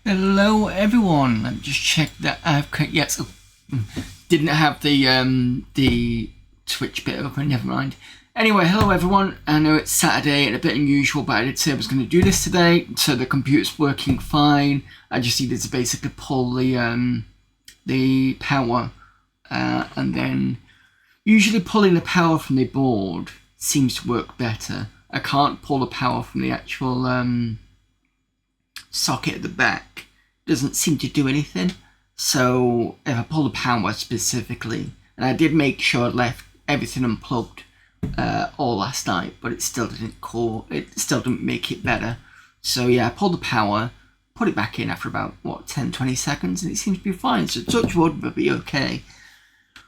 Hello everyone. Let me just check that I've yes. Didn't have the Twitch bit open. Never mind. Anyway, hello everyone. I know it's Saturday and a bit unusual, but I did say I was going to do this today. So the computer's working fine. I just needed to basically pull the power, and then usually pulling the power from the board seems to work better. I can't pull the power from the actual socket at the back. Doesn't seem to do anything. So if I pull the power specifically, and I did make sure I left everything unplugged all last night, but it still didn't make it better. So yeah, I pulled the power, put it back in after about 10-20 seconds, and it seems to be fine. So touch wood, will be okay.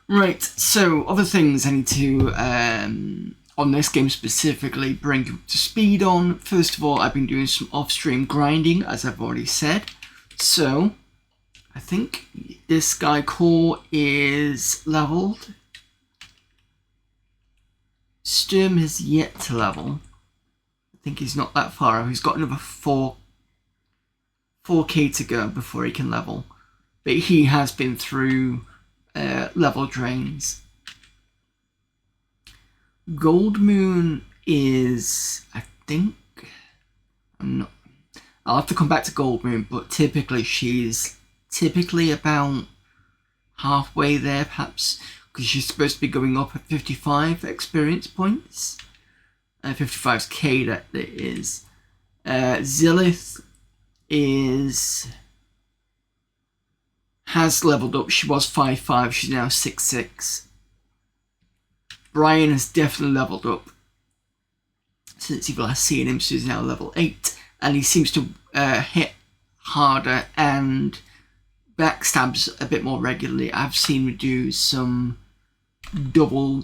Right, so other things I need to on this game specifically bring you up to speed on. First of all, I've been doing some off-stream grinding, as I've already said. So I think this guy core is leveled. Sturm has yet to level. I think he's not that far. He's got another 4K to go before he can level. But he has been through level drains. Gold Moon is, I think, I'll have to come back to Gold Moon, but typically she's about halfway there, perhaps, because she's supposed to be going up at 55 experience points. 55k that it is. Zilith has leveled up. She was 5'5", she's now 6'6". Brian has definitely leveled up since you've last seen him, so he's now level 8, and he seems to hit harder and backstabs a bit more regularly. I've seen him do some double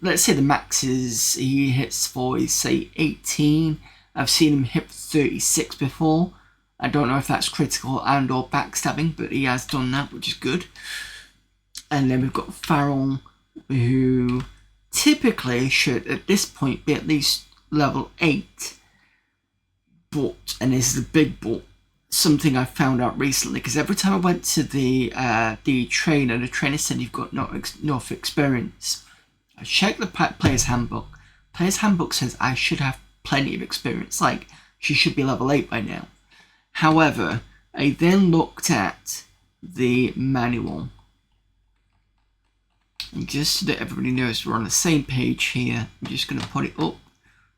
let's say the maxes he hits for is say 18. I've seen him hit 36 before. I don't know if that's critical and or backstabbing, but he has done that, which is good. And then we've got Farrell, who typically should at this point be at least level 8. But, and this is a big but, something I found out recently, because every time I went to the trainer said you've got not enough experience. I checked the player's handbook. Player's handbook says I should have plenty of experience, like she should be level 8 by now. However, I then looked at the manual. And just so that everybody knows we're on the same page here, I'm just going to put it up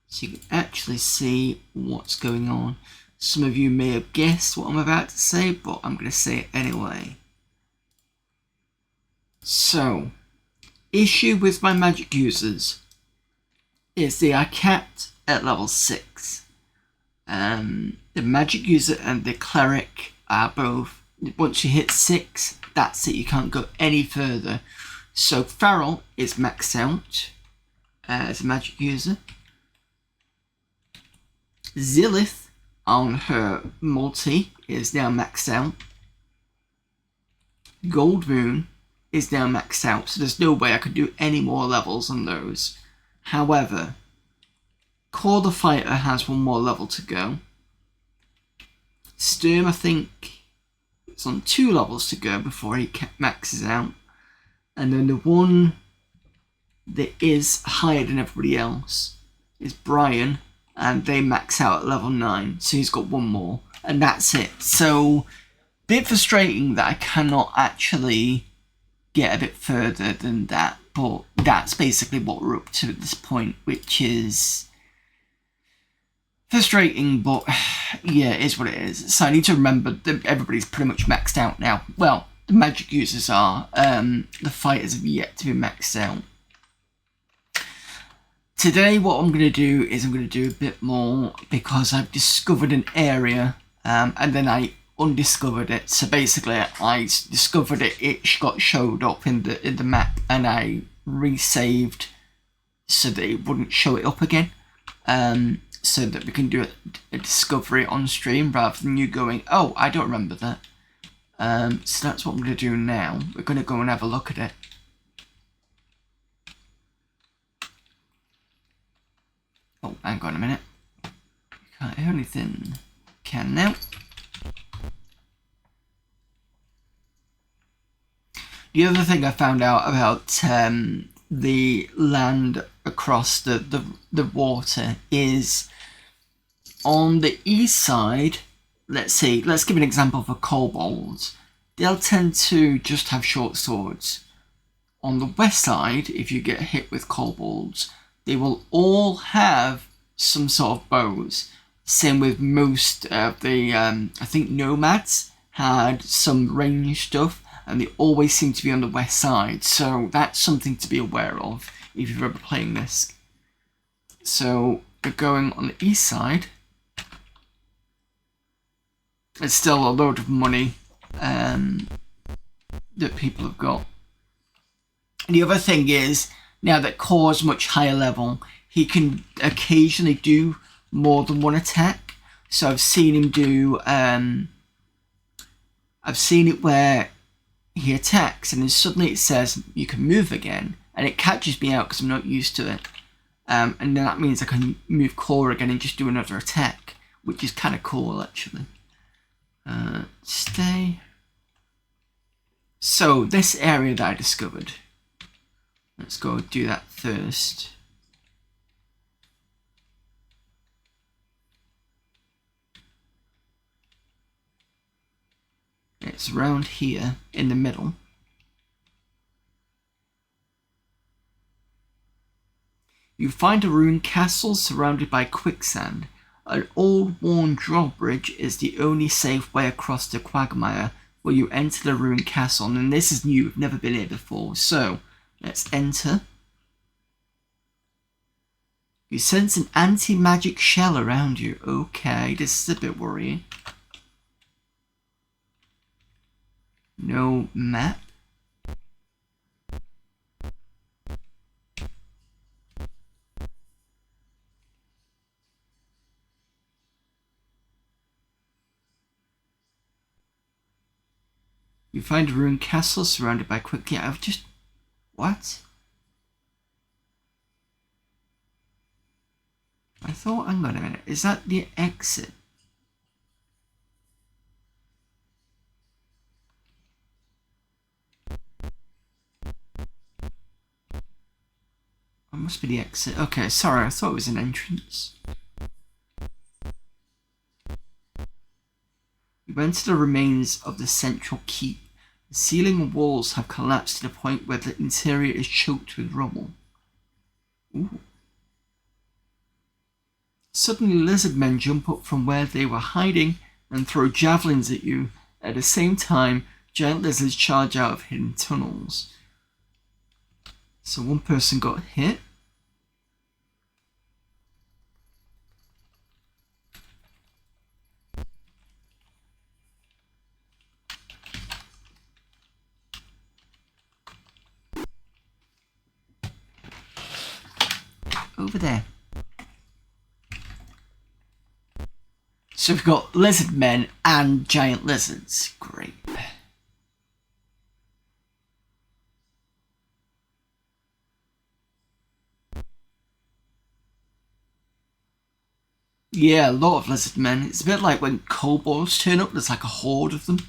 so you can actually see what's going on. Some of you may have guessed what I'm about to say, but I'm going to say it anyway. So, issue with my magic users is they are capped at level 6. The magic user and the cleric are both, once you hit 6, that's it, you can't go any further. So Farrell is maxed out as a magic user. Zilith on her multi is now maxed out. Gold Moon is now maxed out, so there's no way I could do any more levels on those. However, Core the Fighter has one more level to go. Sturm, I think, it's on 2 levels to go before he maxes out. And then the one that is higher than everybody else is Brian, and they max out at level 9, so he's got one more, and that's it. So, bit frustrating that I cannot actually get a bit further than that, but that's basically what we're up to at this point, which is frustrating, but yeah, it is what it is. So I need to remember that everybody's pretty much maxed out now. Well, the magic users are, the fighters have yet to be maxed out. Today what I'm going to do is I'm going to do a bit more, because I've discovered an area, and then I undiscovered it. So basically I discovered it got showed up in the map, and I resaved so that it wouldn't show it up again, so that we can do a discovery on stream rather than you going, oh, I don't remember that. So that's what I'm going to do now. We're going to go and have a look at it. Oh, hang on a minute. Can't hear anything. Can now. The other thing I found out about the land across the water is on the east side. Let's give an example for kobolds. They'll tend to just have short swords. On the west side, if you get hit with kobolds, they will all have some sort of bows. Same with most of the, I think nomads had some range stuff, and they always seem to be on the west side. So that's something to be aware of if you're ever playing this. So we're going on the east side. It's still a load of money that people have got. And the other thing is, now that Core's much higher level, he can occasionally do more than one attack. So I've seen him do, I've seen it where he attacks and then suddenly it says you can move again, and it catches me out because I'm not used to it. And then that means I can move Core again and just do another attack, which is kind of cool actually. Stay. So this area that I discovered, let's go do that first. It's around here in the middle. You find a ruined castle surrounded by quicksand. An old worn drawbridge is the only safe way across the quagmire where you enter the ruined castle. And this is new, we've never been here before. So let's enter. You sense an anti-magic shell around you. Okay, this is a bit worrying. No map. You find a ruined castle surrounded by quickly. I've just... What? I thought... Hang on a minute. Is that the exit? That must be the exit. Okay, sorry. I thought it was an entrance. You enter the remains of the central keep. The ceiling and walls have collapsed to the point where the interior is choked with rubble. Ooh. Suddenly lizard men jump up from where they were hiding and throw javelins at you. At the same time, giant lizards charge out of hidden tunnels. So one person got hit. Over there. So we've got lizard men and giant lizards. Great. Yeah, a lot of lizard men. It's a bit like when kobolds turn up, there's like a horde of them.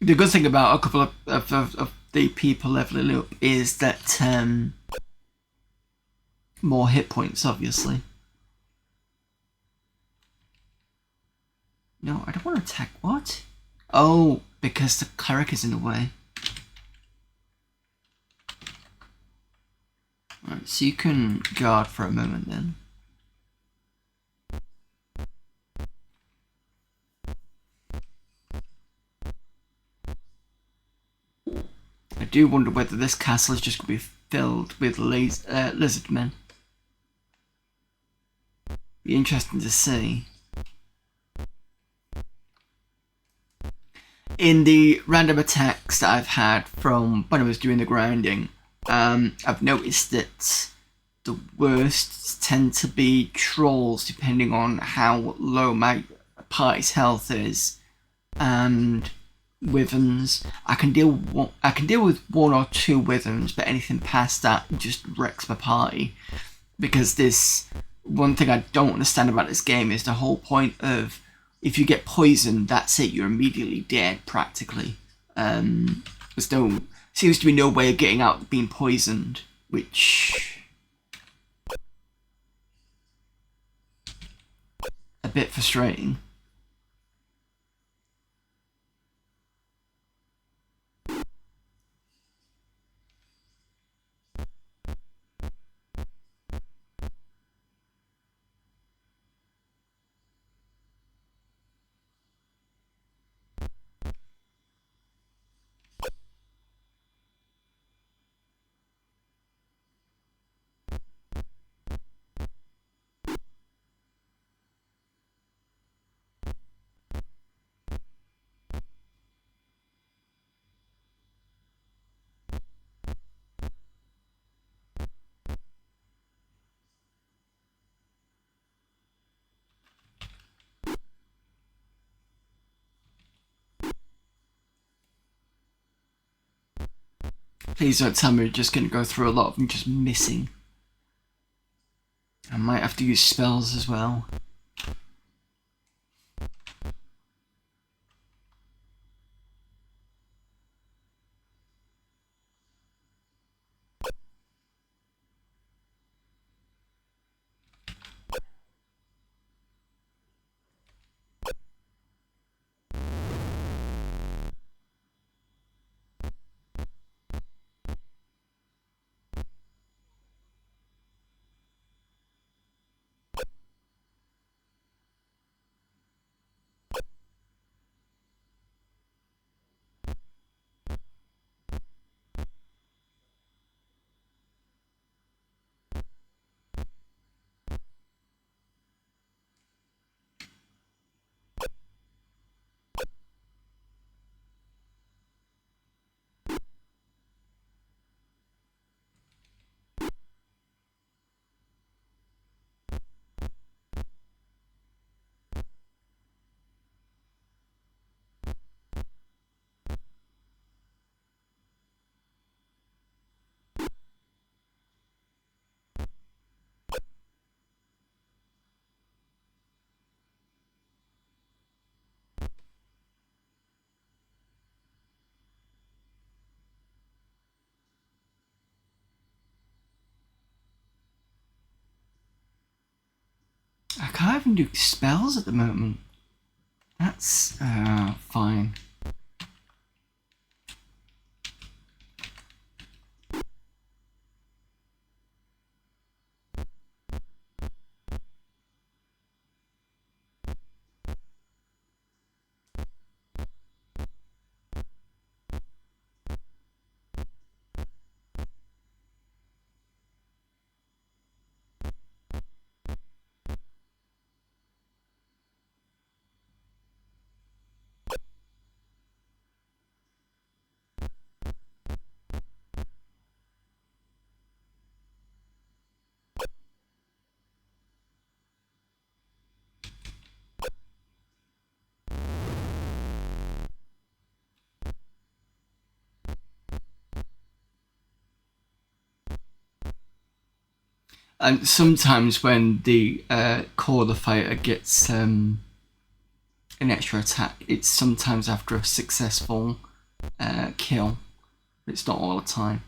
The good thing about a couple of the people leveling up is that more hit points, obviously. No, I don't want to attack. What? Oh, because the cleric is in the way. Alright, so you can guard for a moment then. I do wonder whether this castle is just going to be filled with lizard men. Be interesting to see. In the random attacks that I've had from when I was doing the grinding, I've noticed that the worst tend to be trolls, depending on how low my party's health is. and Wyverns. I can deal with 1 or 2 Wyverns, but anything past that just wrecks my party. Because this one thing I don't understand about this game is the whole point of if you get poisoned, that's it. You're immediately dead, practically. Seems to be no way of getting out being poisoned, which a bit frustrating. Please don't tell me we're just going to go through a lot of them just missing. I might have to use spells as well. I can't even do spells at the moment. That's fine. And sometimes when the core of the fighter gets an extra attack, it's sometimes after a successful kill. It's not all the time.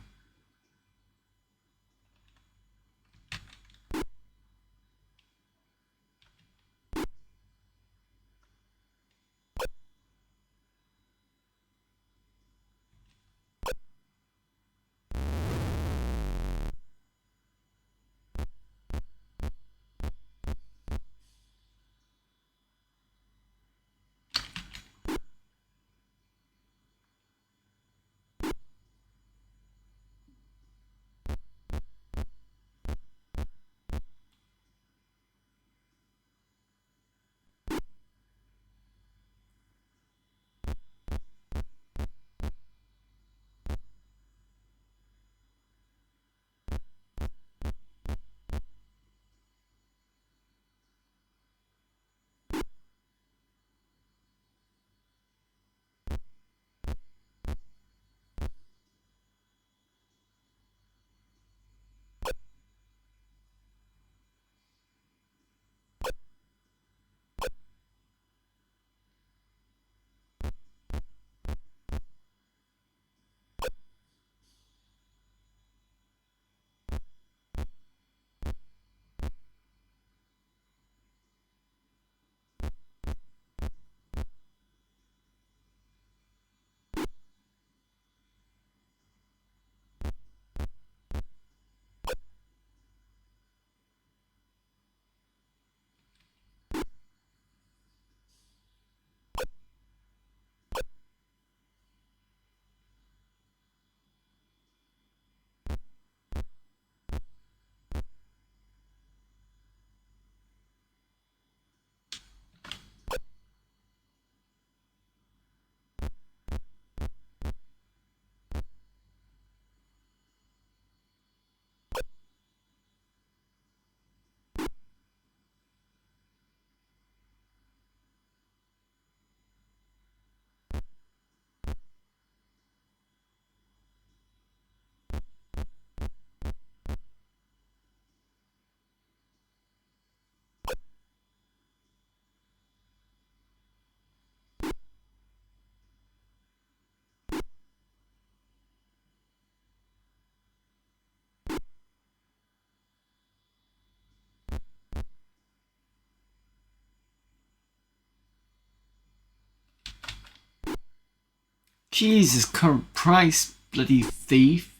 Jesus, current price, bloody thief.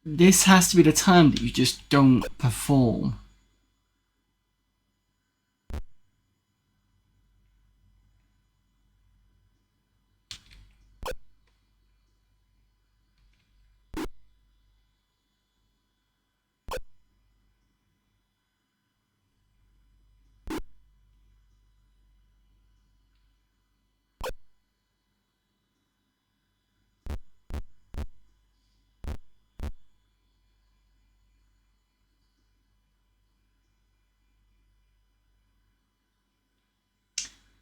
This has to be the time that you just don't perform.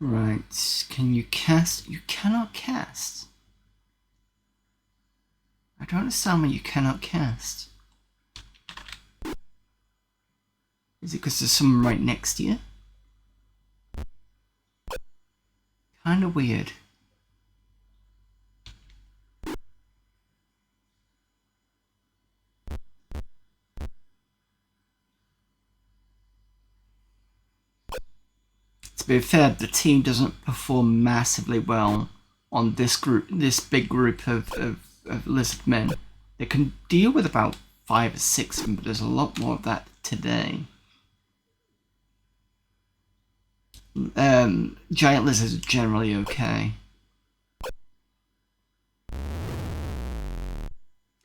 Right, can you cast? You cannot cast. I don't understand why you cannot cast. Is it because there's someone right next to you? Kinda weird. To be fair, the team doesn't perform massively well on this group, this big group of lizard men. They can deal with about 5 or 6 of them, but there's a lot more of that today. Giant lizards are generally okay.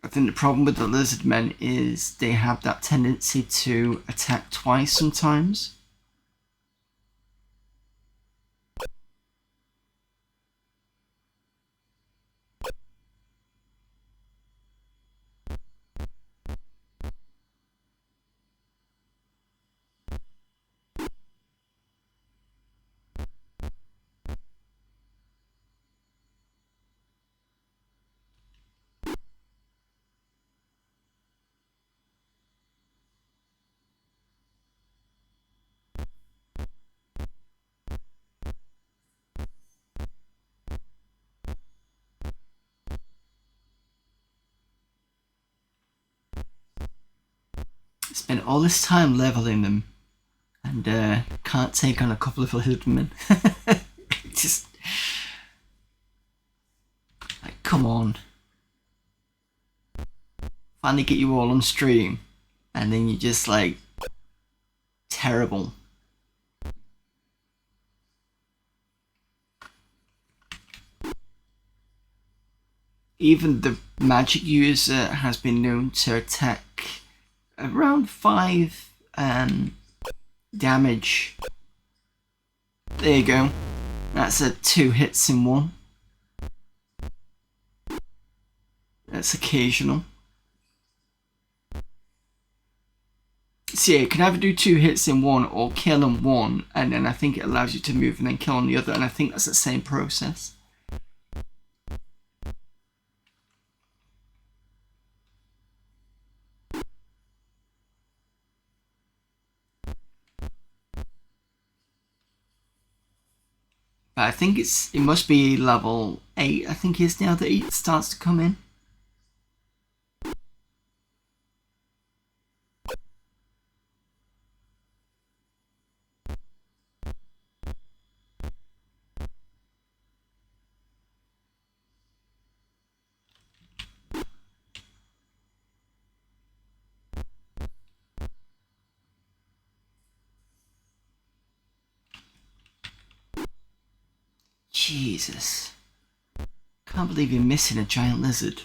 I think the problem with the lizard men is they have that tendency to attack twice sometimes. Spent all this time leveling them and can't take on a couple of lizard men. Just like, come on. Finally get you all on stream and then you're just like terrible. Even the magic user has been known to attack around 5 damage. There you go. That's a 2 hits in 1. That's occasional. So yeah, you can either do 2 hits in 1 or kill in 1, and then I think it allows you to move and then kill on the other, and I think that's the same process. But I think it must be level 8, I think it is now that 8 starts to come in. Jesus. Can't believe you're missing a giant lizard.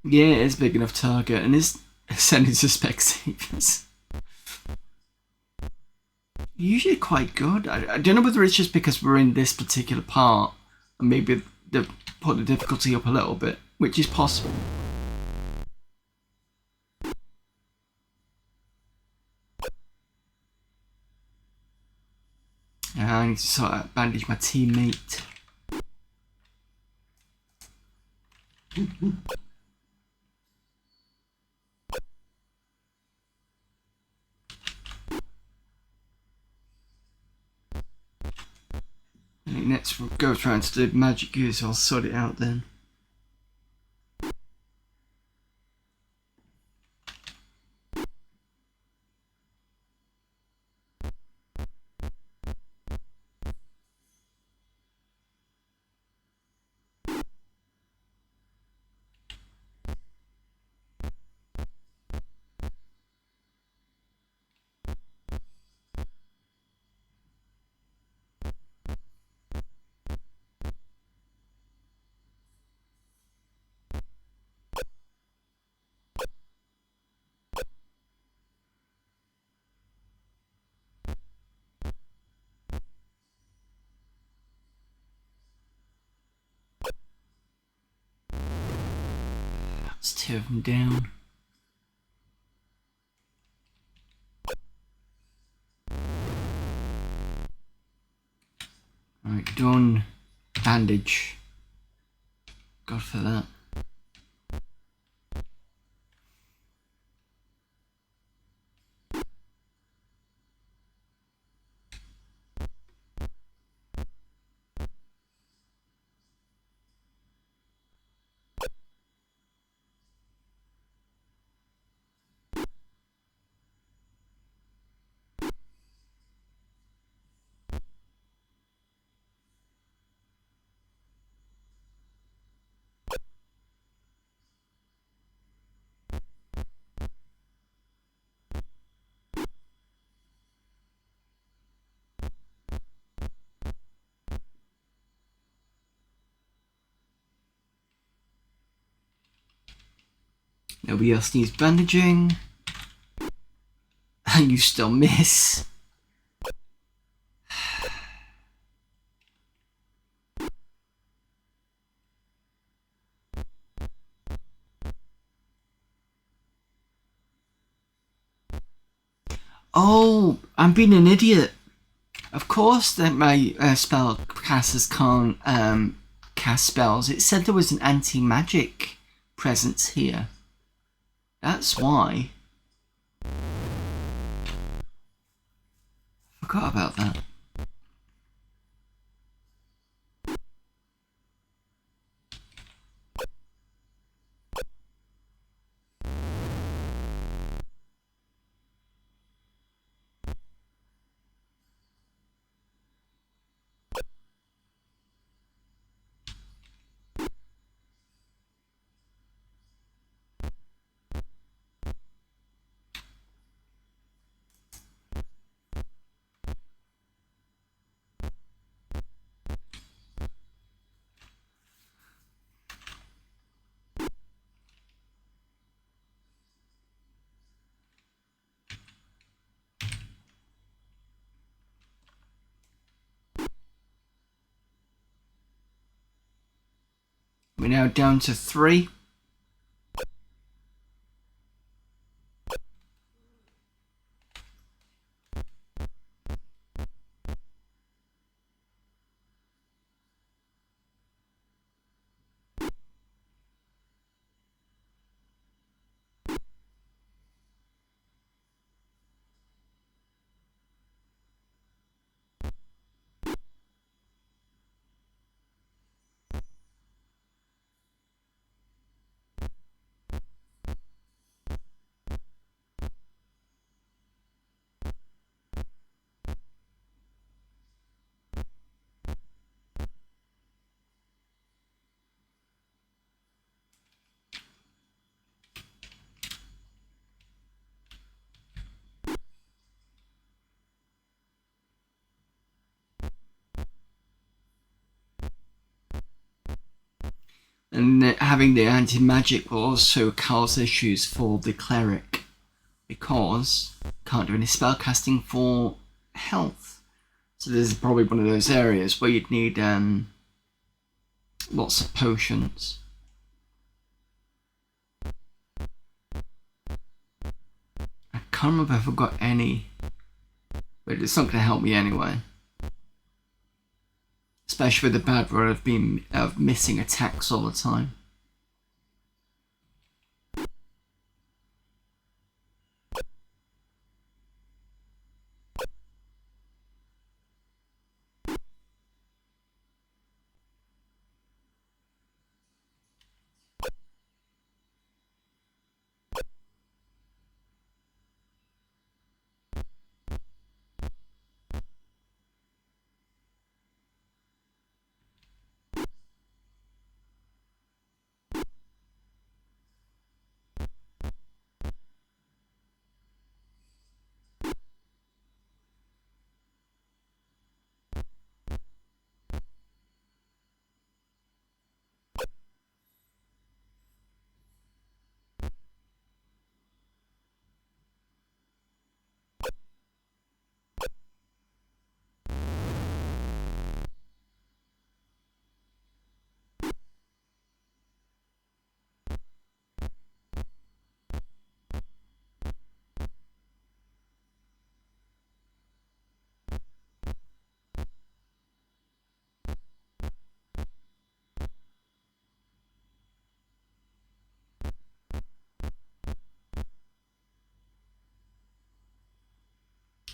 Yeah, it is big enough target and is sending to Specsavers. Usually quite good. I don't know whether it's just because we're in this particular part and maybe they've put the difficulty up a little bit, which is possible. I need to sort of bandage my teammate. next goes round to the magic user, I'll sort it out then. Let's tear them down. Right, done. Bandage. God for that. Nobody else needs bandaging. And you still miss. Oh, I'm being an idiot. Of course that my spell casters can't cast spells. It said there was an anti-magic presence here. That's why. Forgot about that. We're now down to 3. And having the anti-magic will also cause issues for the cleric, because can't do any spell casting for health. So this is probably one of those areas where you'd need lots of potions. I can't remember if I've got any, but it's not going to help me anyway. Especially with the bad run of missing attacks all the time.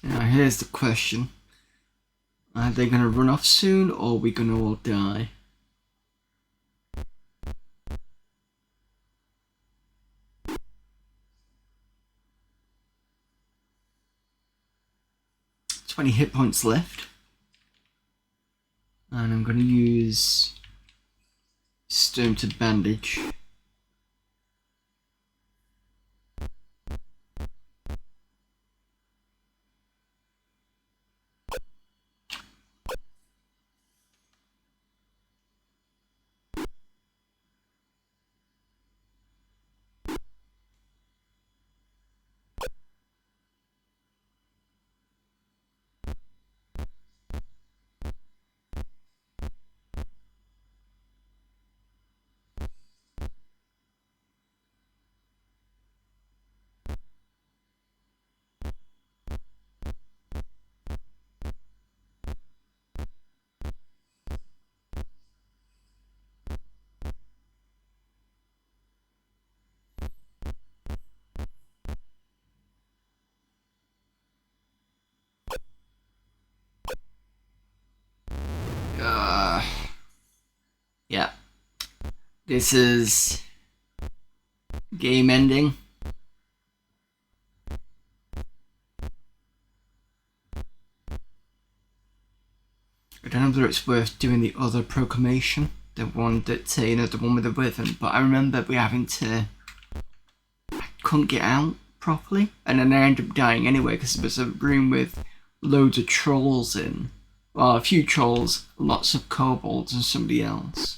Now here's the question. Are they going to run off soon, or are we going to all die? "20 hit points left. And I'm going to use Stone to bandage. Yeah. This is game ending. I don't know whether it's worth doing the other proclamation, the one that, the one with the rhythm, but I remember we having to, I couldn't get out properly, and then I ended up dying anyway because there was a room with loads of trolls in. Well, a few trolls, lots of kobolds, and somebody else.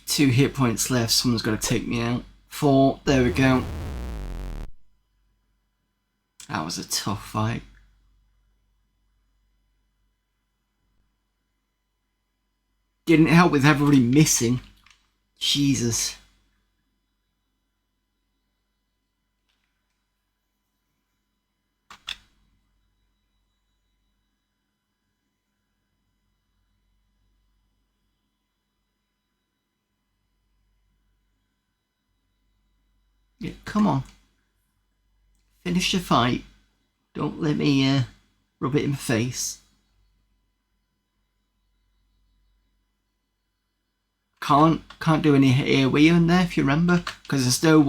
Two hit points left, someone's got to take me out. 4, there we go. That was a tough fight. Didn't help with everybody missing. Jesus. Yeah, come on. Finish the fight. Don't let me rub it in my face. Can't do any AoE in there if you remember, because there's no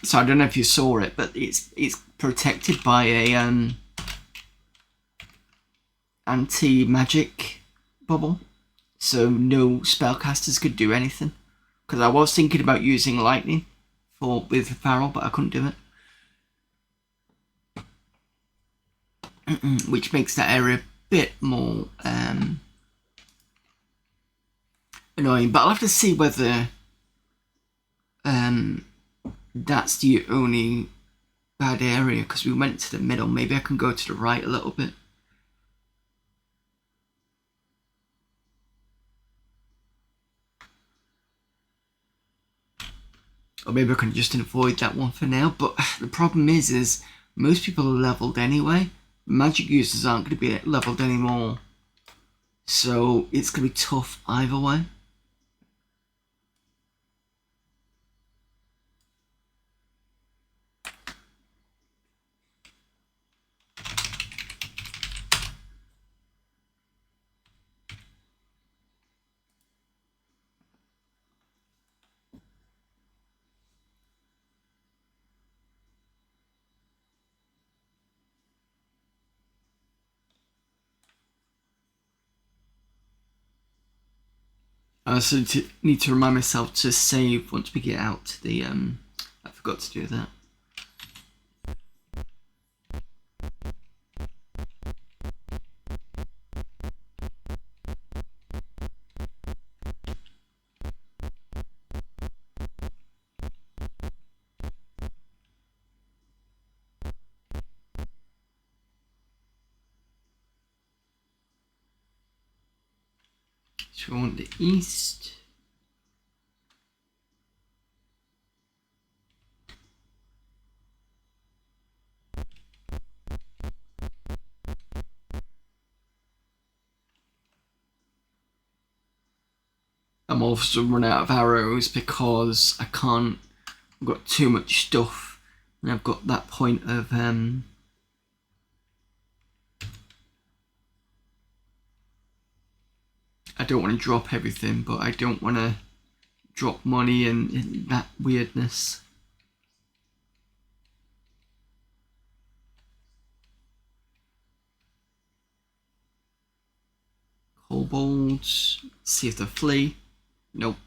so I don't know if you saw it, but it's protected by a anti-magic bubble, so no spellcasters could do anything. Because I was thinking about using lightning with Farrell, but I couldn't do it. Which makes that area a bit more annoying. But I'll have to see whether that's the only bad area, because we went to the middle. Maybe I can go to the right a little bit. Or maybe I can just avoid that one for now. But the problem is most people are leveled anyway. Magic users aren't going to be leveled anymore, so it's going to be tough either way. I also need to remind myself to save once we get out to the, I forgot to do that. So we want the east. I'm also run out of arrows because I've got too much stuff, and I've got that point of I don't want to drop everything, but I don't want to drop money and that weirdness. Kobolds, see if they flee. Nope.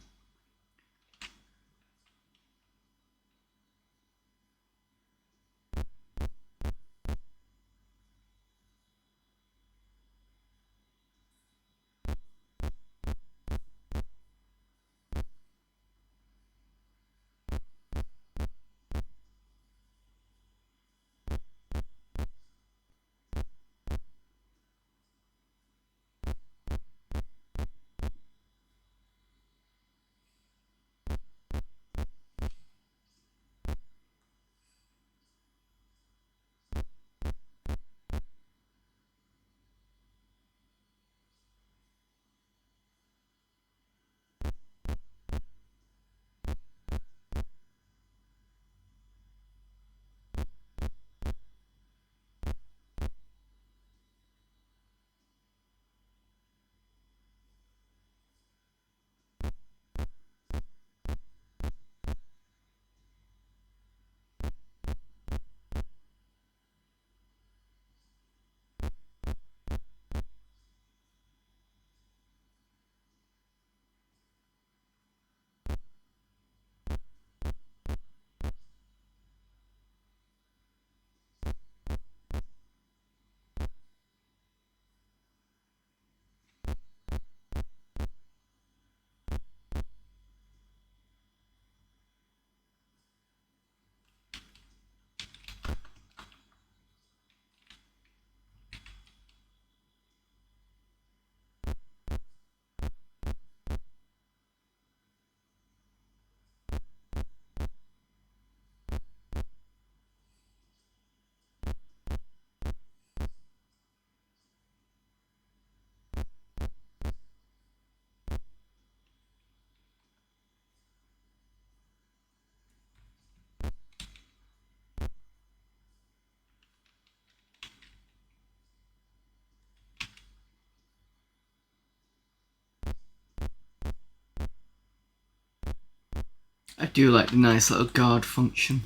I do like the nice little guard function.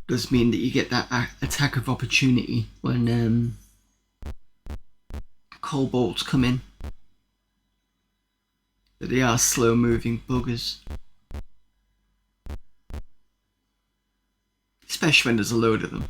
Does mean that you get that attack of opportunity when kobolds come in. But they are slow moving buggers. Especially when there's a load of them.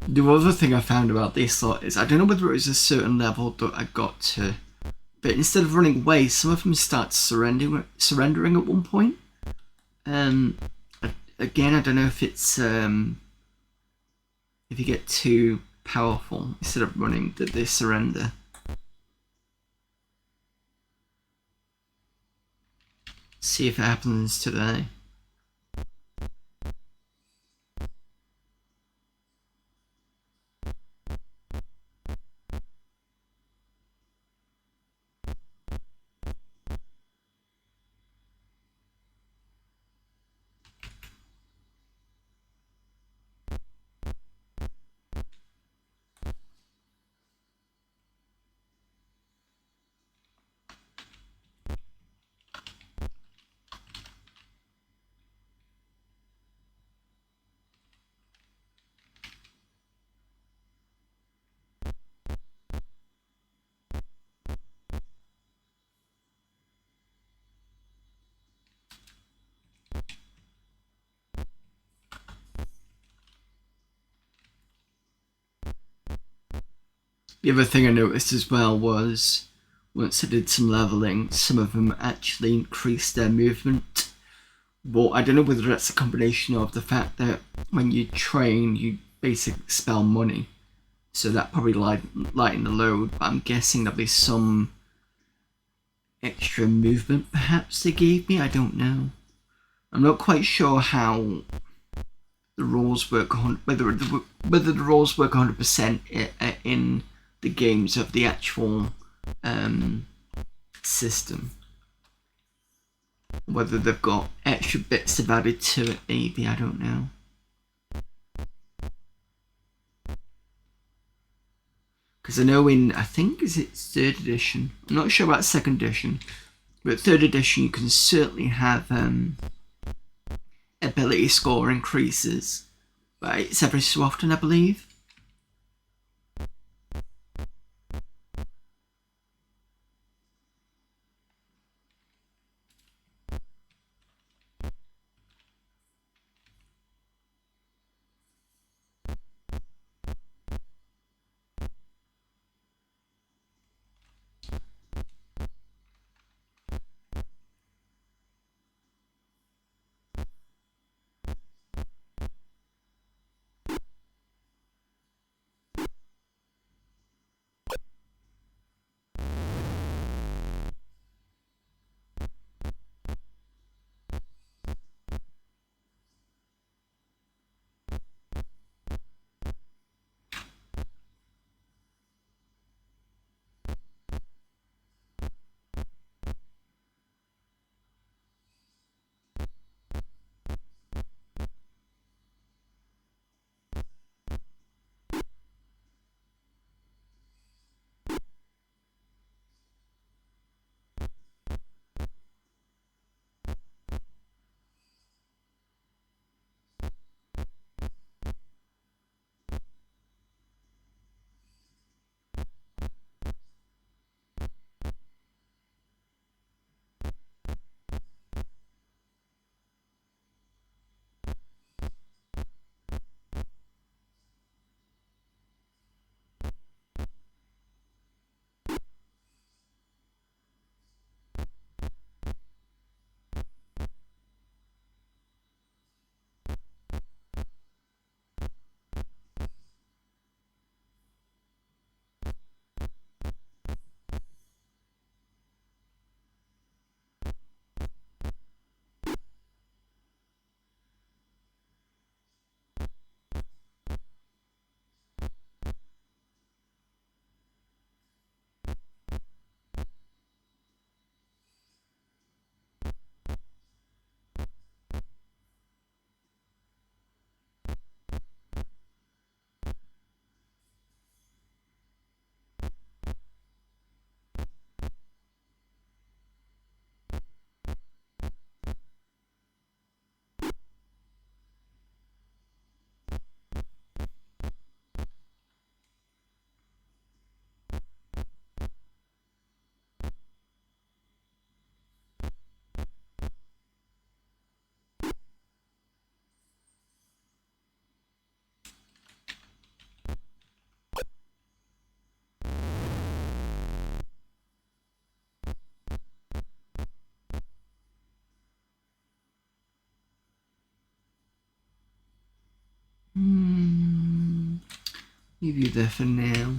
The other thing I found about this lot is I don't know whether it was a certain level that I got to but instead of running away, some of them start surrendering at one point. Again, I don't know if it's if you get too powerful, instead of running, that they surrender. See if it happens today. The other thing I noticed as well was, once I did some leveling, some of them actually increased their movement. But I don't know whether that's a combination of the fact that when you train, you basically spell money. So that probably lightened the load, but I'm guessing there'll be some extra movement perhaps they gave me, I don't know. I'm not quite sure how the rules work, whether the rules work 100% in the games of the actual system. Whether they've got extra bits they've added to it, maybe, I don't know. Because I know I think it's 3rd edition, I'm not sure about 2nd edition, but 3rd edition you can certainly have ability score increases, but it's every so often, I believe. Leave you there for now.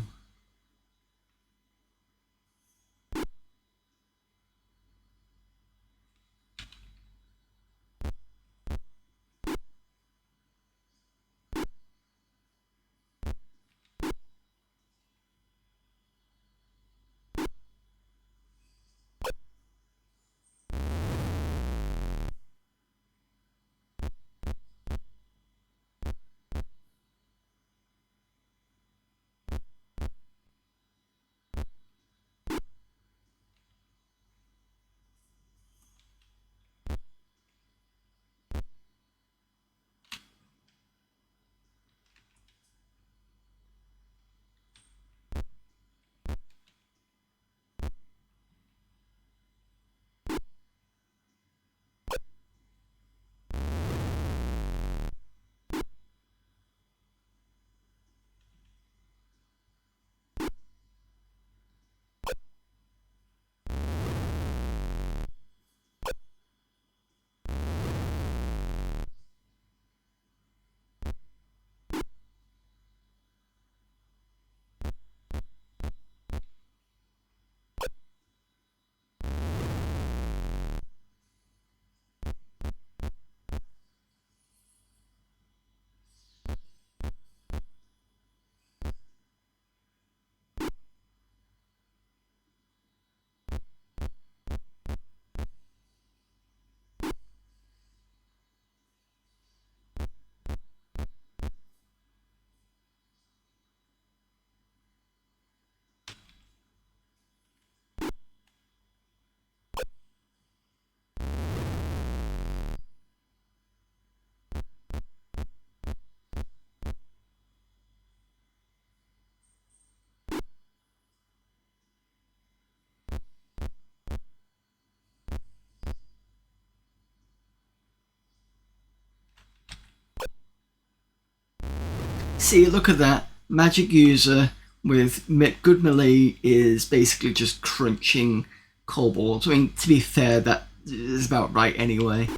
See, look at that. Magic user with good melee is basically just crunching kobolds. I mean, to be fair, that is about right anyway.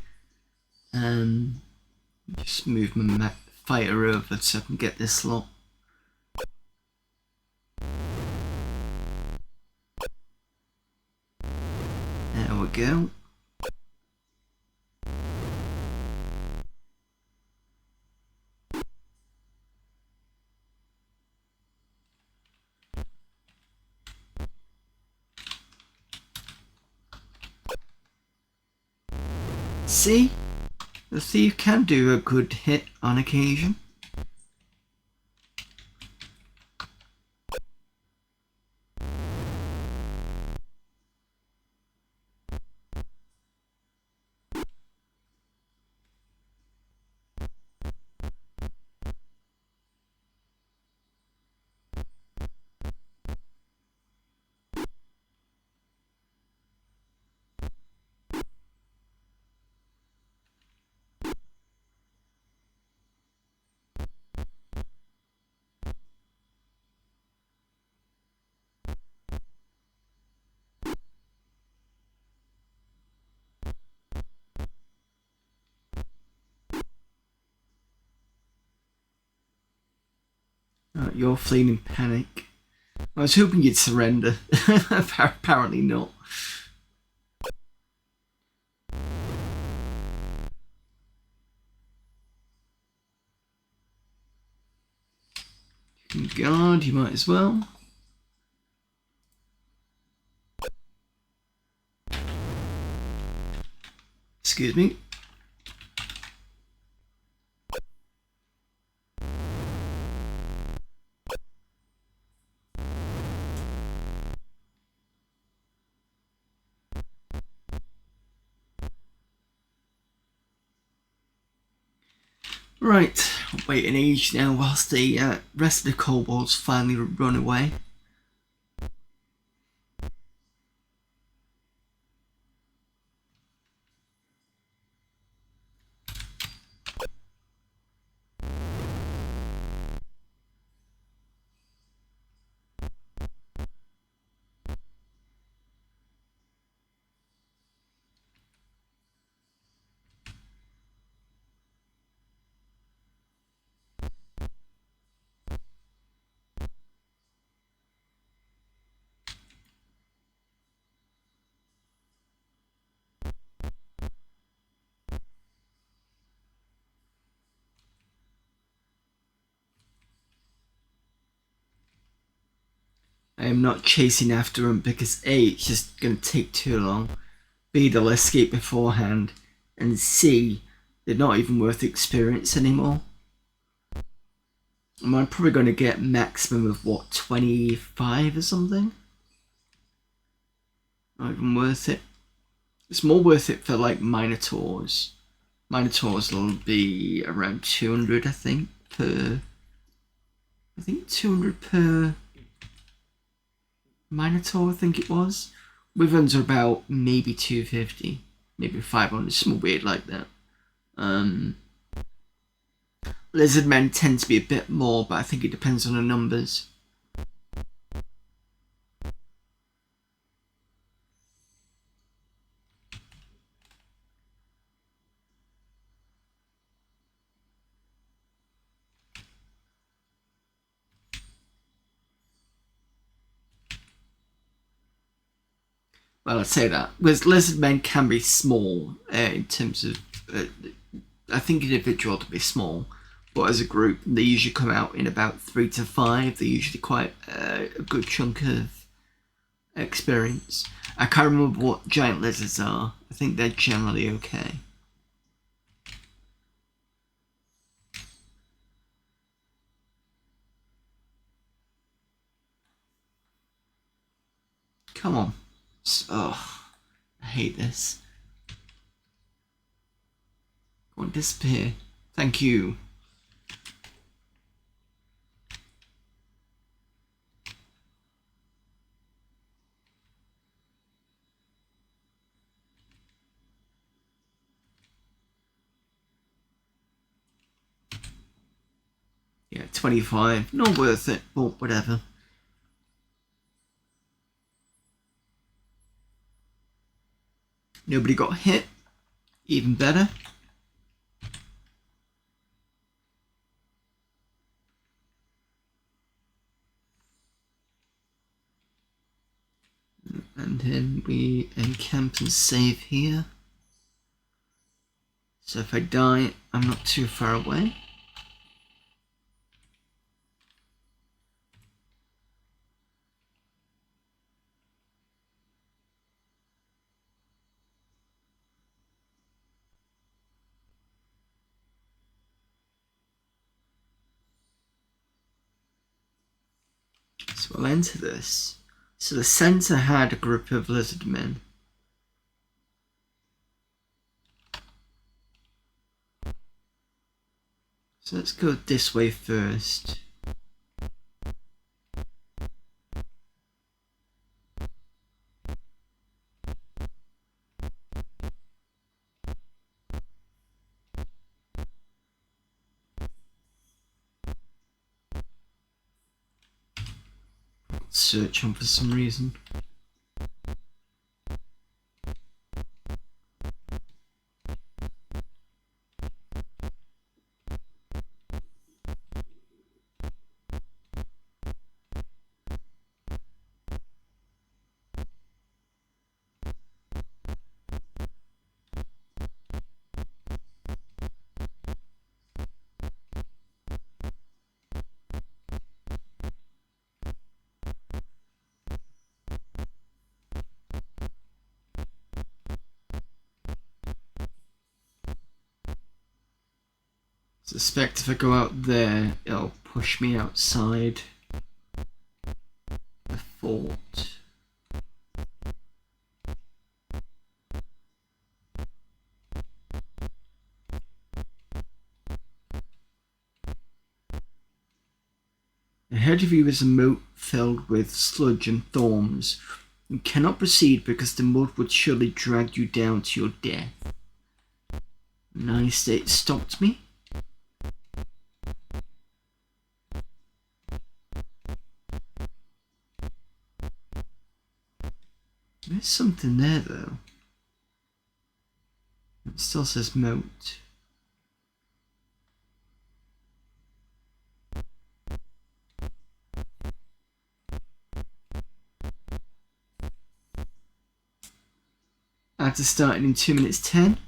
Just move my fighter over so I can get this slot. There we go. See? The thief can do a good hit on occasion. You're fleeing in panic. I was hoping you'd surrender. Apparently not. You can guard, you might as well. Excuse me. Right, I'll wait an age now whilst the rest of the kobolds finally run away. I am not chasing after them because A, it's just going to take too long, B, they'll escape beforehand, and C, they're not even worth the experience anymore. I'm probably going to get maximum of what, 25 or something? Not even worth it. It's more worth it for like Minotaurs. Minotaurs will be around 200, I think, per... I think 200 per Minotaur, I think it was. Wyverns are about maybe 250, maybe 500, something weird like that. Lizard men tend to be a bit more, but I think it depends on the numbers. Well, I'd say that. Whereas lizard men can be small in terms of... I think individual to be small, but as a group, they usually come out in about 3 to 5. They're usually quite a good chunk of experience. I can't remember what giant lizards are. I think they're generally okay. Come on. Oh, I hate this. Go on, disappear. Thank you. Yeah, 25. Not worth it, but whatever. Nobody got hit. Even better. And then we encamp and save here. So if I die, I'm not too far away. So we'll enter this. So the centre had a group of lizard men. So let's go this way first. Search on for some reason. Suspect if I go out there, it'll push me outside the fort. Ahead of you is a moat filled with sludge and thorns. You cannot proceed because the mud would surely drag you down to your death. Nice, it stopped me. There's something there though. It still says moat. Add to starting in 2 minutes 10.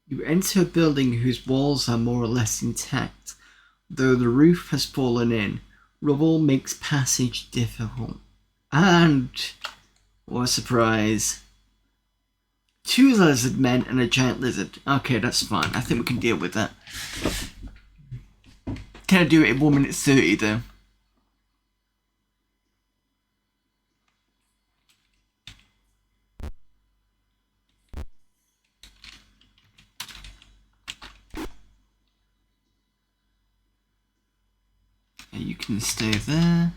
You enter a building whose walls are more or less intact, though the roof has fallen in. Rubble makes passage difficult. And, what a surprise, 2 lizard men and a giant lizard. Okay, that's fine. I think we can deal with that. Can I do it in 1 minute 30 though? You can stay there.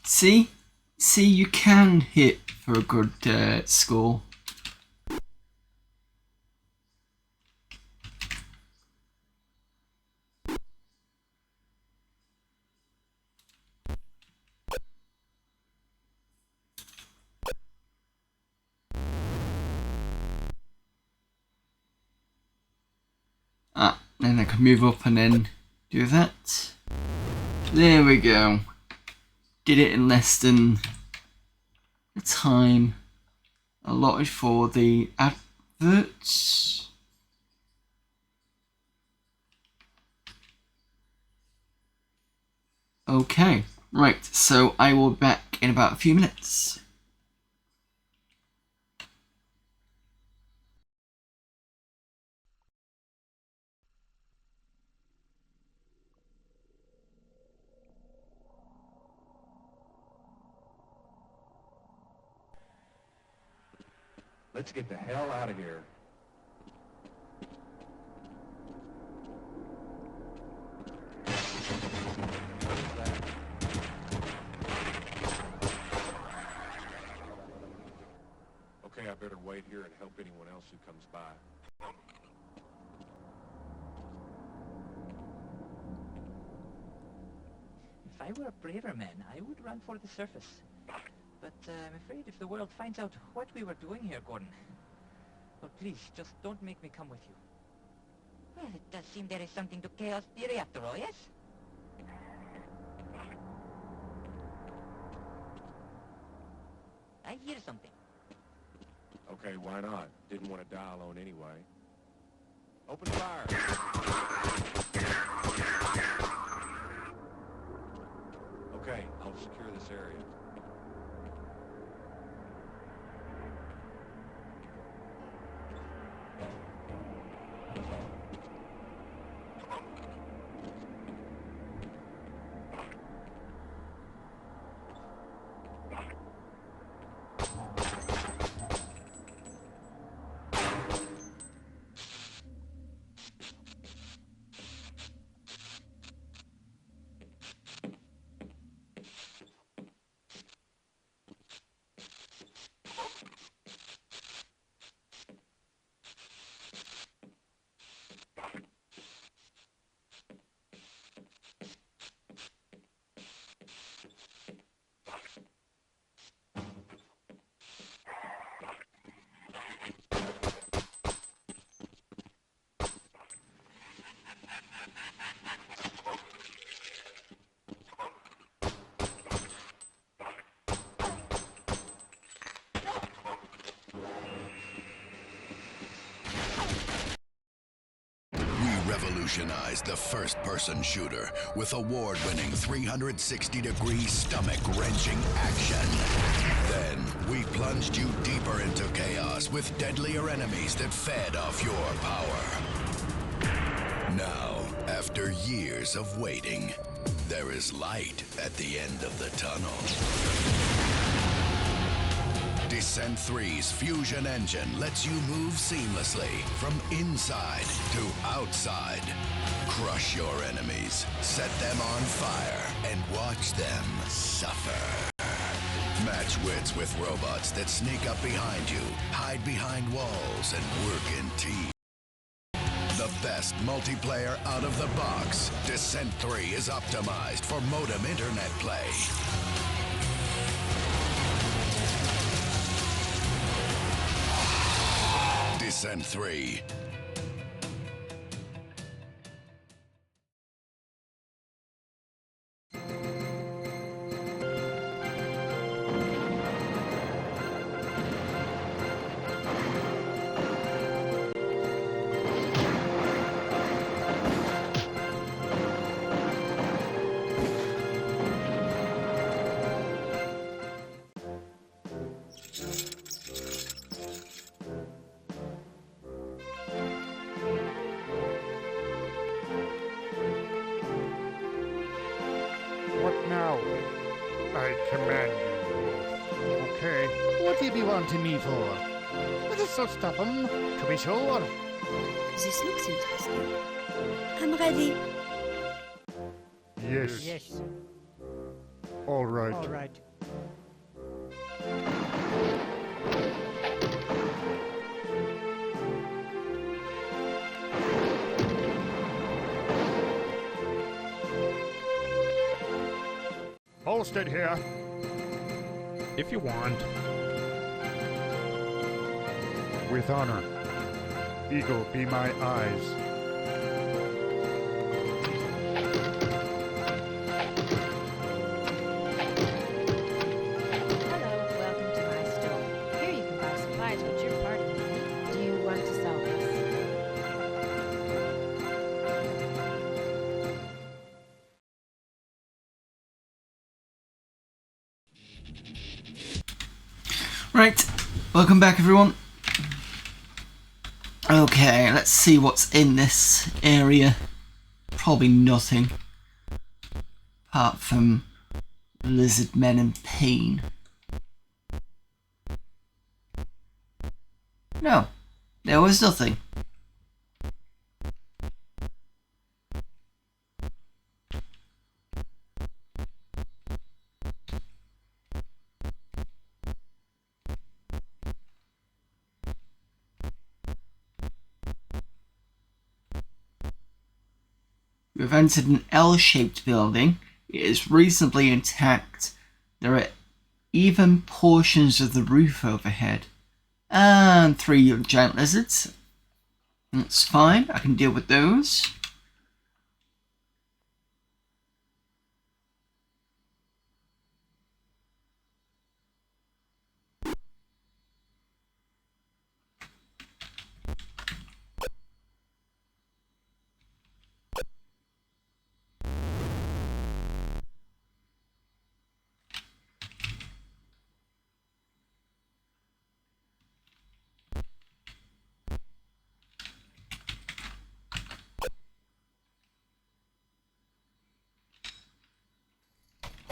See, you can hit for a good score. Then I can move up and then do that. There we go. Did it in less than the time allotted for the adverts. Okay, right, so I will be back in about a few minutes. Let's get the hell out of here. What is that? Okay, I better wait here and help anyone else who comes by. If I were a braver man, I would run for the surface. But I'm afraid if the world finds out what we were doing here, Gordon... Well, please, just don't make me come with you. Well, it does seem there is something to chaos theory after all, yes? I hear something. Okay, why not? Didn't want to die alone anyway. Open fire! Okay, I'll secure this area. Revolutionized the first-person shooter with award-winning 360-degree stomach-wrenching action. Then, we plunged you deeper into chaos with deadlier enemies that fed off your power. Now, after years of waiting, there is light at the end of the tunnel. Descent 3's fusion engine lets you move seamlessly from inside to outside. Crush your enemies, set them on fire, and watch them suffer. Match wits with robots that sneak up behind you, hide behind walls, and work in teams. the best multiplayer out of the box. Descent 3 is optimized for modem internet play. Descent 3. What now? I command you. Okay. What do you be wanting me for? Well, this will stop 'em, to be sure. This looks interesting. I'm ready. Yes. Yes. All right. All right. Holstead here. If you want. With honor. Eagle be my eyes. Hello, welcome to my store. Here you can buy supplies with your party. Do you want to sell this? Right, welcome back everyone. Okay, let's see what's in this area. Probably nothing. Apart from lizard men in pain. No, there was nothing. We've entered an L-shaped building. It is reasonably intact. There are even portions of the roof overhead. And 3 giant lizards. That's fine, I can deal with those.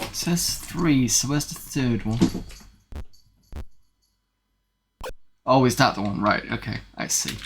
It says 3, so where's the third one? Oh, is that the one? Right, okay, I see.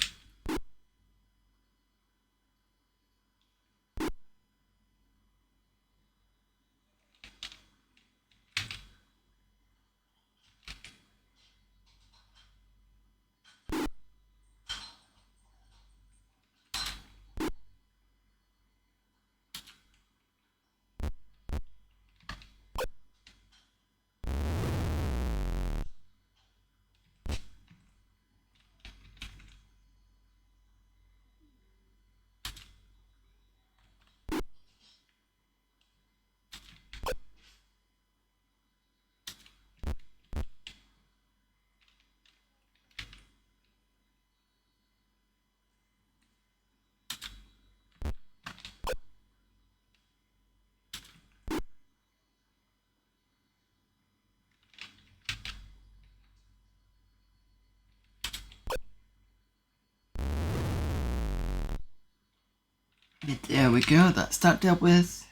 There we go, that's that dealt with.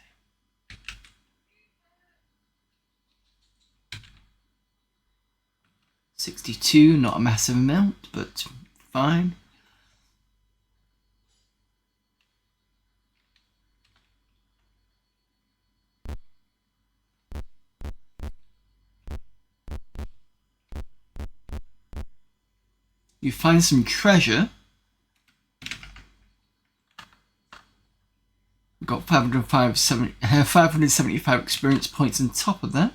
$62, not a massive amount, but fine. You find some treasure. 575 experience points on top of that.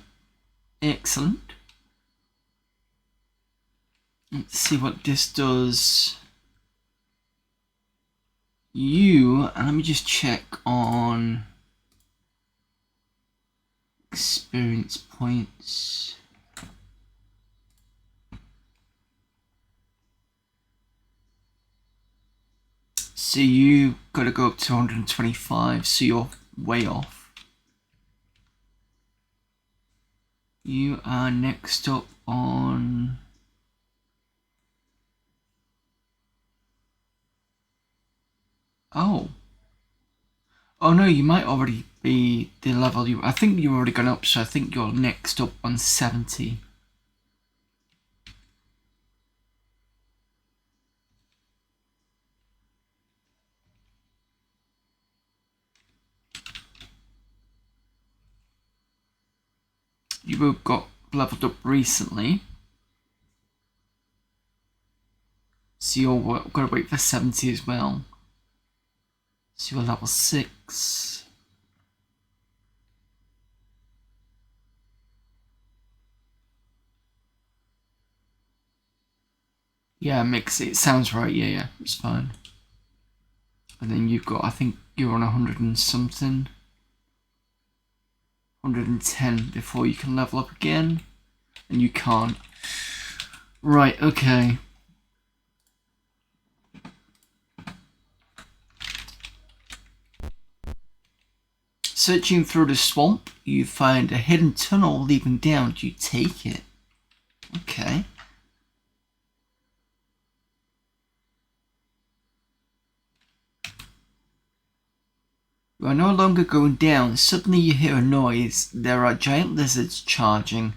Excellent. Let's see what this does. And let me just check on experience points. So you got to go up to 125, so you're way off. You are next up on... Oh. Oh no, you might already be the level you... I think you've already gone up, so I think you're next up on 70. You both got leveled up recently. So you've got to wait for 70 as well. So you're level 6. Yeah, it sounds right, yeah, it's fine. And then you've got, I think you're on 100 and something. 110 before you can level up again. And you can't. Right, okay. Searching through the swamp, you find a hidden tunnel leading down. Do you take it? Okay. You are no longer going down. Suddenly you hear a noise. There are giant lizards charging.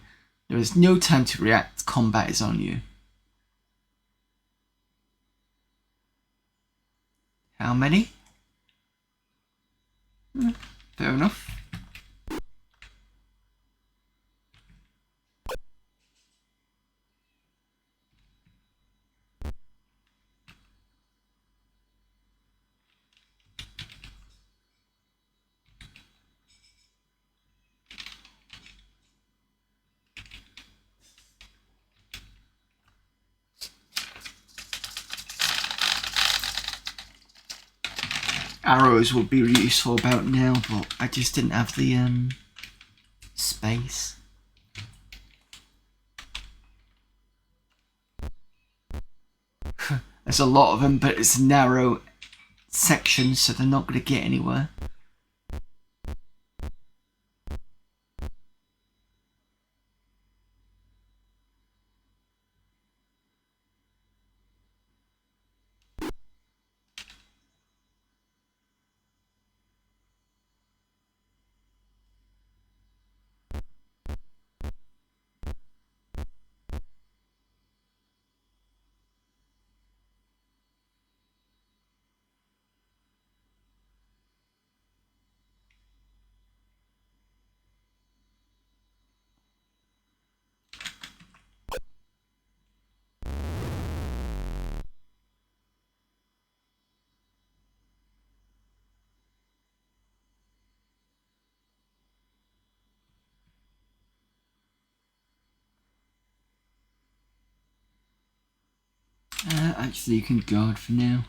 There is no time to react. Combat is on you. How many? Fair enough. Arrows would be useful about now, but I just didn't have the space. There's a lot of them, but it's a narrow section, so they're not going to get anywhere. Actually, you can guard for now.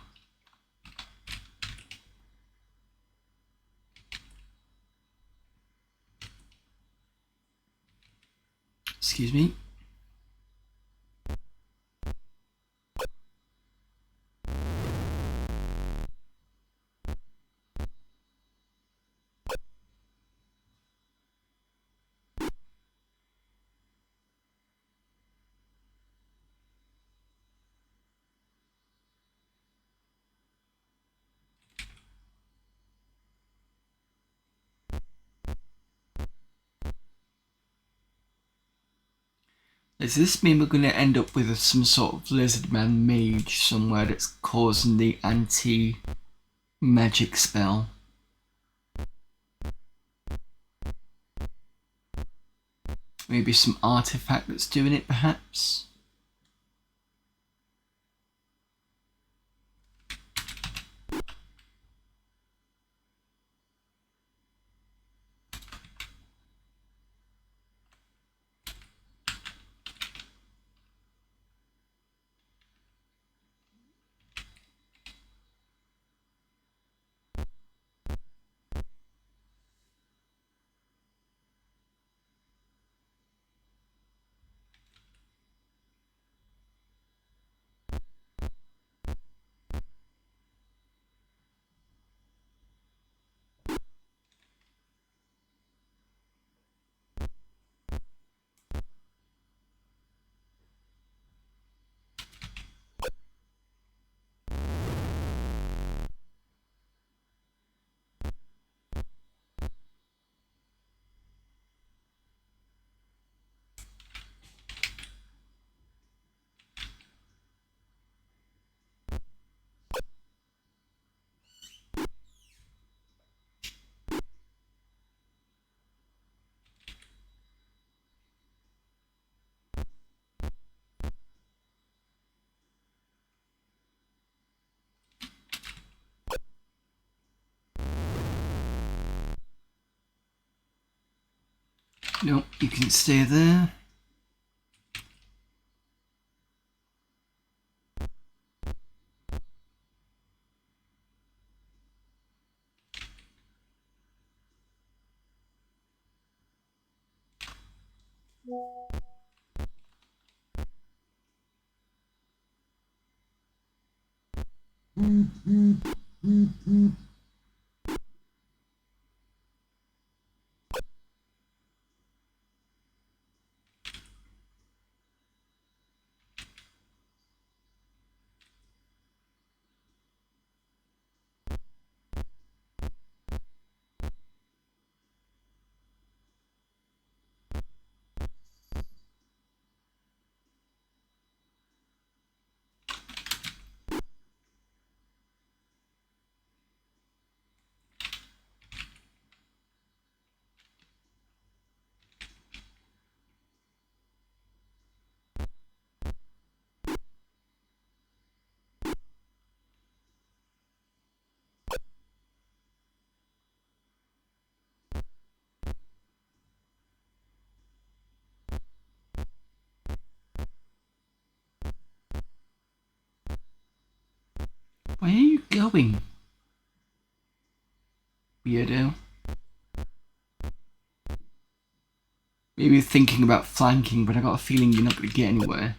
Excuse me. Does this mean we're going to end up with some sort of lizard man mage somewhere that's causing the anti-magic spell? Maybe some artifact that's doing it, perhaps? Nope, you can stay there. Where are you going? Weirdo. Maybe you're thinking about flanking, but I got a feeling you're not going to get anywhere.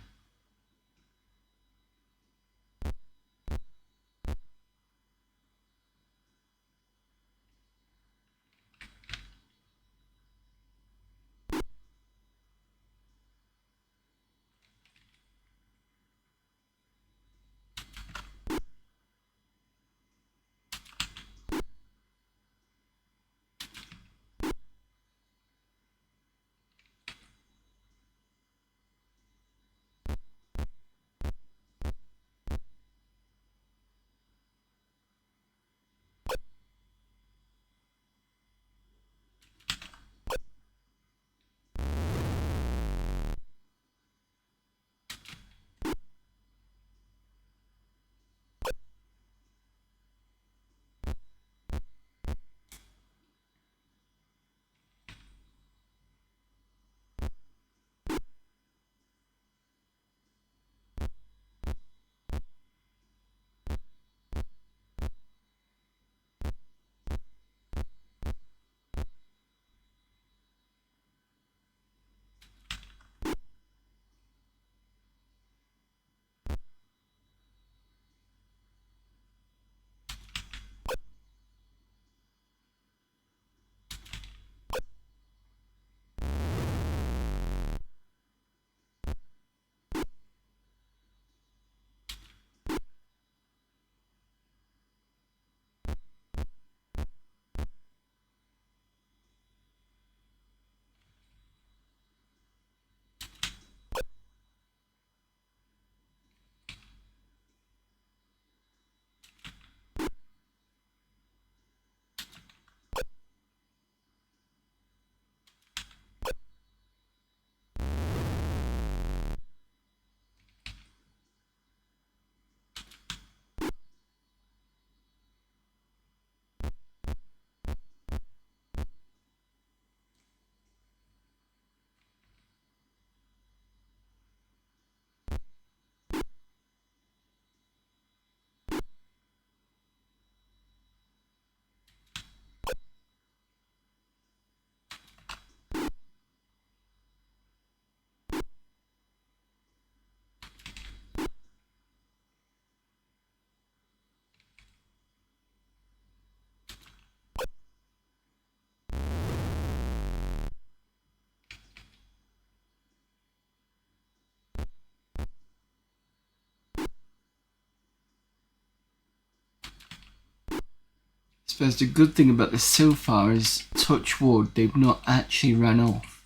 I suppose the good thing about this so far is, touch wood, they've not actually ran off.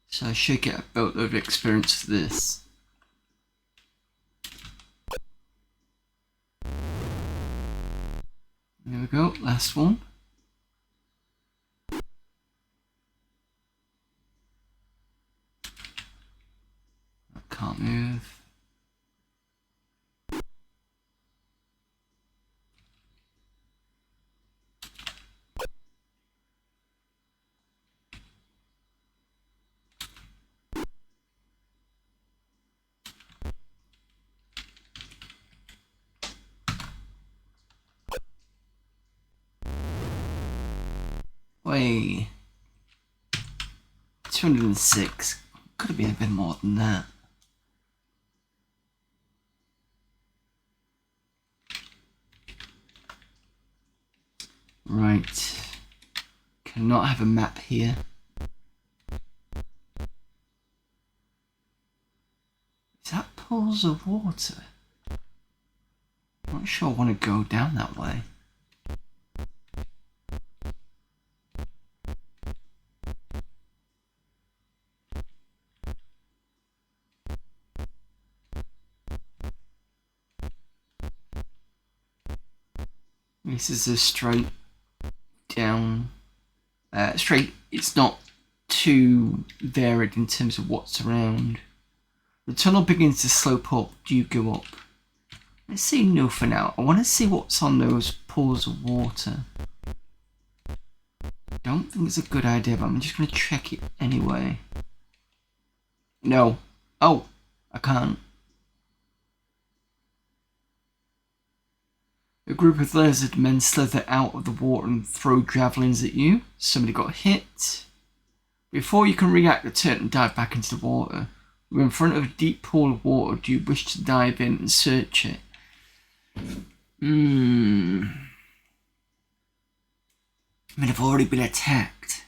So I should get a boatload of experience for this. There we go, last one. I can't move. way. 206. Could have been a bit more than that. Right. Cannot have a map here. Is that pools of water? I'm not sure I want to go down that way. This is a straight down, straight. It's not too varied in terms of what's around. The tunnel begins to slope up. Do you go up? Let's say no for now. I want to see what's on those pools of water. Don't think it's a good idea, but I'm just going to check it anyway. No. Oh, I can't. A group of lizard men slither out of the water and throw javelins at you. Somebody got hit. Before you can react, return and dive back into the water. You're in front of a deep pool of water. Do you wish to dive in and search it? I mean, I've already been attacked.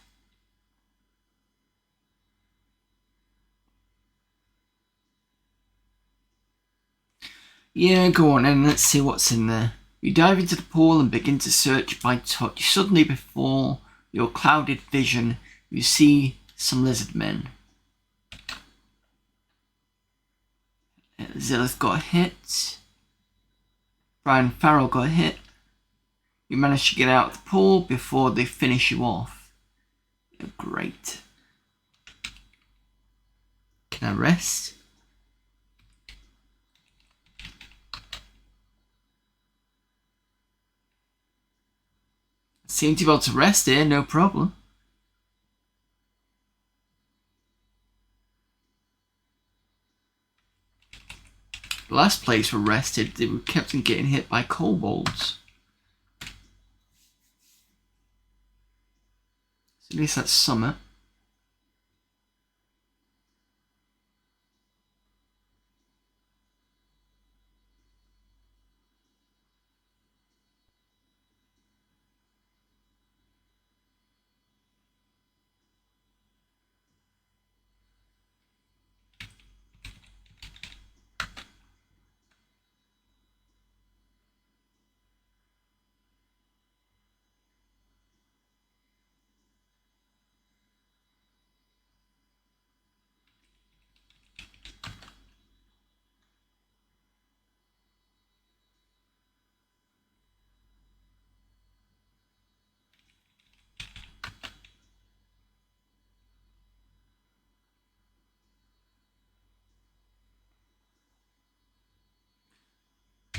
Yeah, go on then. Let's see what's in there. You dive into the pool and begin to search by touch. Suddenly, before your clouded vision, you see some lizard men. Zillith got hit. Brian Farrell got hit. You managed to get out of the pool before they finish you off. You're great. Can I rest? Seem to be able to rest here, no problem. The last place we rested, they were kept on getting hit by kobolds. So at least that's summer.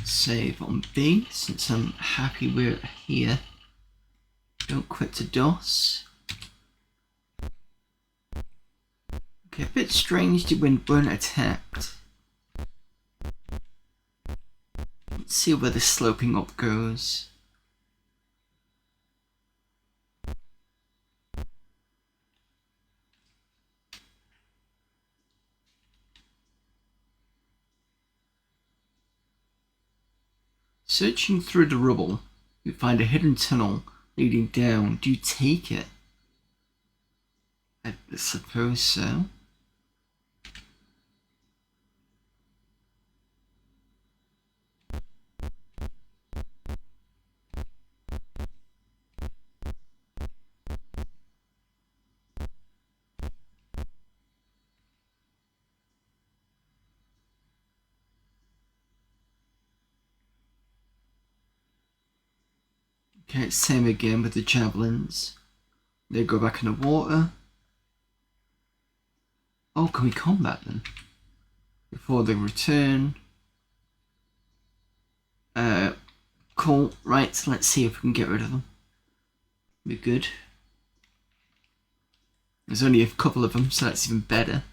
Save on B, since I'm happy we're here. Don't quit to DOS. Okay, a bit strange that we weren't attacked. Let's see where the sloping up goes. Searching through the rubble, you find a hidden tunnel leading down. Do you take it? I suppose so. Okay, same again with the javelins. They go back in the water. Oh, can we combat them? Before they return. Cool. Right, let's see if we can get rid of them. Be good. There's only a couple of them, so that's even better.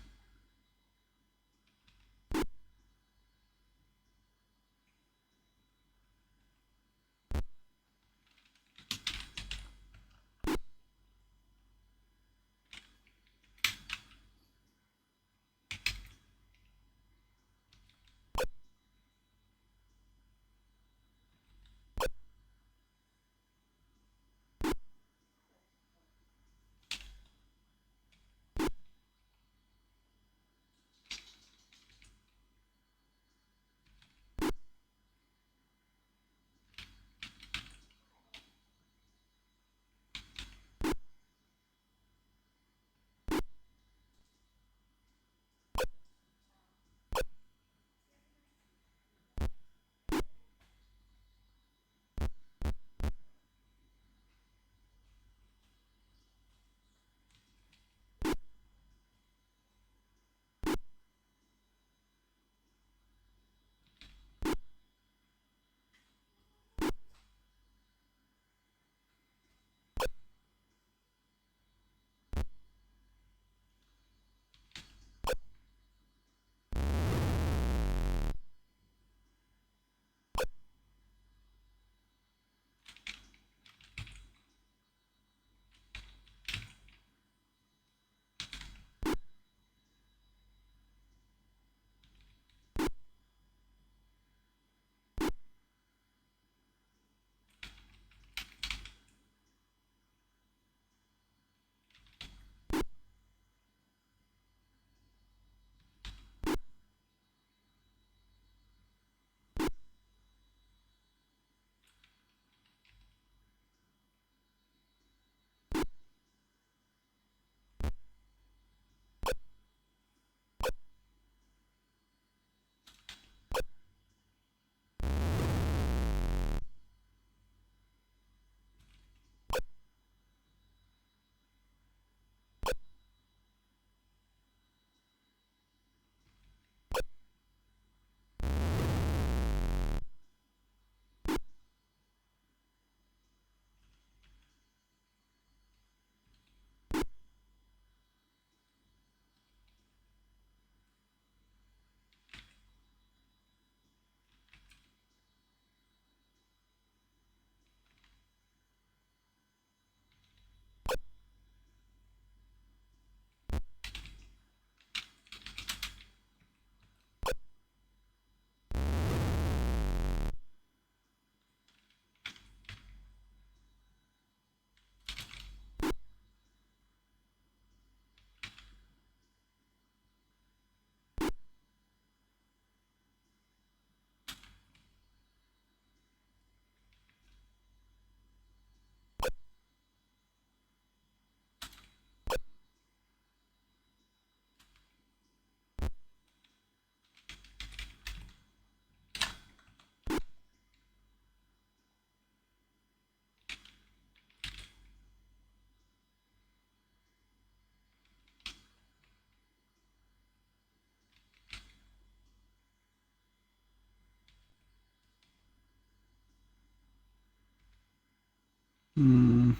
Don't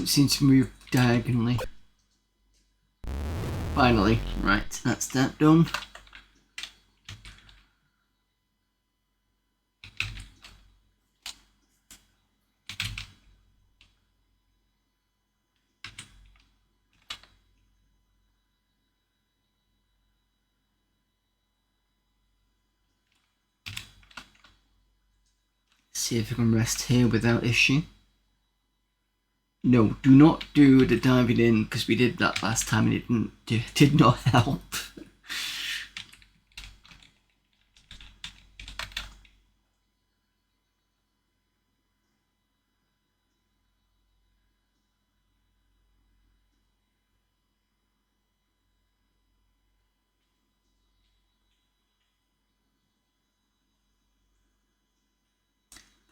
seem to move diagonally. Finally, right, that's that done. See if I can rest here without issue. No, do not do the diving in because we did that last time and it did not help.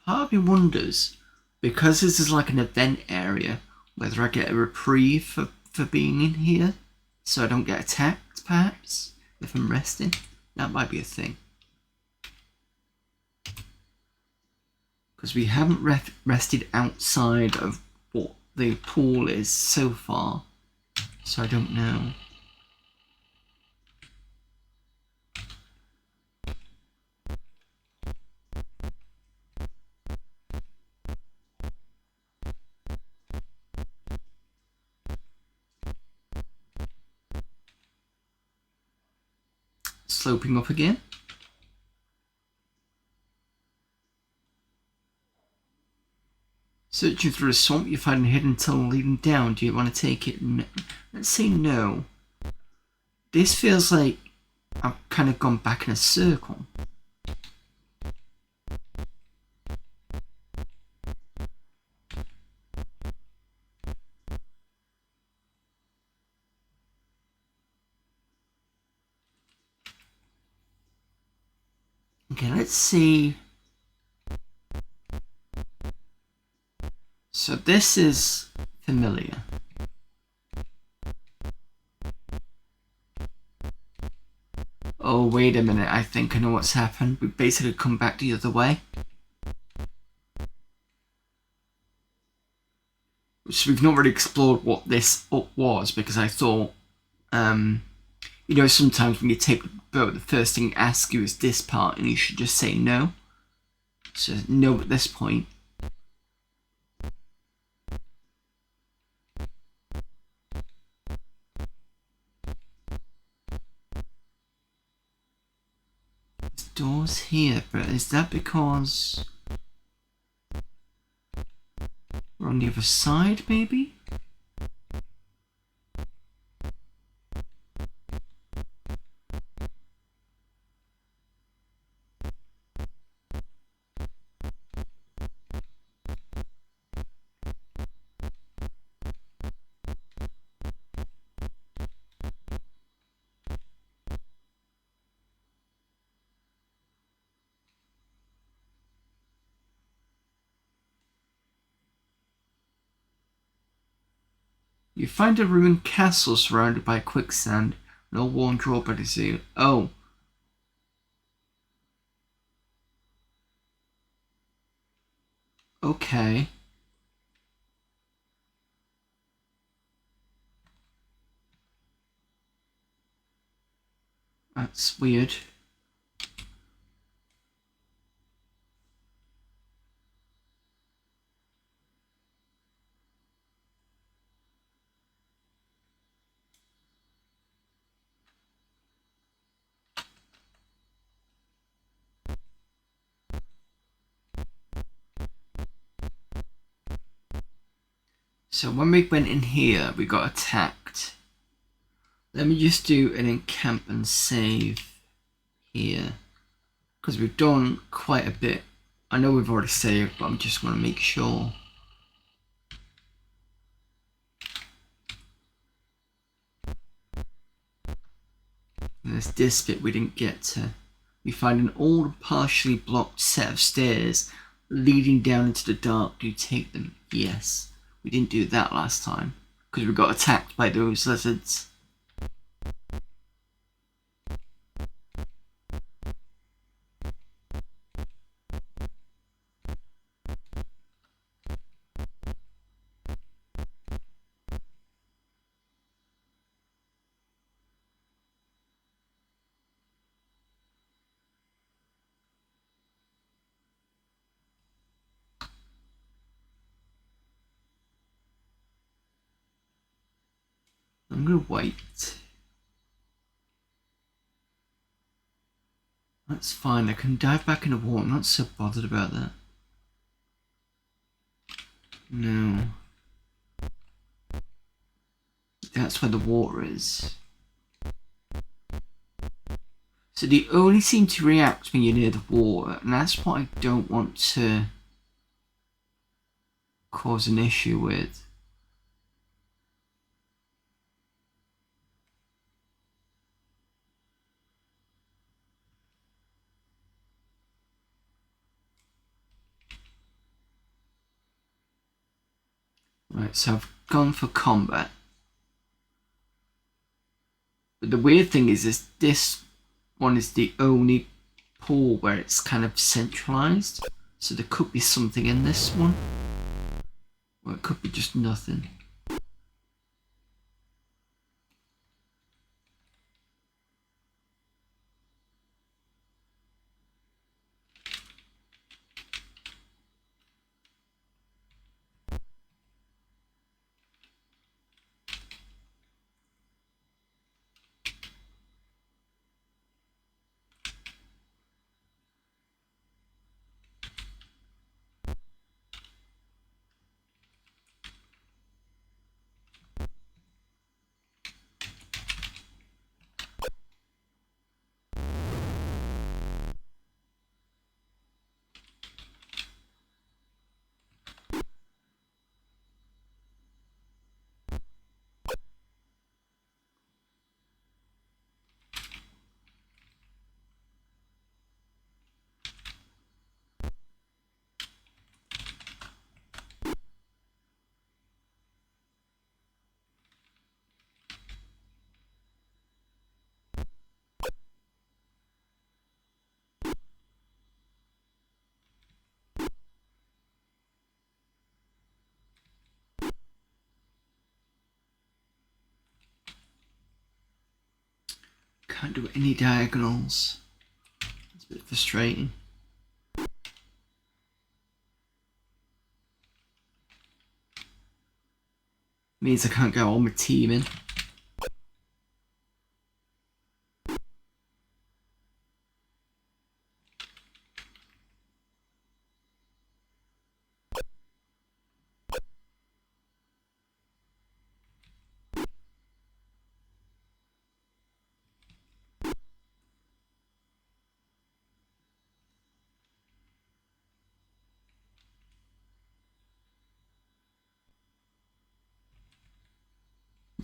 Part of me wonders, because this is like an event area, whether I get a reprieve for being in here, so I don't get attacked, perhaps, if I'm resting. That might be a thing. Because we haven't rested outside of what the pool is so far, so I don't know. Sloping up again. Searching through a swamp, you find a hidden tunnel leading down. Do you want to take it? No. Let's say no. This feels like I've kind of gone back in a circle. Okay, let's see. So this is familiar. Oh, wait a minute, I think I know what's happened. We basically come back the other way. So we've not really explored what this up was, because I thought, you know, sometimes when you take the boat, the first thing it asks you is this part, and you should just say no. So no at this point. There's doors here, but is that because we're on the other side, maybe? You find a ruined castle surrounded by quicksand, an old worn drawbridge is here. Oh. Okay. That's weird. So when we went in here, we got attacked. Let me just do an encamp and save here. Because we've done quite a bit. I know we've already saved, but I just want to make sure. There's this bit we didn't get to. We find an old, partially blocked set of stairs leading down into the dark. Do you take them? Yes. We didn't do that last time because we got attacked by those lizards. I'm gonna wait. That's fine, I can dive back in the water. I'm not so bothered about that. No. That's where the water is. So they only seem to react when you're near the water, and that's what I don't want to cause an issue with. Right, so I've gone for combat. But the weird thing is this one is the only pool where it's kind of centralized. So there could be something in this one. Or it could be just nothing. Can't do any diagonals. It's a bit frustrating. Means I can't get all my team in.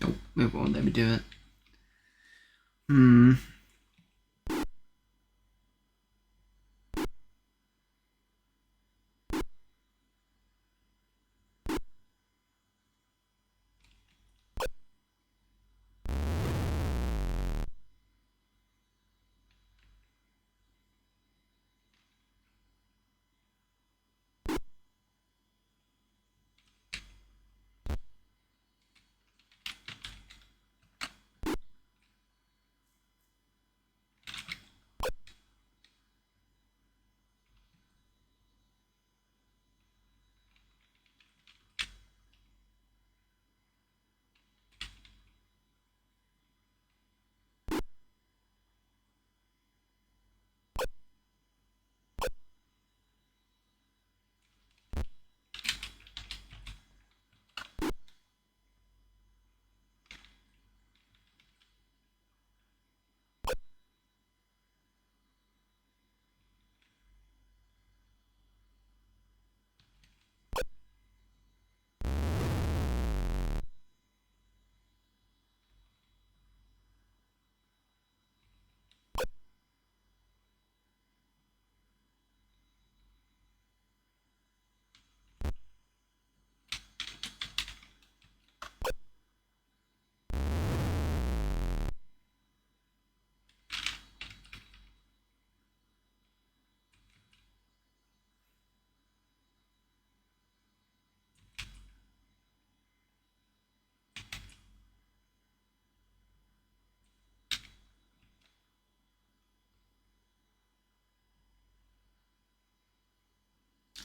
Nope, it won't let me do it.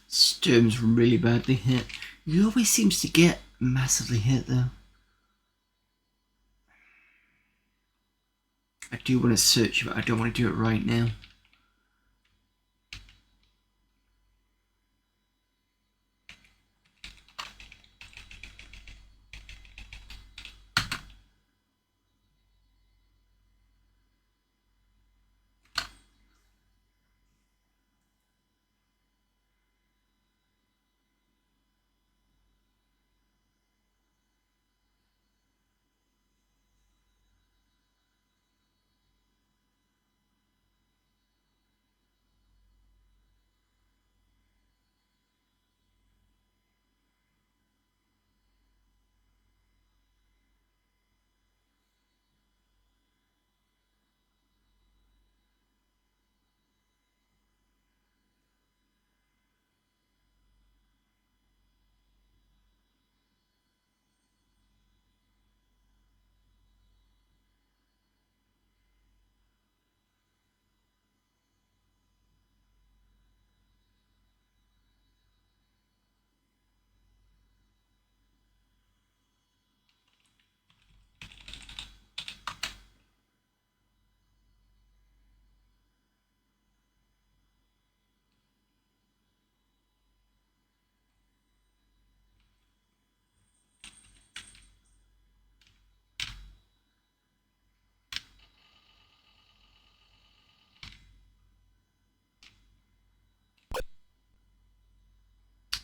Sturm's really badly hit. He always seems to get massively hit though. do want to search, but I don't want to do it right now.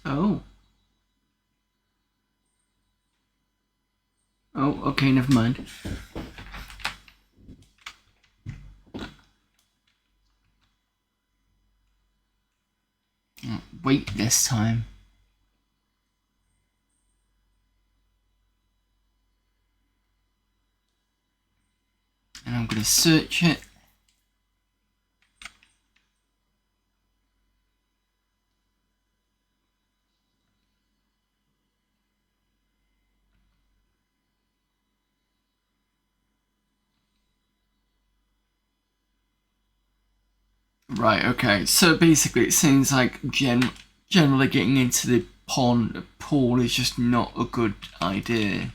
Oh. Oh, okay, never mind. Wait this time. And I'm going to search it. Right, okay. So basically it seems like generally getting into the pool is just not a good idea.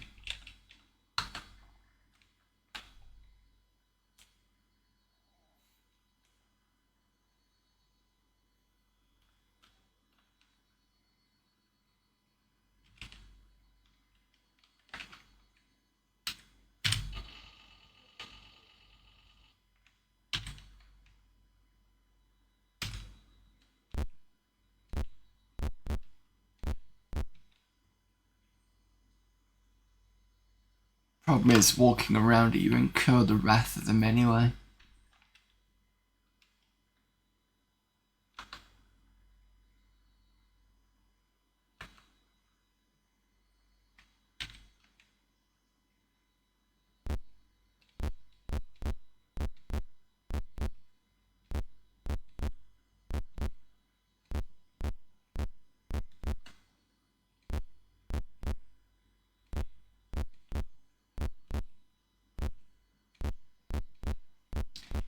Problem is, walking around it, you incur the wrath of them anyway.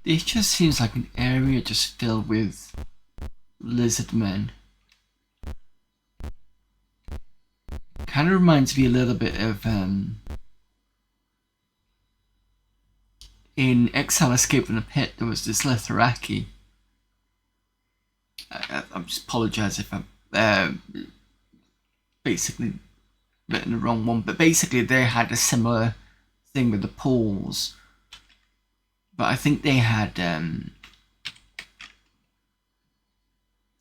It just seems like an area just filled with lizard men. Kind of reminds me a little bit of in Exile Escape from the Pit, there was this Letharaki. I just apologise if I'm basically written the wrong one, but basically they had a similar thing with the pools. But I think they had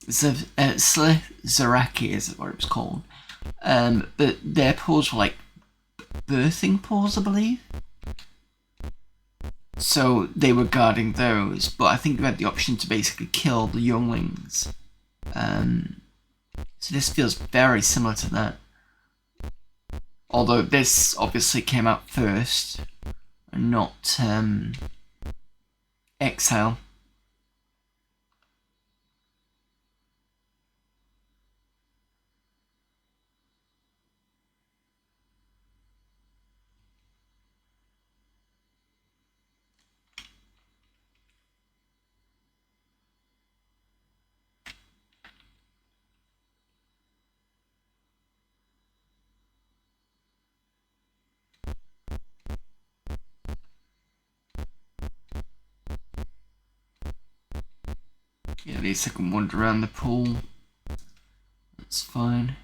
Zaraki is what it was called. But their pools were like birthing pools, I believe. So they were guarding those, but I think they had the option to basically kill the younglings. So this feels very similar to that. Although this obviously came out first, and not Exile. At least I can wander around the pool. That's fine.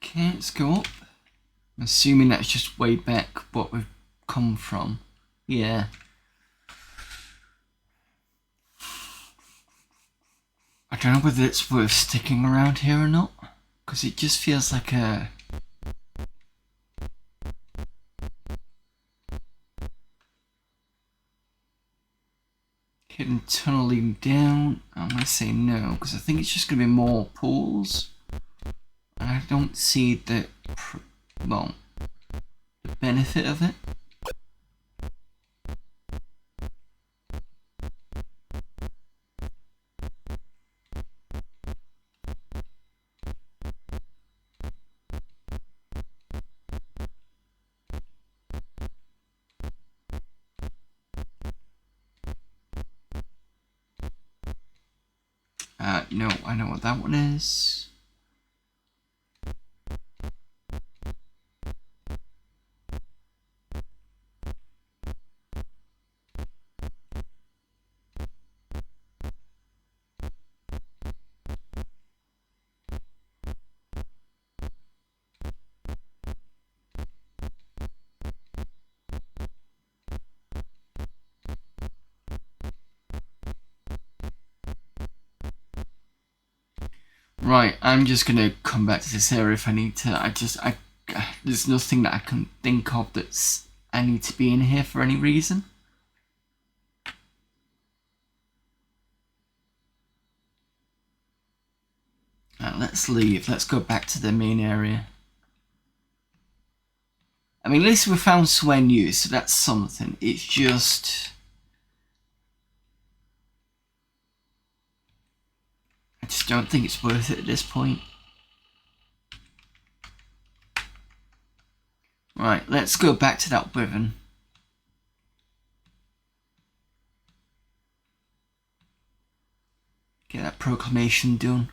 Okay, let's go up. I'm assuming that's just way back what we've come from. Yeah. I don't know whether it's worth sticking around here or not, because it just feels like a hidden tunnel leading down. I'm going to say no, because I think it's just going to be more pools. And I don't see the, well, the benefit of it. No, I know what that one is. Right, I'm just gonna come back to this area if I need to. There's nothing that I can think of that's I need to be in here for any reason. Let's leave. Let's go back to the main area. I mean, at least we found somewhere new, so that's something. It's just... I just don't think it's worth it at this point. Right, let's go back to that wyvern. Get that proclamation done.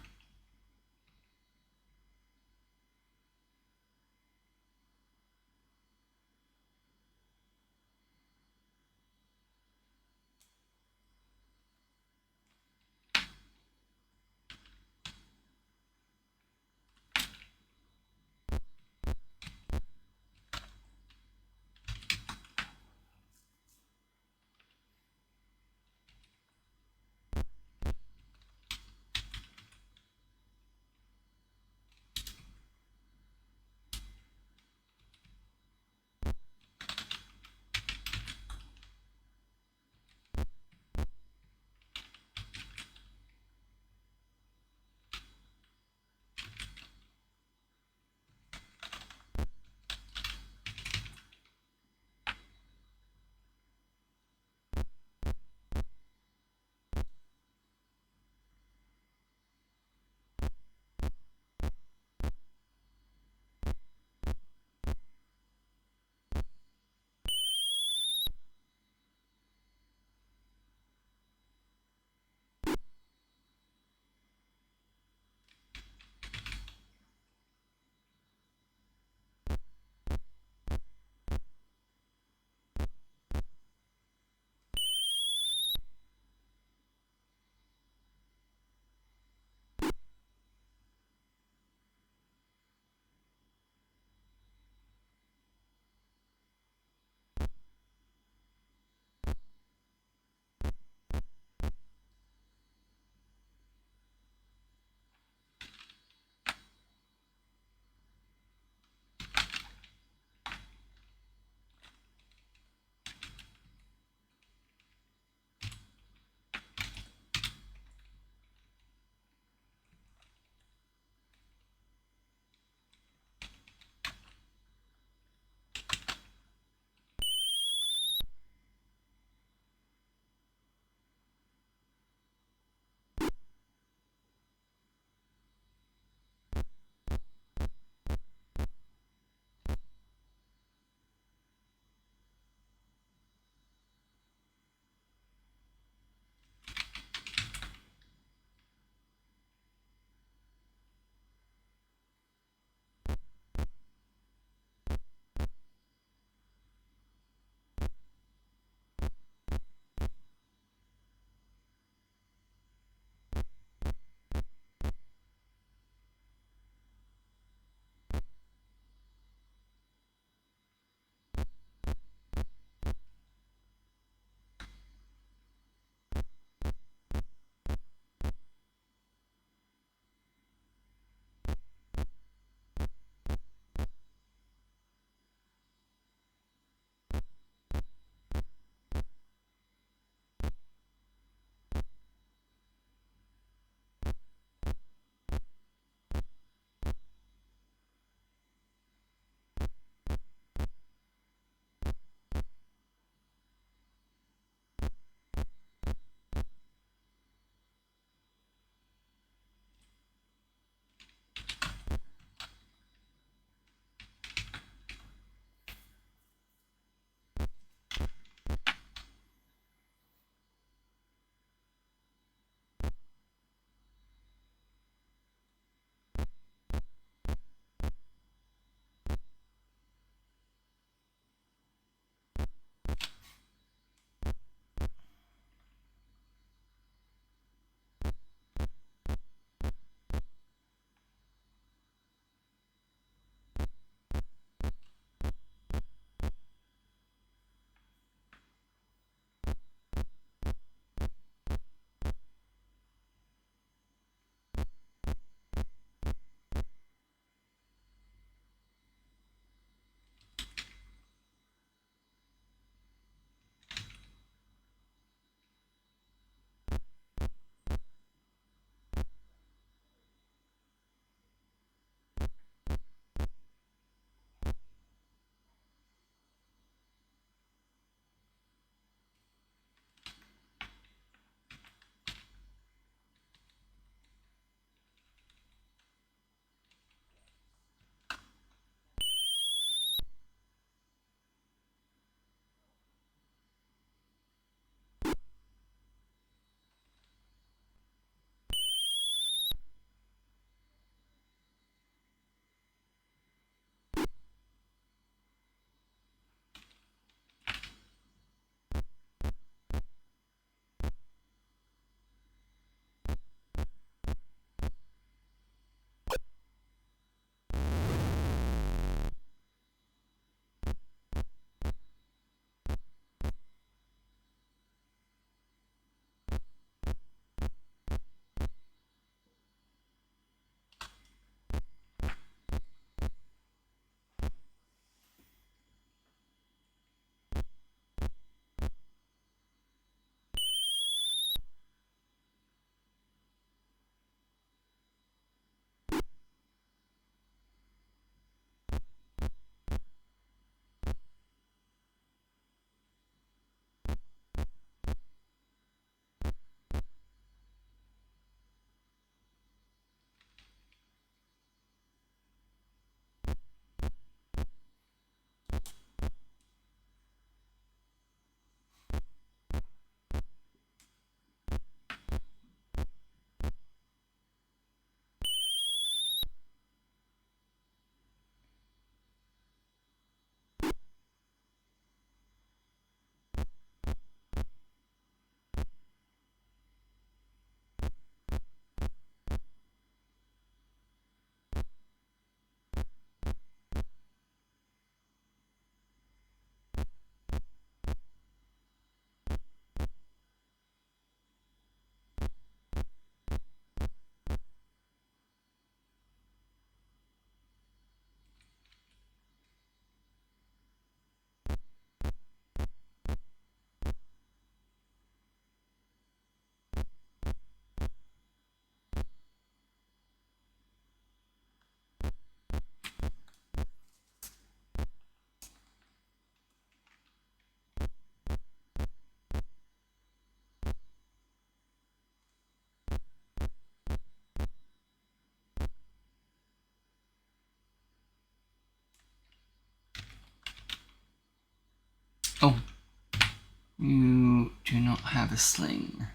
have a sling.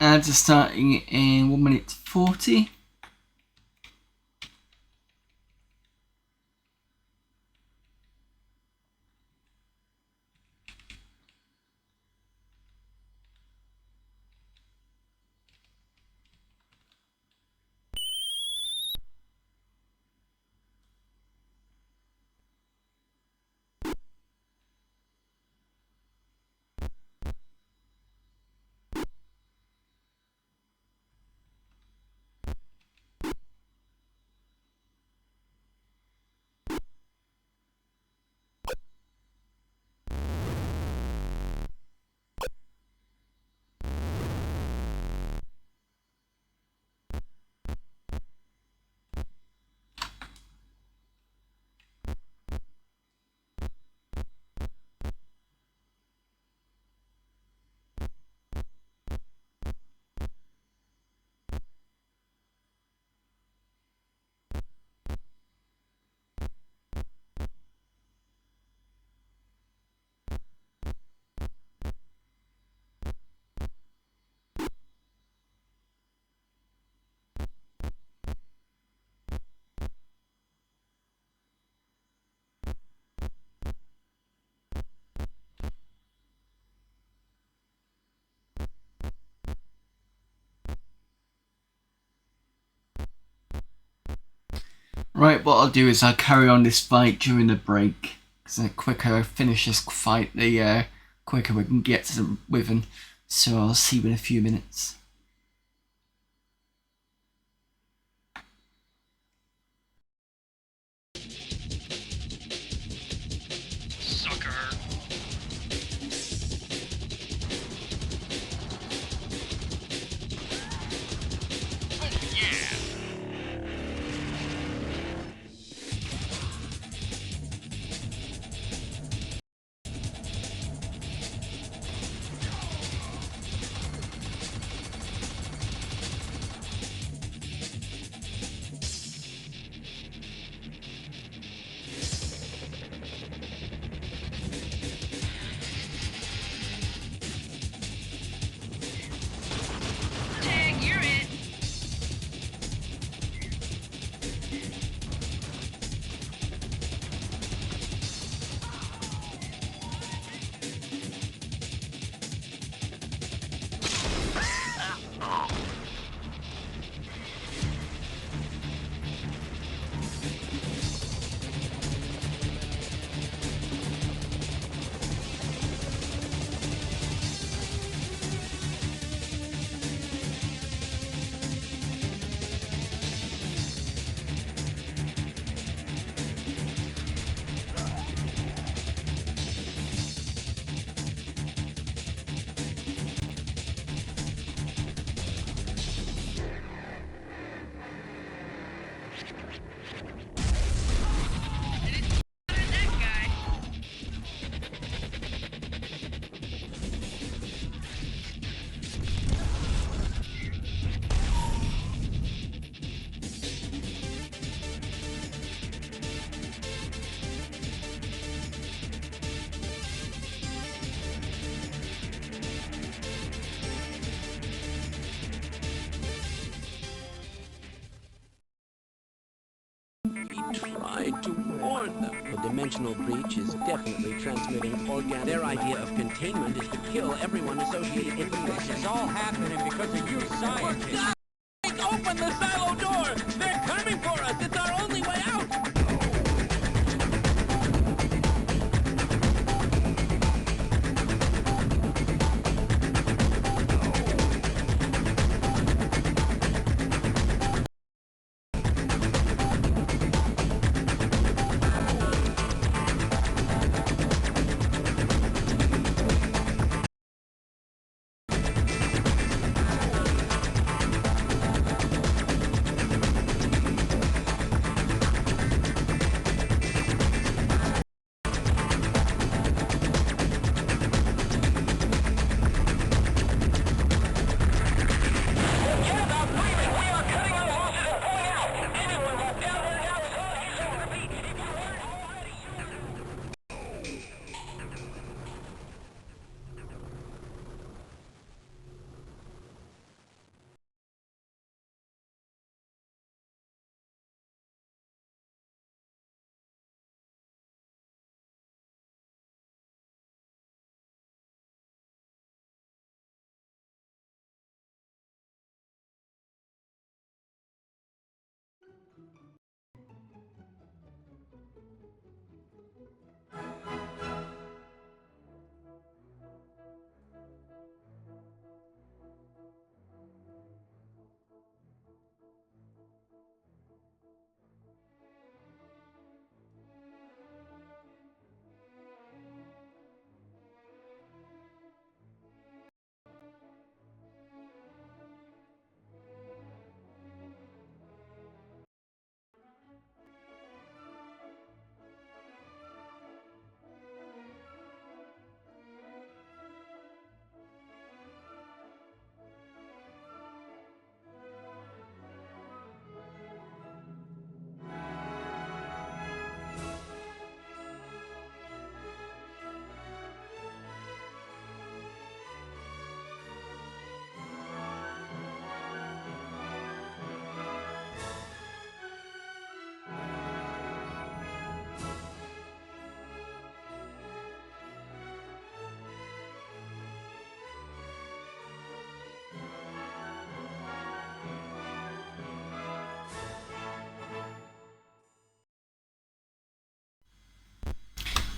Ads are starting in 1 minute 40. Right, what I'll do is I'll carry on this fight during the break, because the quicker I finish this fight, the quicker we can get to the Wyvern. So I'll see you in a few minutes. Tried to warn them. The dimensional breach is definitely transmitting organic. Their idea of containment is to kill everyone associated with the mission. This is all happening because of you scientists. Open the silo door! They're coming for us! It's our only way out!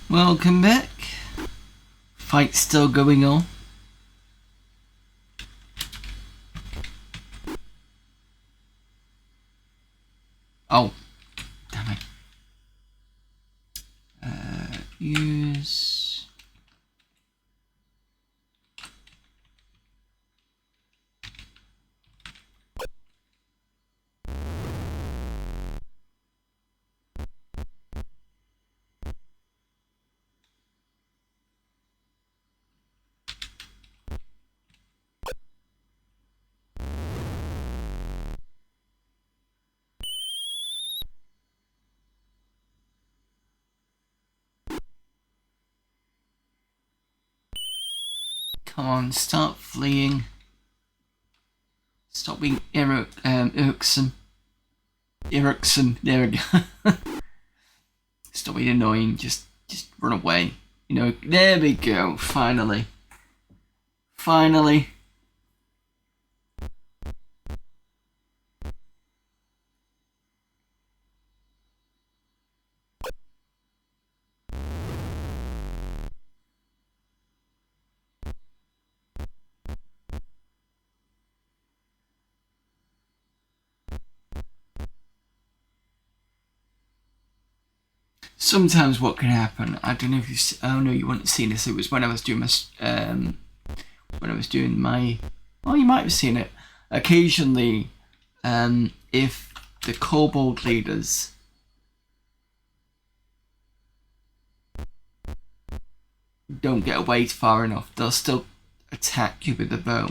Welcome back. Fight's still going on. Oh, damn it. Use. Come on, start fleeing. Stop being irksome. Irksome, there we go. Stop being annoying, just run away. You know, there we go, finally. Finally. Sometimes what can happen, I don't know if you, oh no, you wouldn't have seen this. It was when I was doing my, oh, you might have seen it. Occasionally, if the kobold leaders don't get away far enough, they'll still attack you with the bow.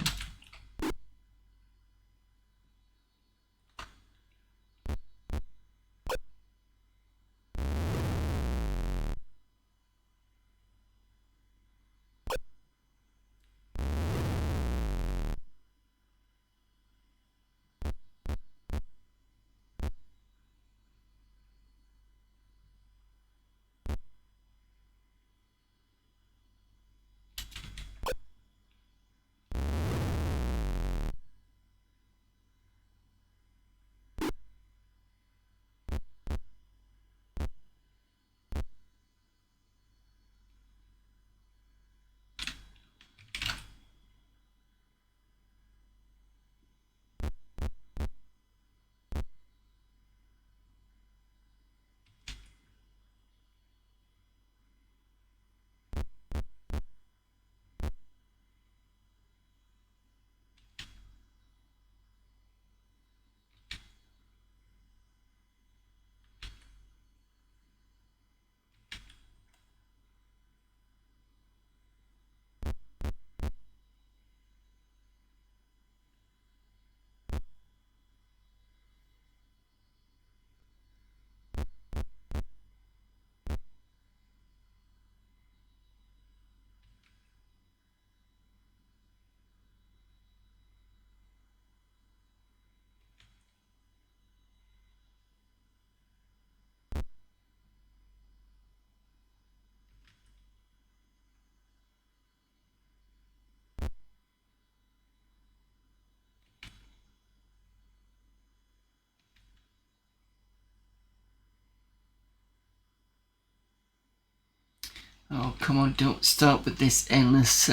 Oh, come on, don't start with this endless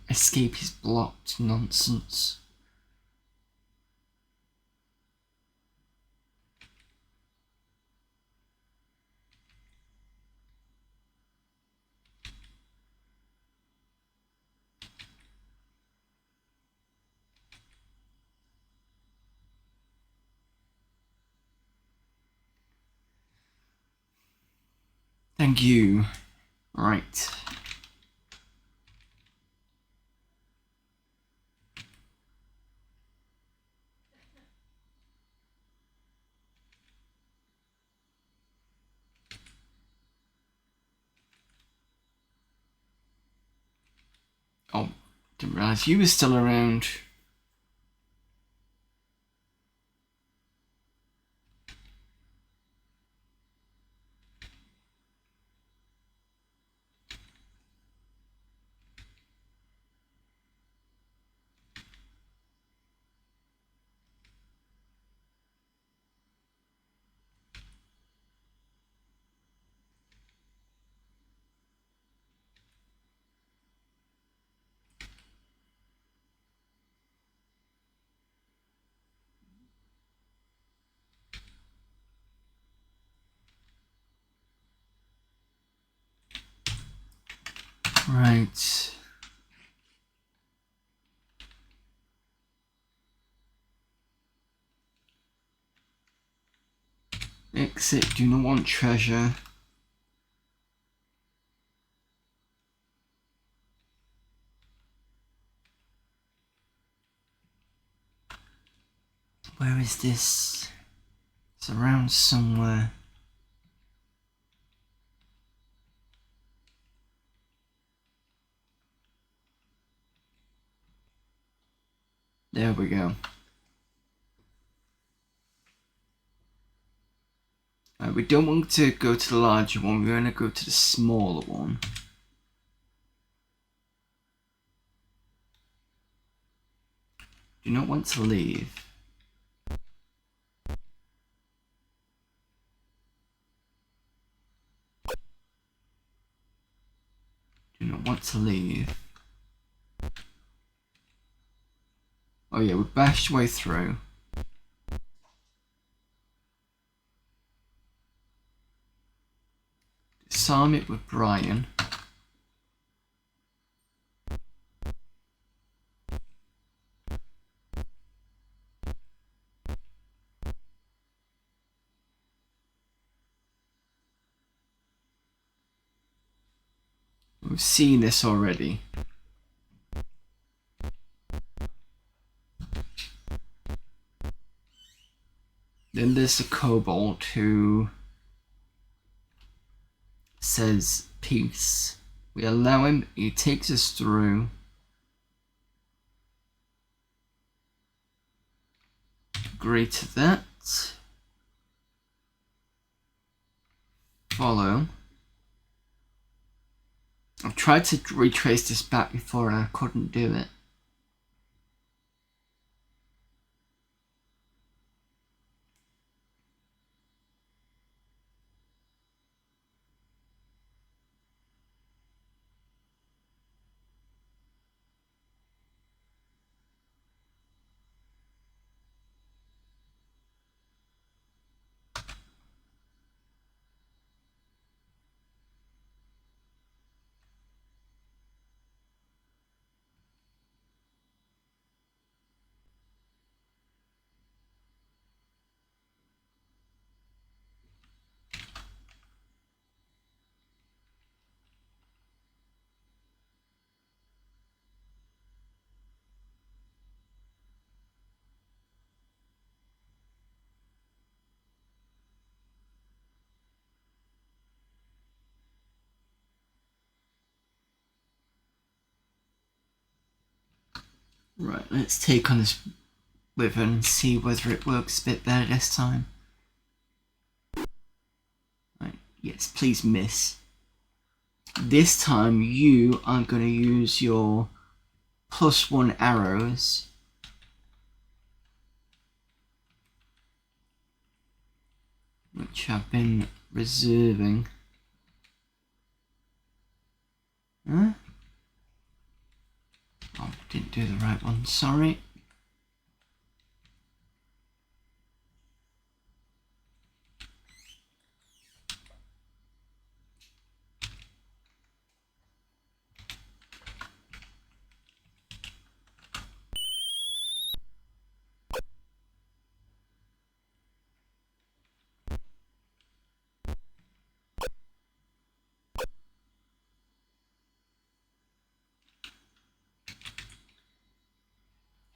escape is blocked nonsense. Thank you. Right. Oh, didn't realise you were still around. Right. Exit, do not want treasure. Where is this? It's around somewhere. There we go. We don't want to go to the larger one, we're going to go to the smaller one. Do not want to leave. Do not want to leave. Oh yeah, we bashed way through. Disarm it with Brian. We've seen this already. Then there's the kobold who says peace. We allow him, he takes us through. Agree to that. Follow. I've tried to retrace this back before and I couldn't do it. Right, let's take on this wither and see whether it works a bit better this time. Right, yes, please miss. This time you are going to use your +1 arrows. Which I've been reserving. Huh? Oh, didn't do the right one, sorry.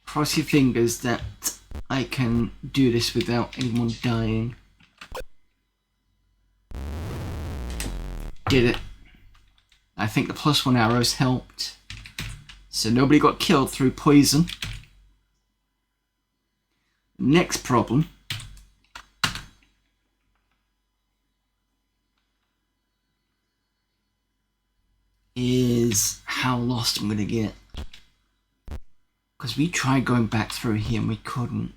Cross your fingers that I can do this without anyone dying. Did it. I think the +1 arrows helped. So nobody got killed through poison. Next problem is how lost I'm going to get. Because we tried going back through here and we couldn't.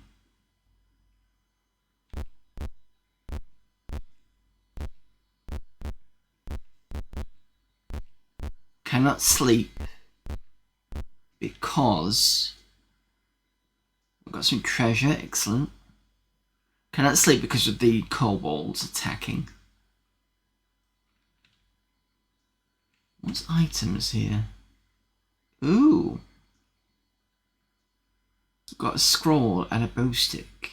Cannot sleep because we've got some treasure, excellent. Cannot sleep because of the kobolds attacking. What's items here? Ooh. Got a scroll and a bow stick.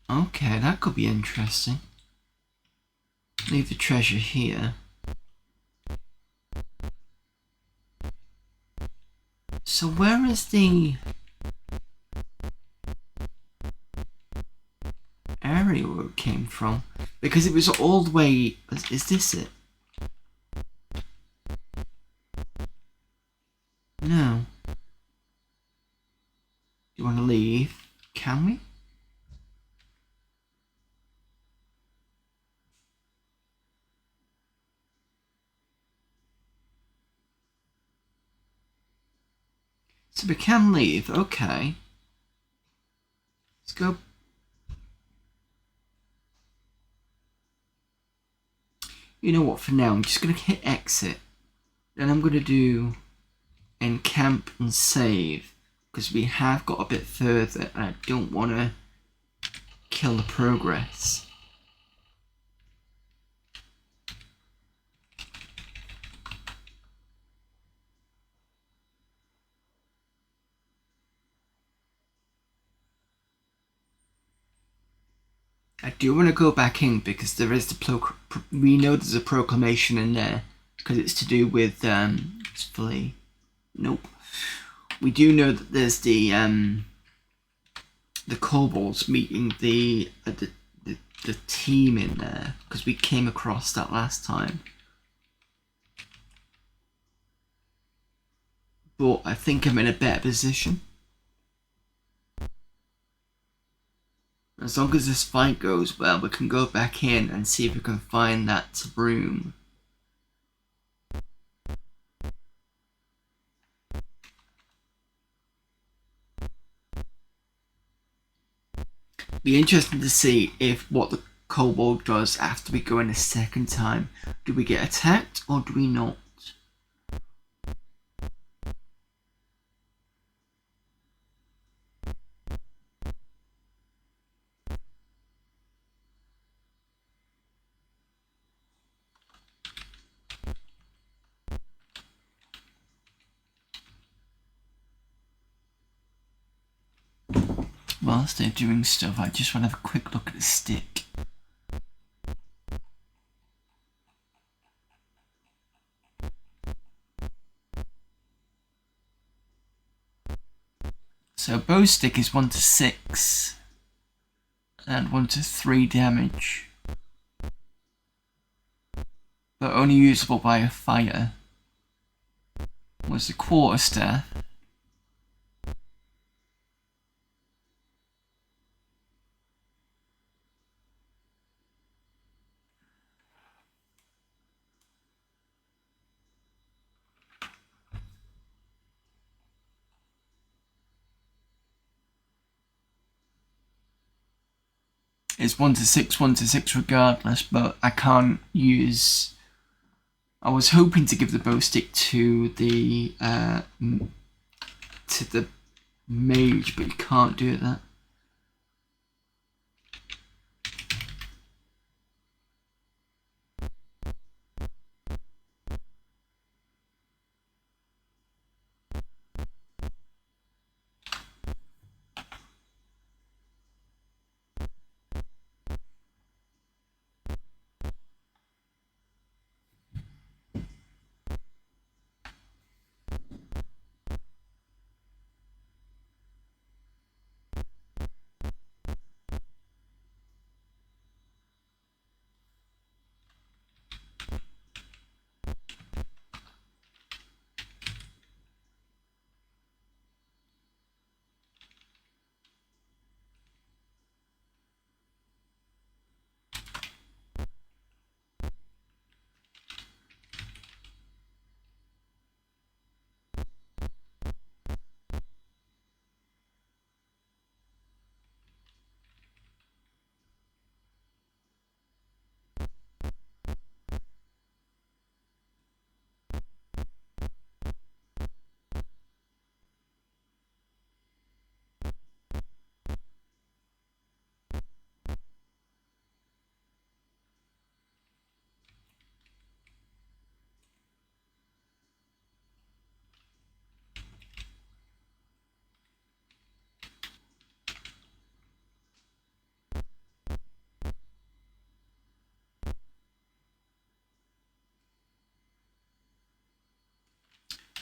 Okay, that could be interesting. Leave the treasure here. So where is the area where it came from? Because it was all the way... Is this it? No. Do you want to leave? Can we? So we can leave, okay. Let's go. You know what, for now, I'm just going to hit exit. Then I'm going to do encamp and save. Because we have got a bit further and I don't want to kill the progress. I do want to go back in because there is we know there's a proclamation in there because it's to do with flee. Nope. We do know that there's the kobolds meeting the team in there because we came across that last time. But I think I'm in a better position. As long as this fight goes well, we can go back in and see if we can find that room. Be interesting to see if what the kobold does after we go in a second time. Do we get attacked or do we not? Whilst they're doing stuff, I just want to have a quick look at the stick. So bow stick is 1 to 6 and 1 to 3 damage, but only usable by a fighter. Was the quarterstaff. It's 1 to 6, 1 to 6 regardless, but I can't use... I was hoping to give the bow stick to the mage, but you can't do that.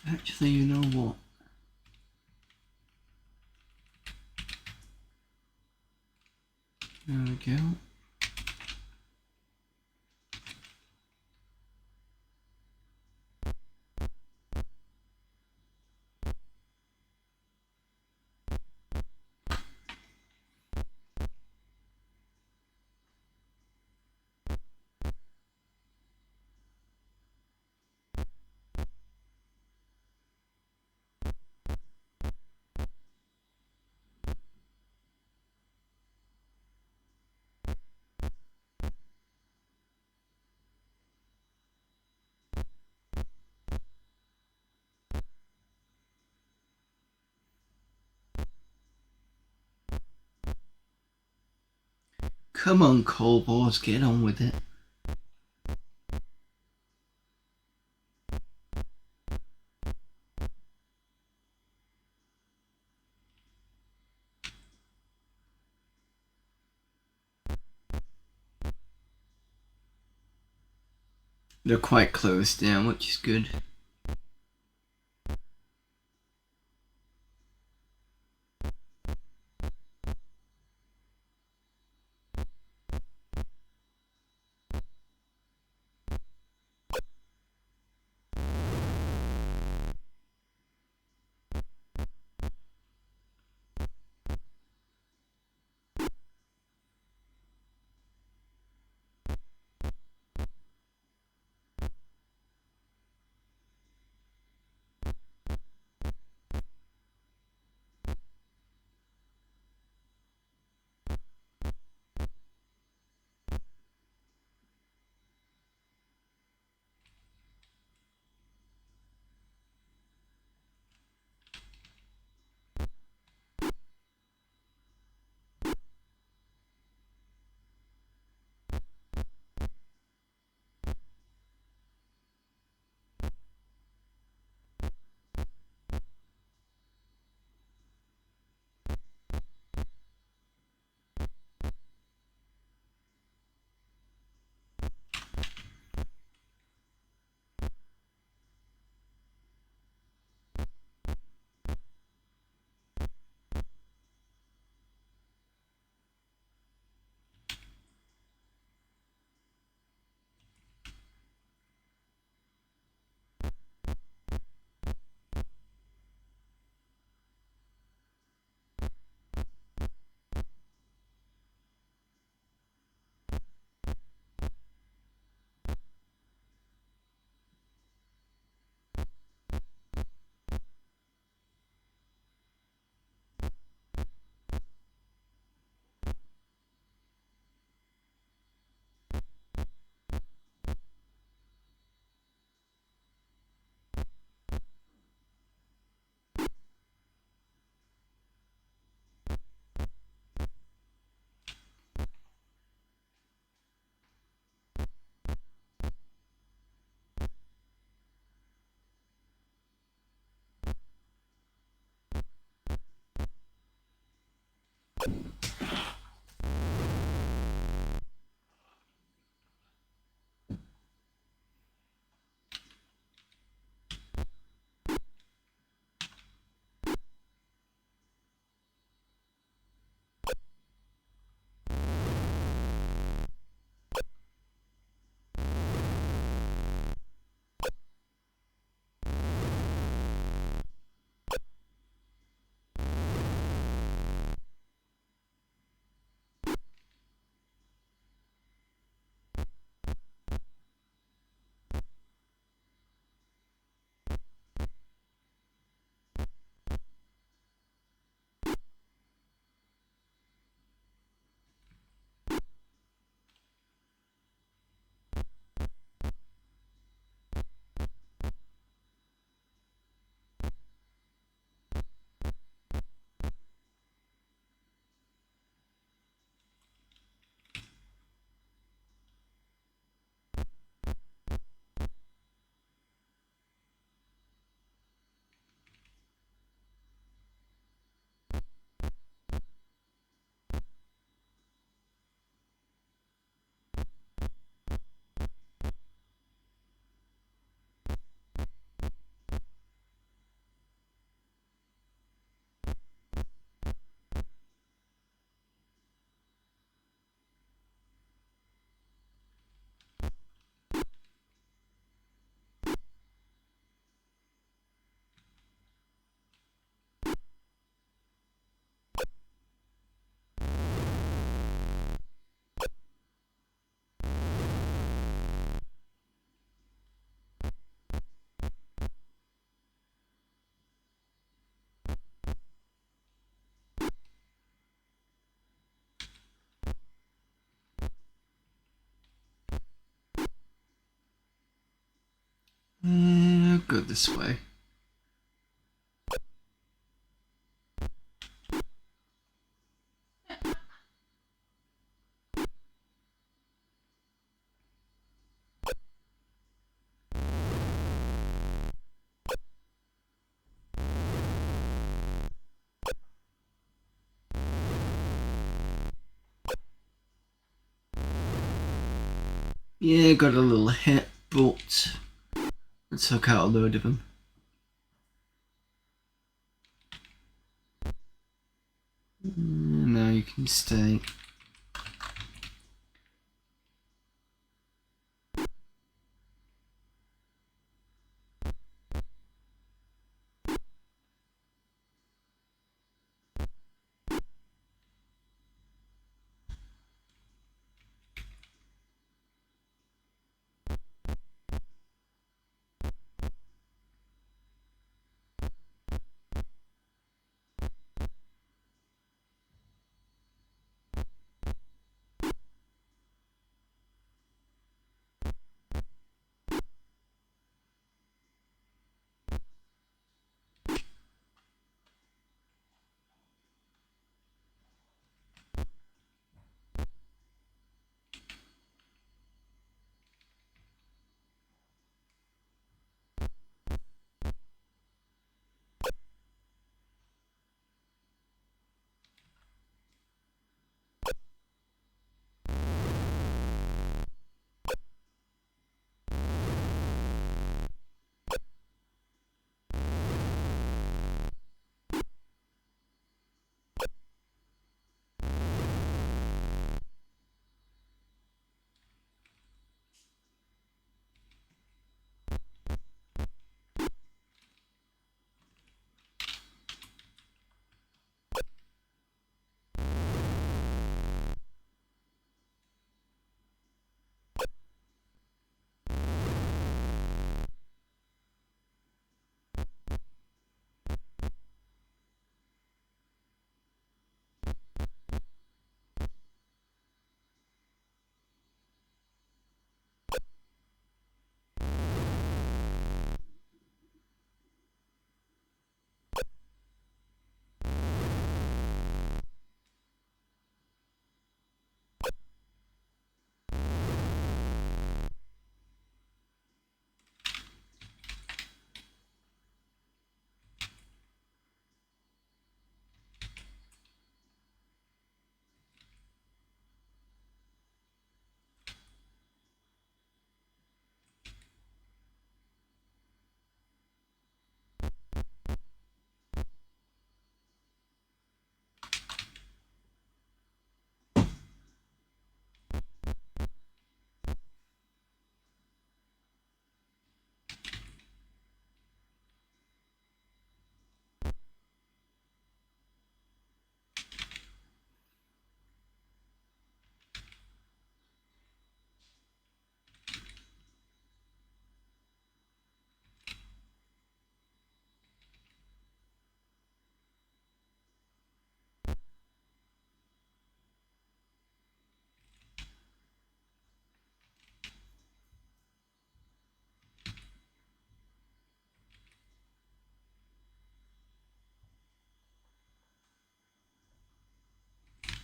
Actually, you know what? There we go. Come on, kobolds, get on with it. They're quite close down, which is good. this way. Yeah, got a little hit, but I took out a load of them. Now you can stay.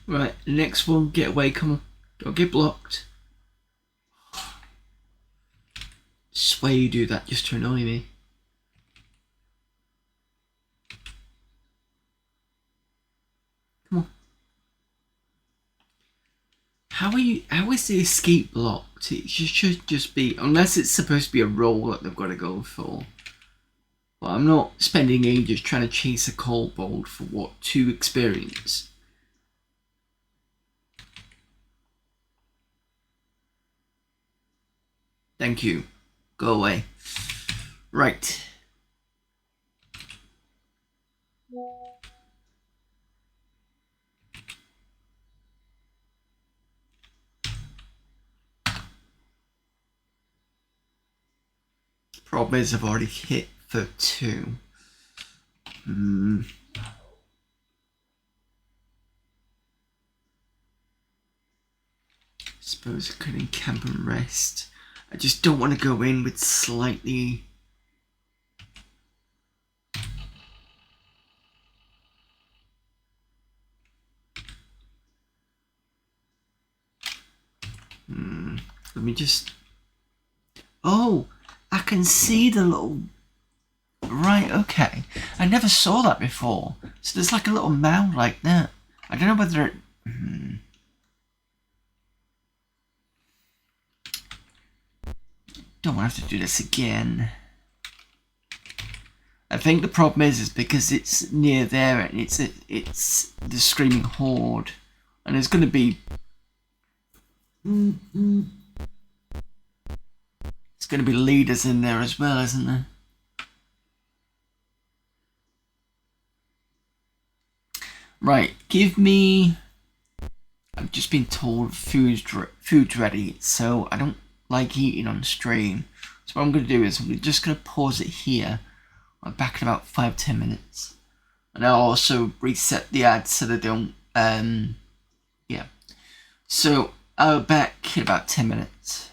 Right, next one, get away, come on. Don't get blocked. Swear you do that just to annoy me. Come on. How is the escape blocked? It should just be, unless it's supposed to be a roll that they've got to go for. But I'm not spending ages trying to chase a kobold for what, 2 experience? Thank you. Go away. Right. Problem is I've already hit for 2. Suppose I could encamp and rest. I just don't want to go in with slightly Let me just... Oh, I can see the little... Right, okay. I never saw that before. So there's like a little mound like that. I don't know whether it... Don't want to have to do this again. I think the problem is because it's near there and it's the Screaming Horde. And there's going to be... There's going to be leaders in there as well, isn't there? Right, give me... I've just been told food's ready, so I don't like eating on stream. So what I'm going to do is I'm just going to pause it here. I'm back in about 5-10 minutes. And I'll also reset the ads so they don't... yeah. So I'll be back in about 10 minutes.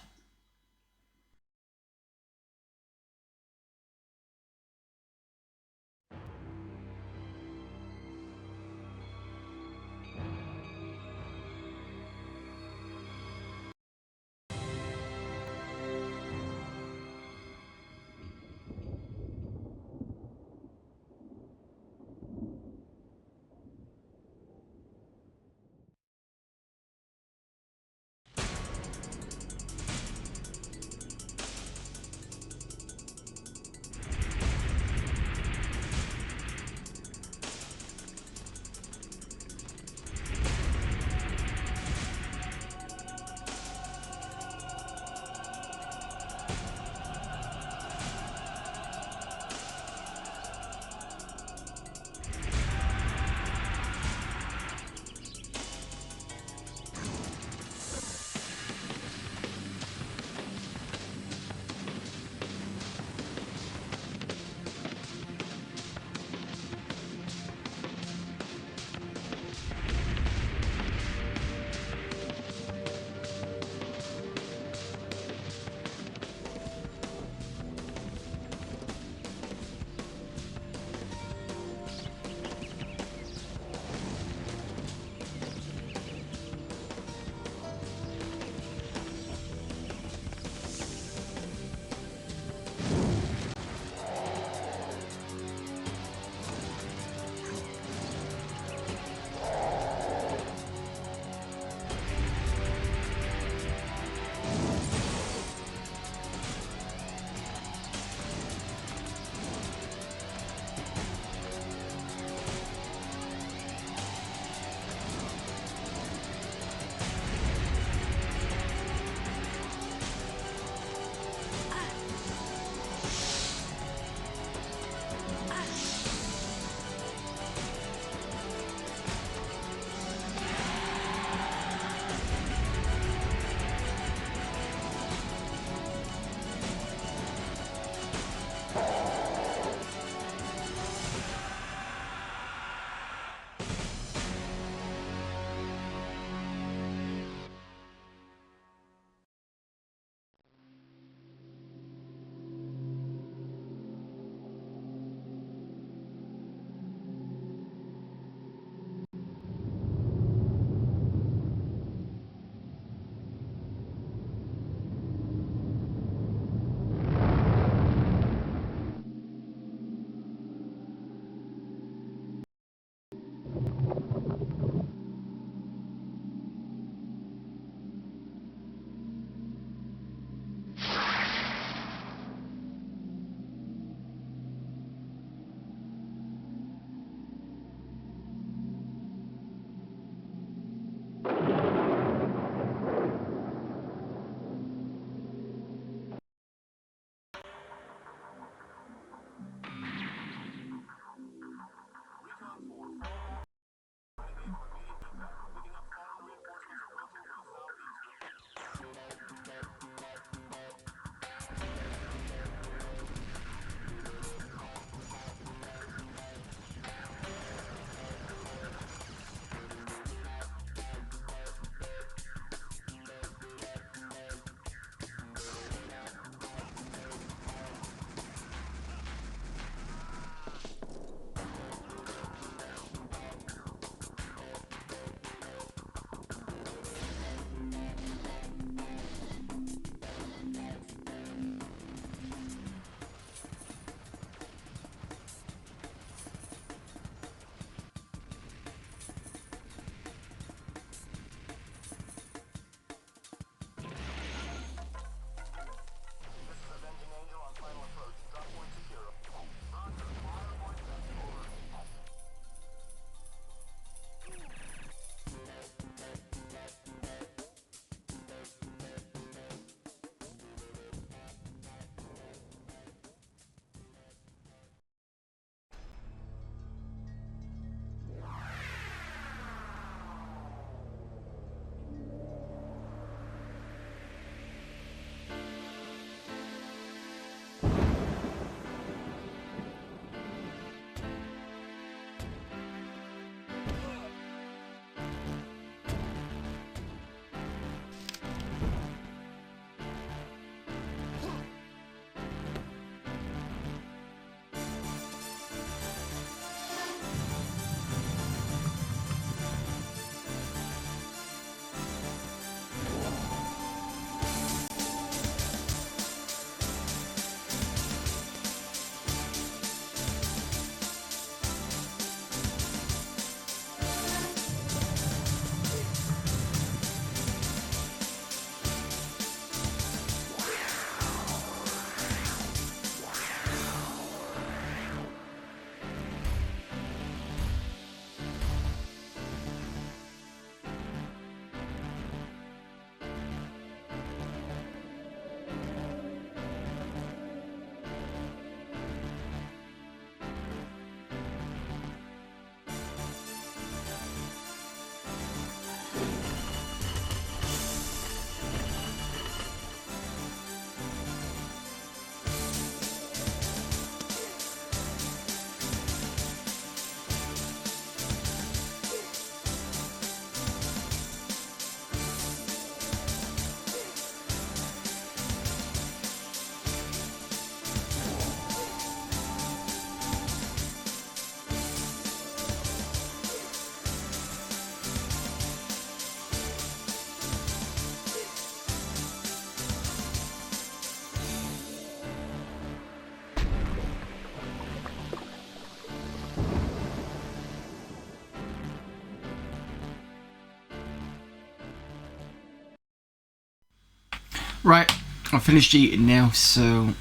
Right, I finished eating now, so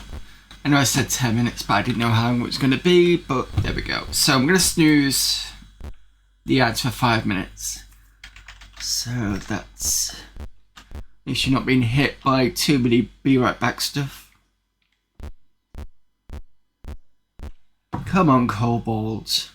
I know I said 10 minutes, but I didn't know how long it was going to be, but there we go. So I'm going to snooze the ads for 5 minutes. So that's... at least you're not being hit by too many be right back stuff. Come on, kobolds.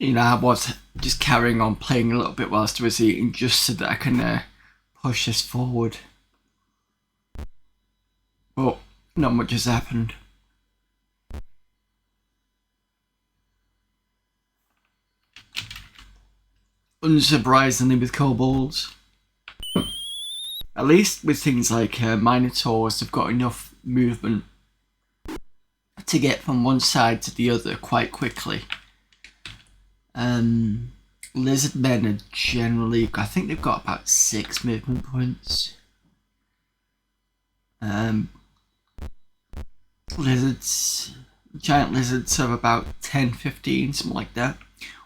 You know, I was just carrying on playing a little bit whilst I was eating, just so that I can push this forward. But not much has happened. Unsurprisingly with kobolds. At least with things like minotaurs, they've got enough movement to get from one side to the other quite quickly. Lizard men are generally, I think they've got about 6 movement points. Lizards, giant lizards have about 10, 15, something like that.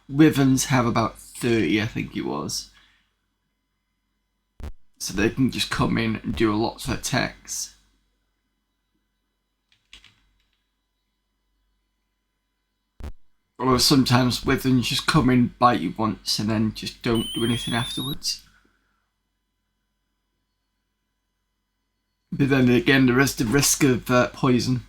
Wyverns have about 30, I think it was. So they can just come in and do lots of attacks. Or sometimes wyverns just come in, bite you once, and then just don't do anything afterwards. But then again, there is the risk of poison.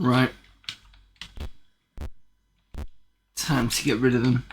Right. Time to get rid of them.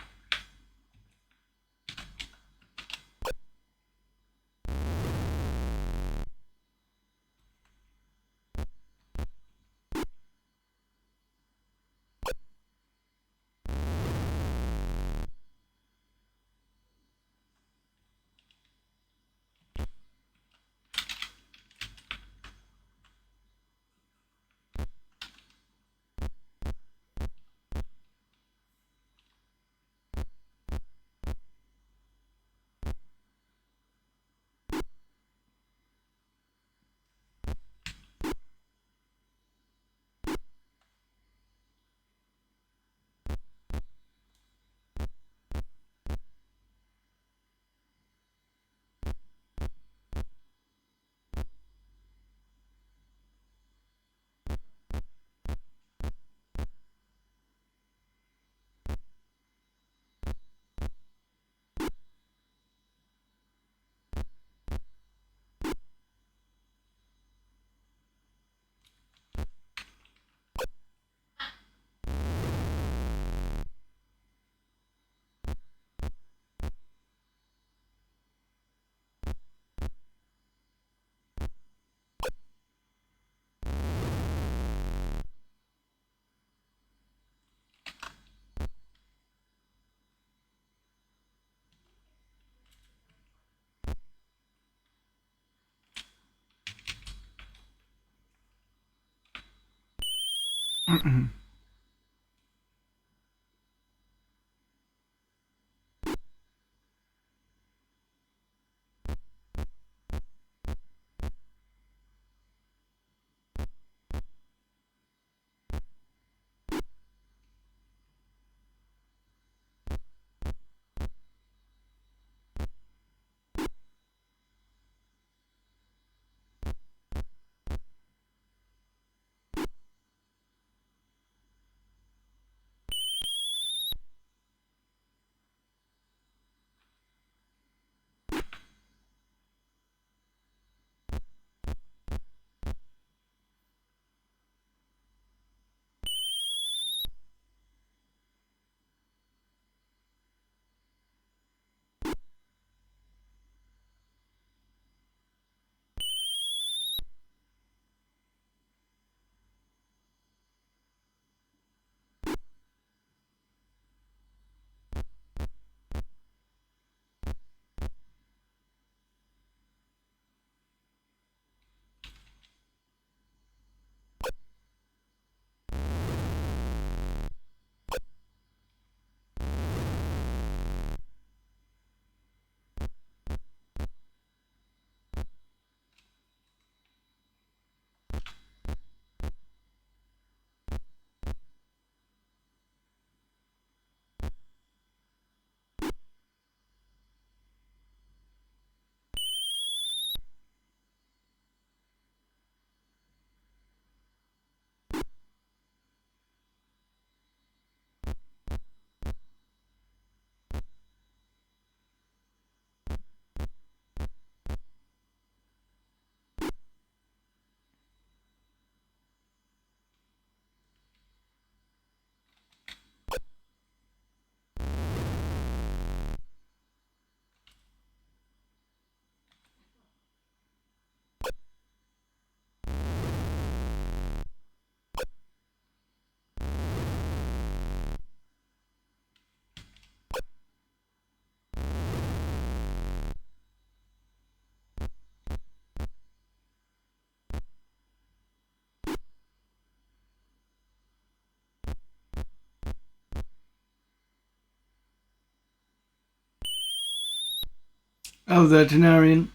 Oh, the Denarian.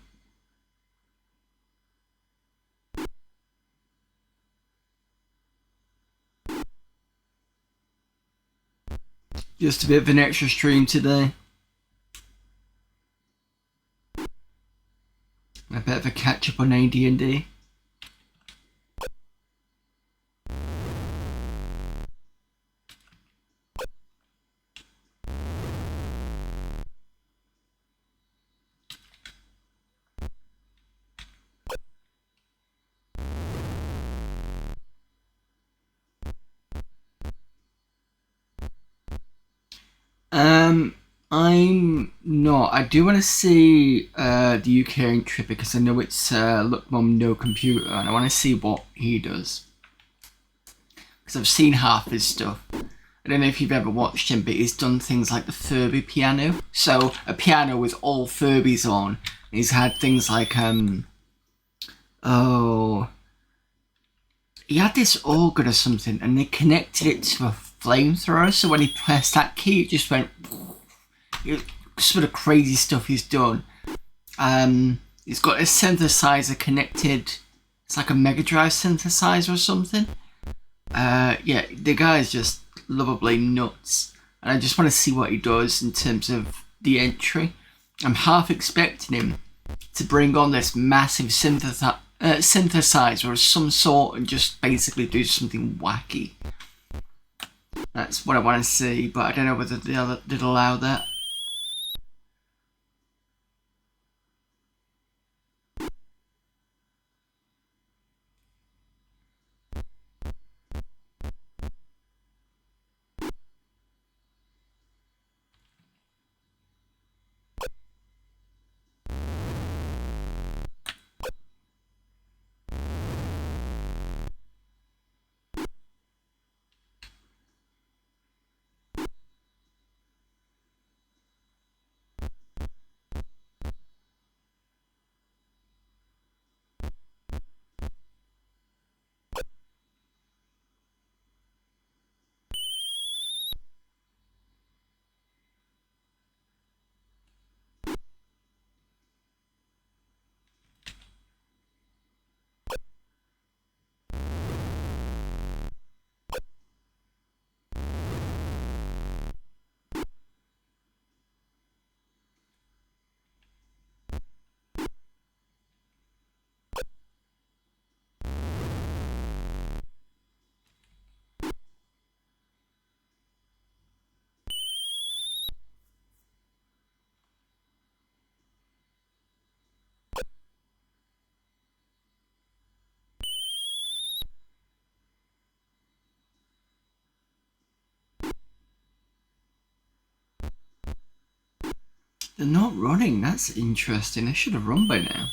Just a bit of an extra stream today. A bit of a catch up on AD&D. I'm not. I do want to see the UK trip because I know it's Look Mum No Computer, and I want to see what he does. Because I've seen half his stuff. I don't know if you've ever watched him, but he's done things like the Furby piano. So a piano with all Furbies on. He's had things like he had this organ or something, and they connected it to a flamethrower. So when he pressed that key, it just went. Sort of crazy stuff he's done. He's got a synthesizer connected. It's like a Mega Drive synthesizer or something. Yeah, the guy's just lovably nuts, and I just want to see what he does in terms of the entry. I'm half expecting him to bring on this massive synthesizer of some sort and just basically do something wacky. That's what I want to see, but I don't know whether they'll allow that. They're not running, that's interesting. They should have run by now.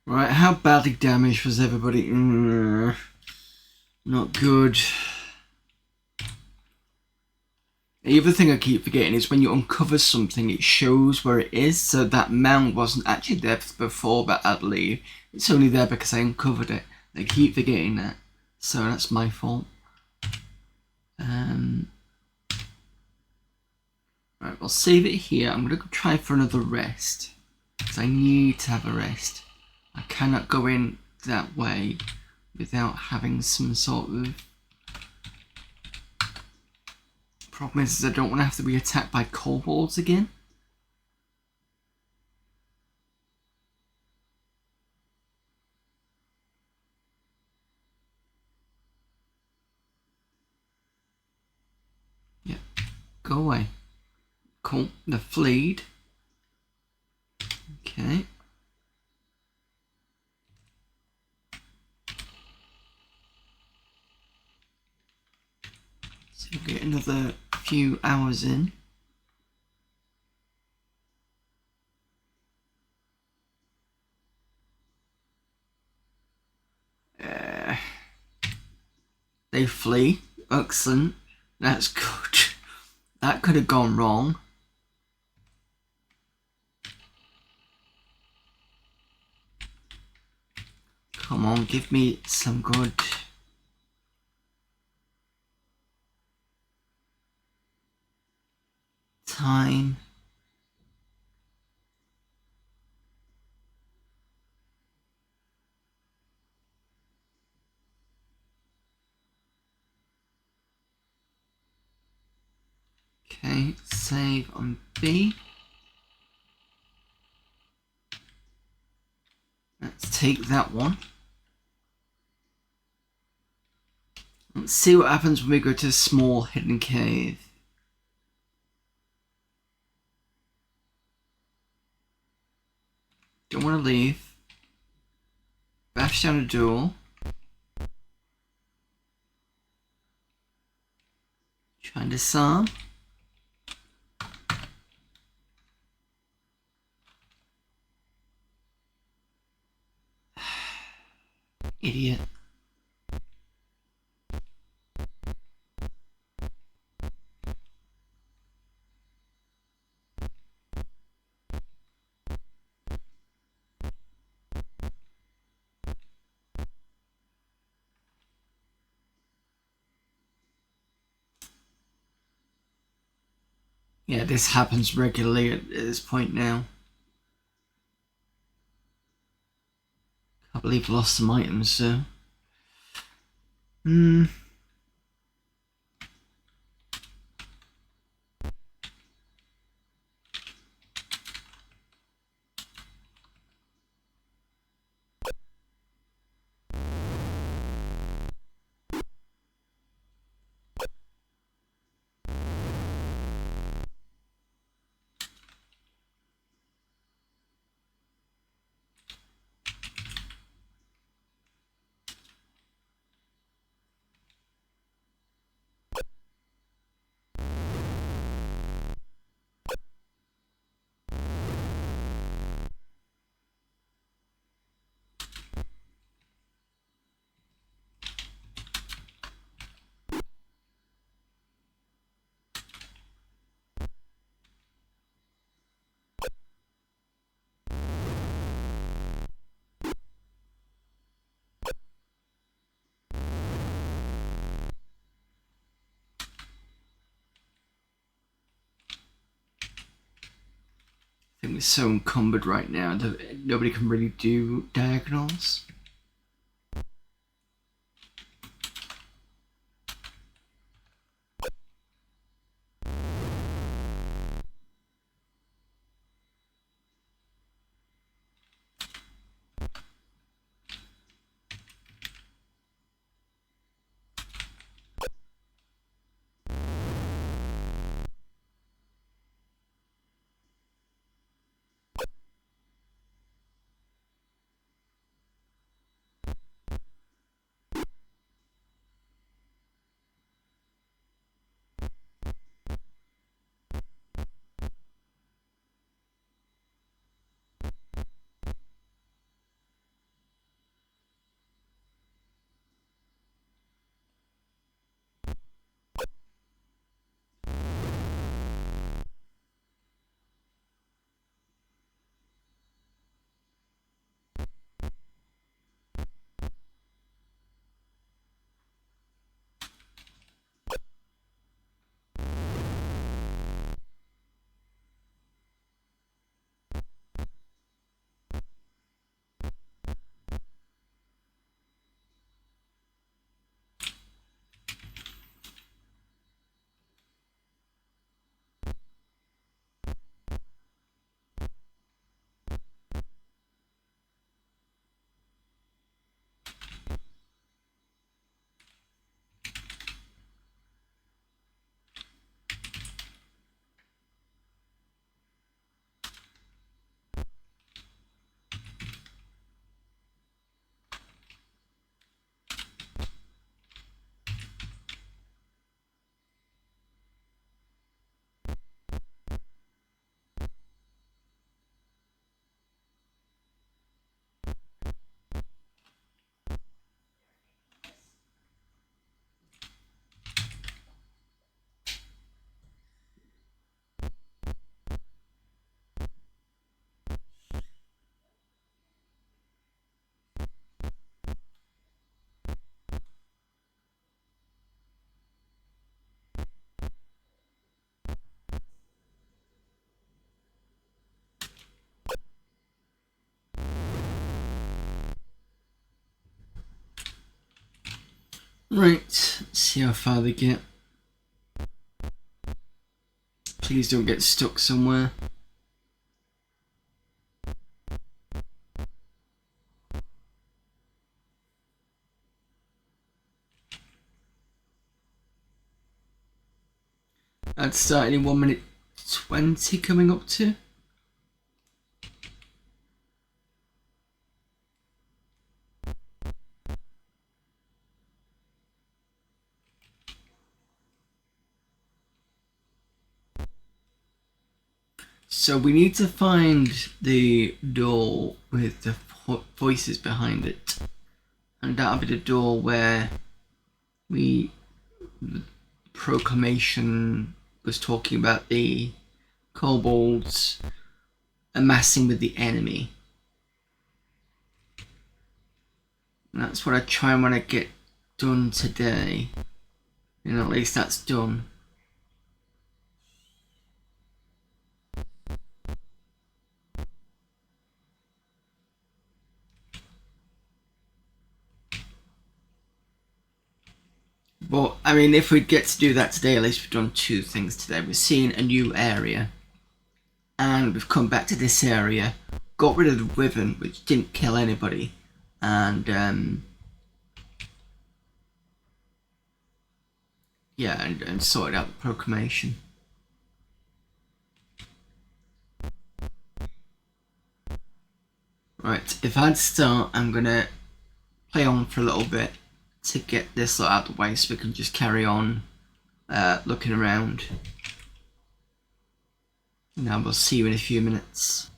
Right, how badly damaged was everybody? Not good. The other thing I keep forgetting is when you uncover something, it shows where it is. So that mound wasn't actually there before, but I believe It's only there because I uncovered it. I keep forgetting that. So that's my fault. Right, I'll save it here. I'm going to go try for another rest. Because I need to have a rest. I cannot go in that way without having some sort of... Problem is I don't want to have to be attacked by kobolds again. Yeah, go away. Cool, they've fleed. Okay. So we'll get another few hours in. They flee. Excellent. That's good. That could have gone wrong. Come on, give me some good... time. Okay, save on B. Let's take that one. Let's see what happens when we go to a small hidden cave. Don't want to leave. Bash down a door. Try and disarm. Idiot. Yeah, this happens regularly at this point now. I believe I've lost some items, so... I think we're so encumbered right now that nobody can really do diagonals. Right, let's see how far they get. Please don't get stuck somewhere. That's starting in 1 minute 20 coming up to. So we need to find the door with the voices behind it. And that'll be the door where the proclamation was talking about the kobolds amassing with the enemy. And that's what I try and want to get done today. And at least that's done. But, I mean, if we get to do that today, at least we've done two things today. We've seen a new area. And we've come back to this area. Got rid of the wyvern, which didn't kill anybody. And, yeah, and sorted out the proclamation. Right, if I'd start, I'm gonna play on for a little bit to get this lot out of the way so we can just carry on looking around. Now we'll see you in a few minutes.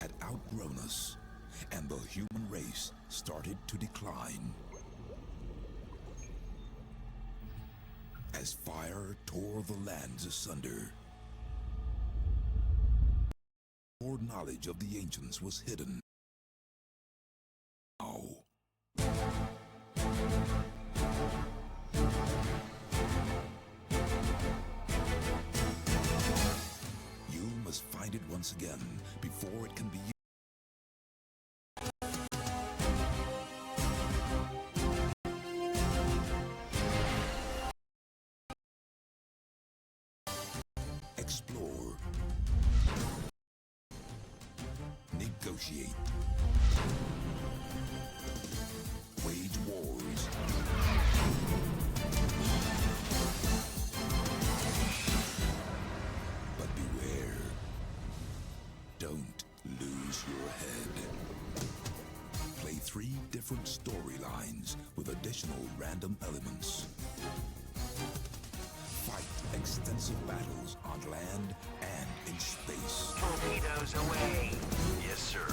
Had outgrown us, and the human race started to decline. As fire tore the lands asunder, more knowledge of the ancients was hidden. Now, you must find it once again before it can be used. Explore. Negotiate. Wage wars. But beware. Don't lose your head. Play 3 different storylines with additional random elements. Fight extensive battles on land and in space. Torpedoes away. Yes, sir.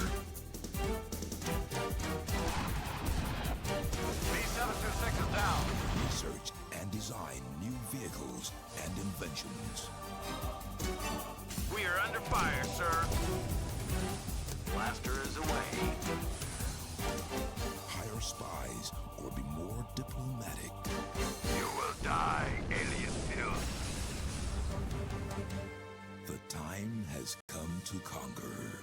B-72 down. Research and design new vehicles and inventions. We are under fire, sir. Blaster is away. Hire spies or be more diplomatic. You will die, alien filth. The time has come to conquer.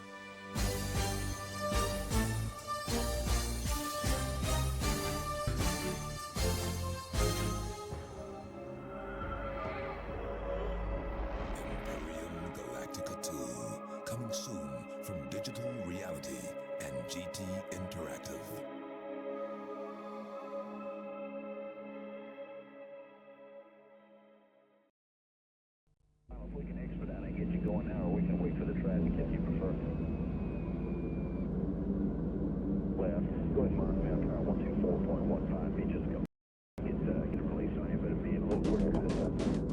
Imperium Galactica 2, coming soon from Digital Reality and GT Interactive. If we can expedite and get you going the traffic if you prefer. Left. Go ahead and mark map 124.15 feet. Just come get a release on you, but it'd be a little quicker this time.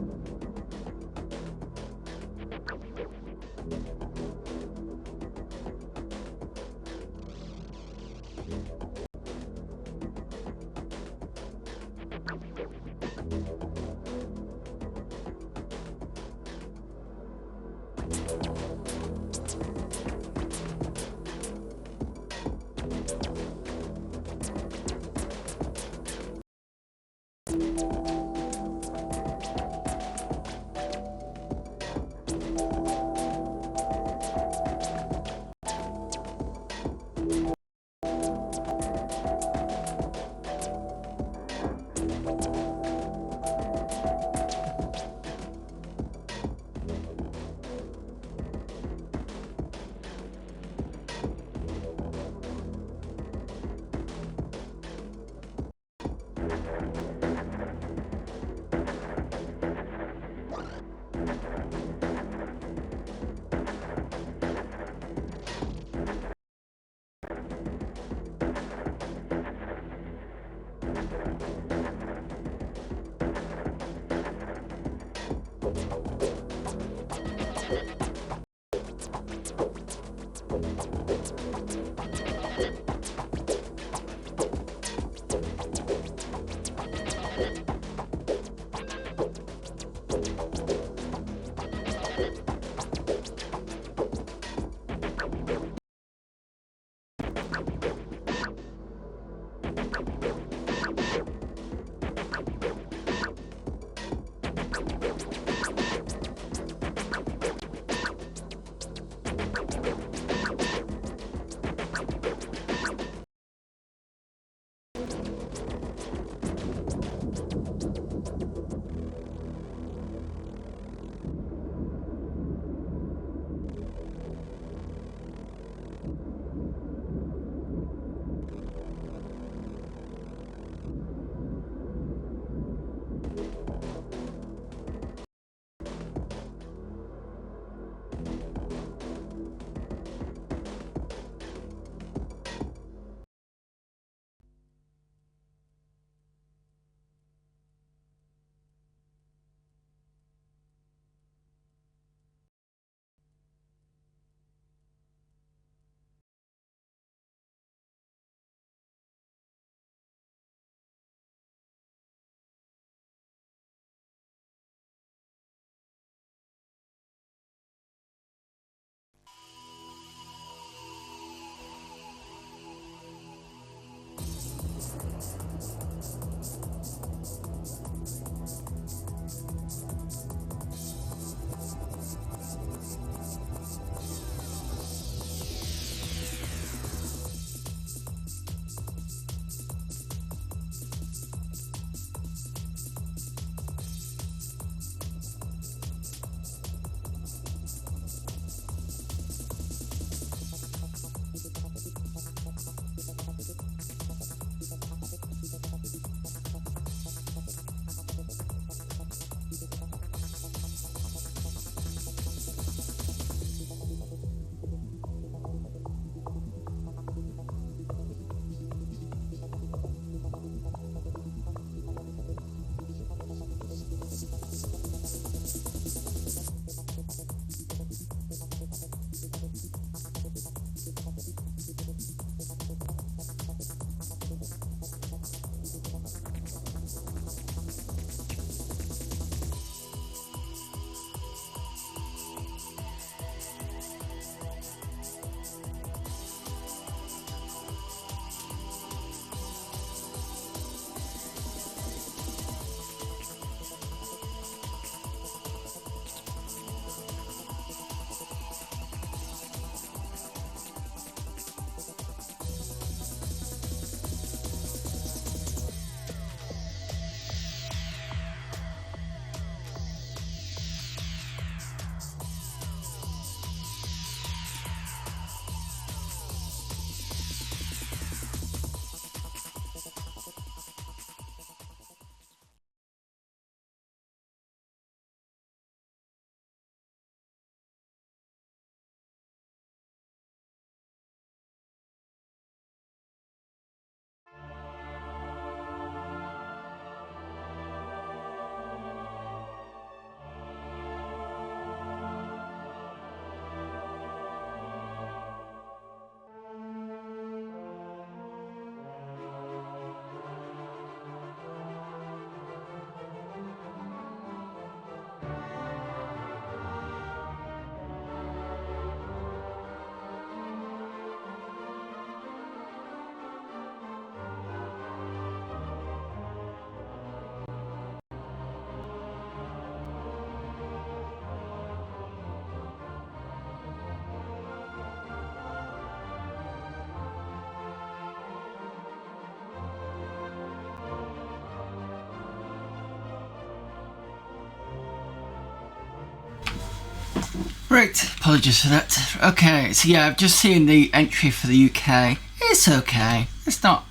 Right, apologies for that. Okay, so yeah, I've just seen the entry for the UK. It's okay. It's not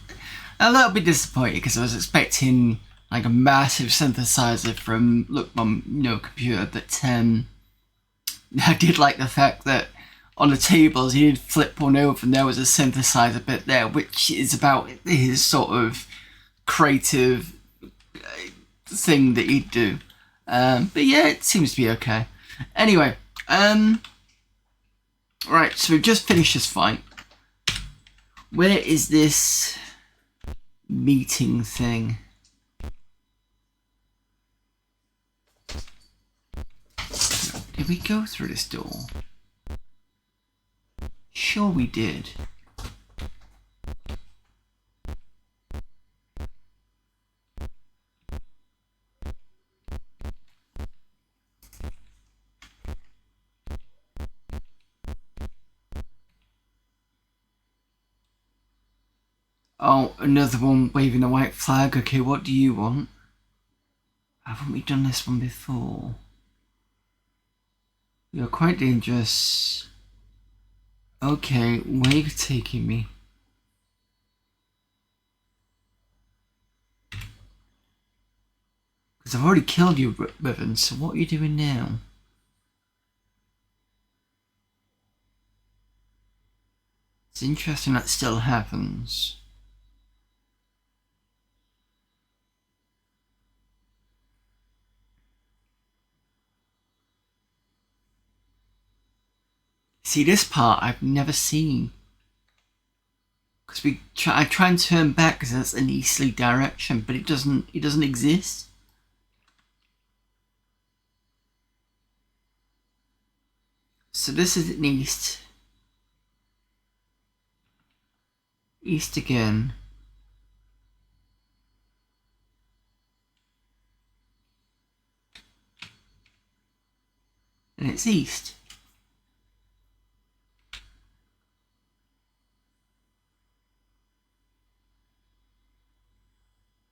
a little bit disappointing because I was expecting like a massive synthesizer from my computer, but I did like the fact that on the tables you did flip one over and there was a synthesizer bit there, which is about his sort of creative thing that he'd do. But yeah, it seems to be okay. Anyway, right, so we've just finished this fight. Where is this meeting thing? Did we go through this door? Sure we did. Oh, another one waving a white flag. Okay, what do you want? Haven't we done this one before? You're quite dangerous. Okay, where are you taking me? Because I've already killed you, Riven, so what are you doing now? It's interesting that still happens. See, this part I've never seen. Because I try and turn back because that's an easterly direction, but it doesn't exist. So this is an east. East again. And it's east.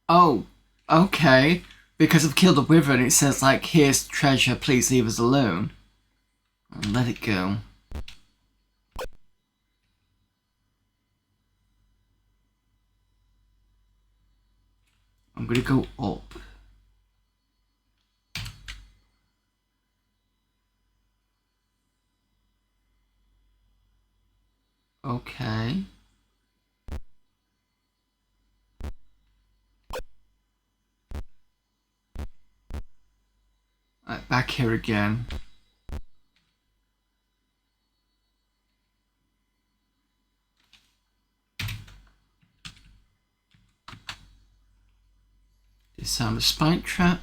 Oh, okay. Because I've killed a wyvern, it says like, here's treasure, please leave us alone. I'll let it go. I'm gonna go up. Okay. Right, back here again. Disarm the spike trap.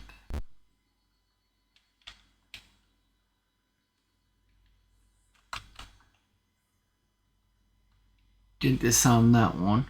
Didn't disarm that one.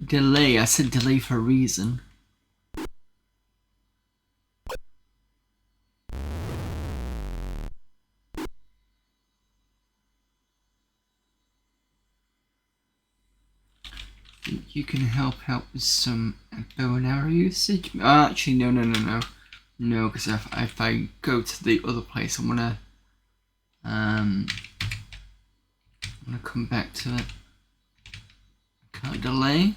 Delay, I said delay for a reason. Think you can help out with some bow and arrow usage. Actually, no, because if I go to the other place, I'm gonna come back to it. Can't delay.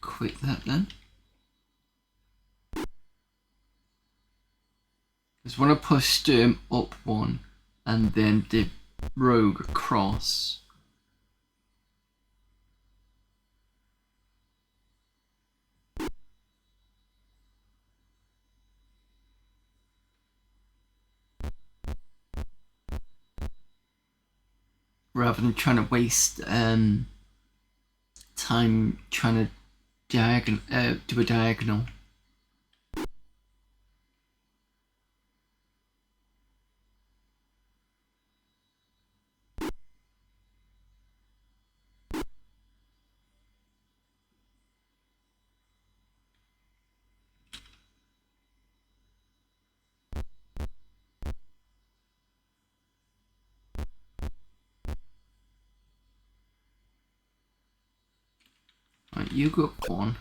Quit that then. Because when I push Sturm up one and then the rogue across, rather than trying to waste time trying to do a diagonal. Right, you go up one.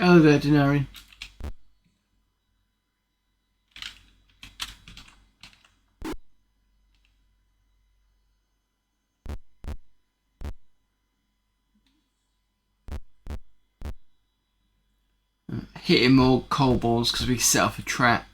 Hello there, Denari. Hitting more kobolds because we set off a trap.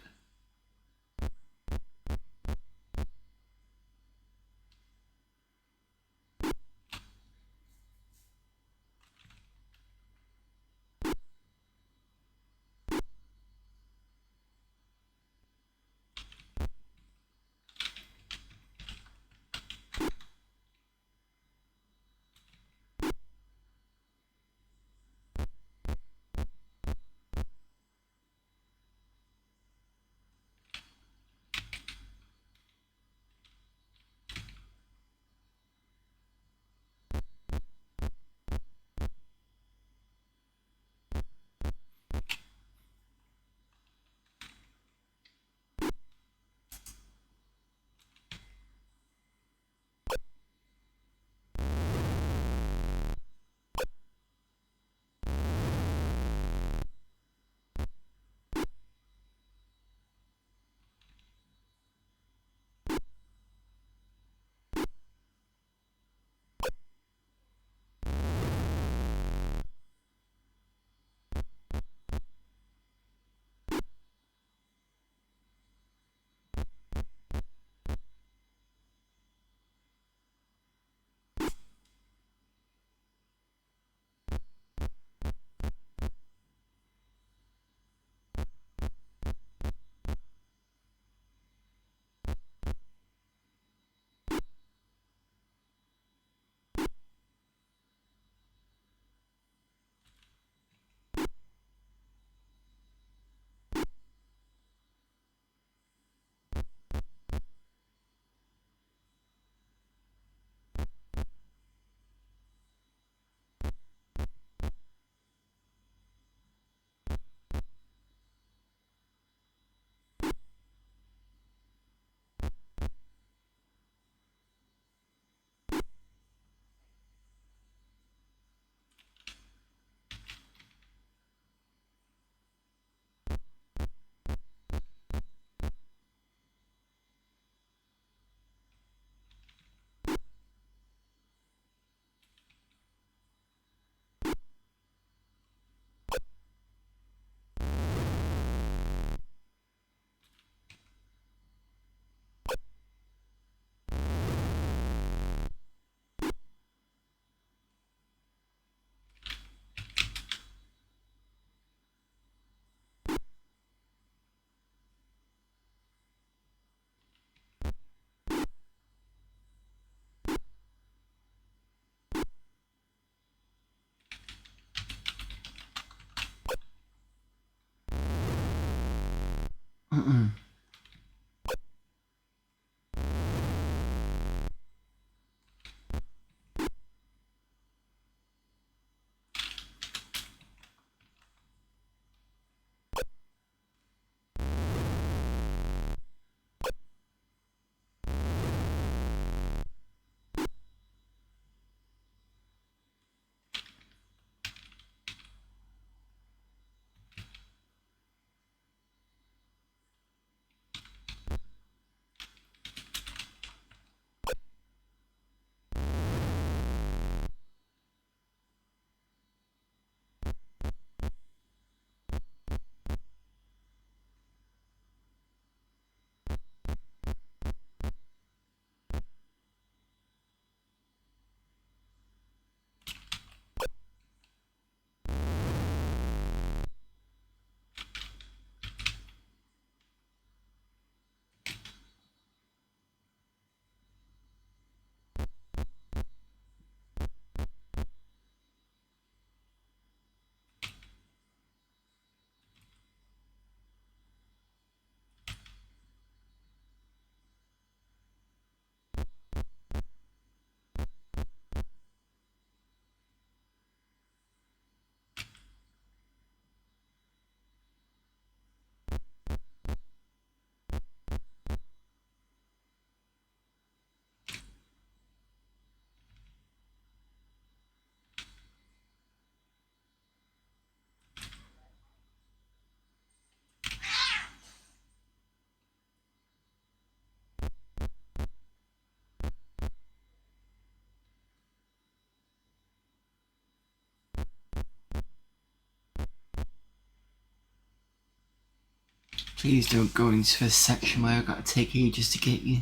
Please don't go into this section where I've got to take ages to get you.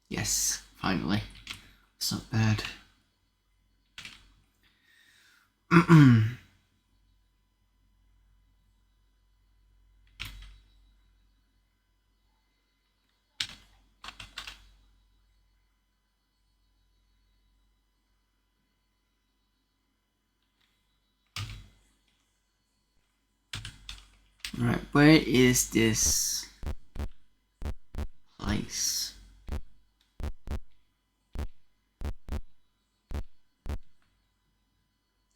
Yes, finally. It's not bad. Right, where is this place?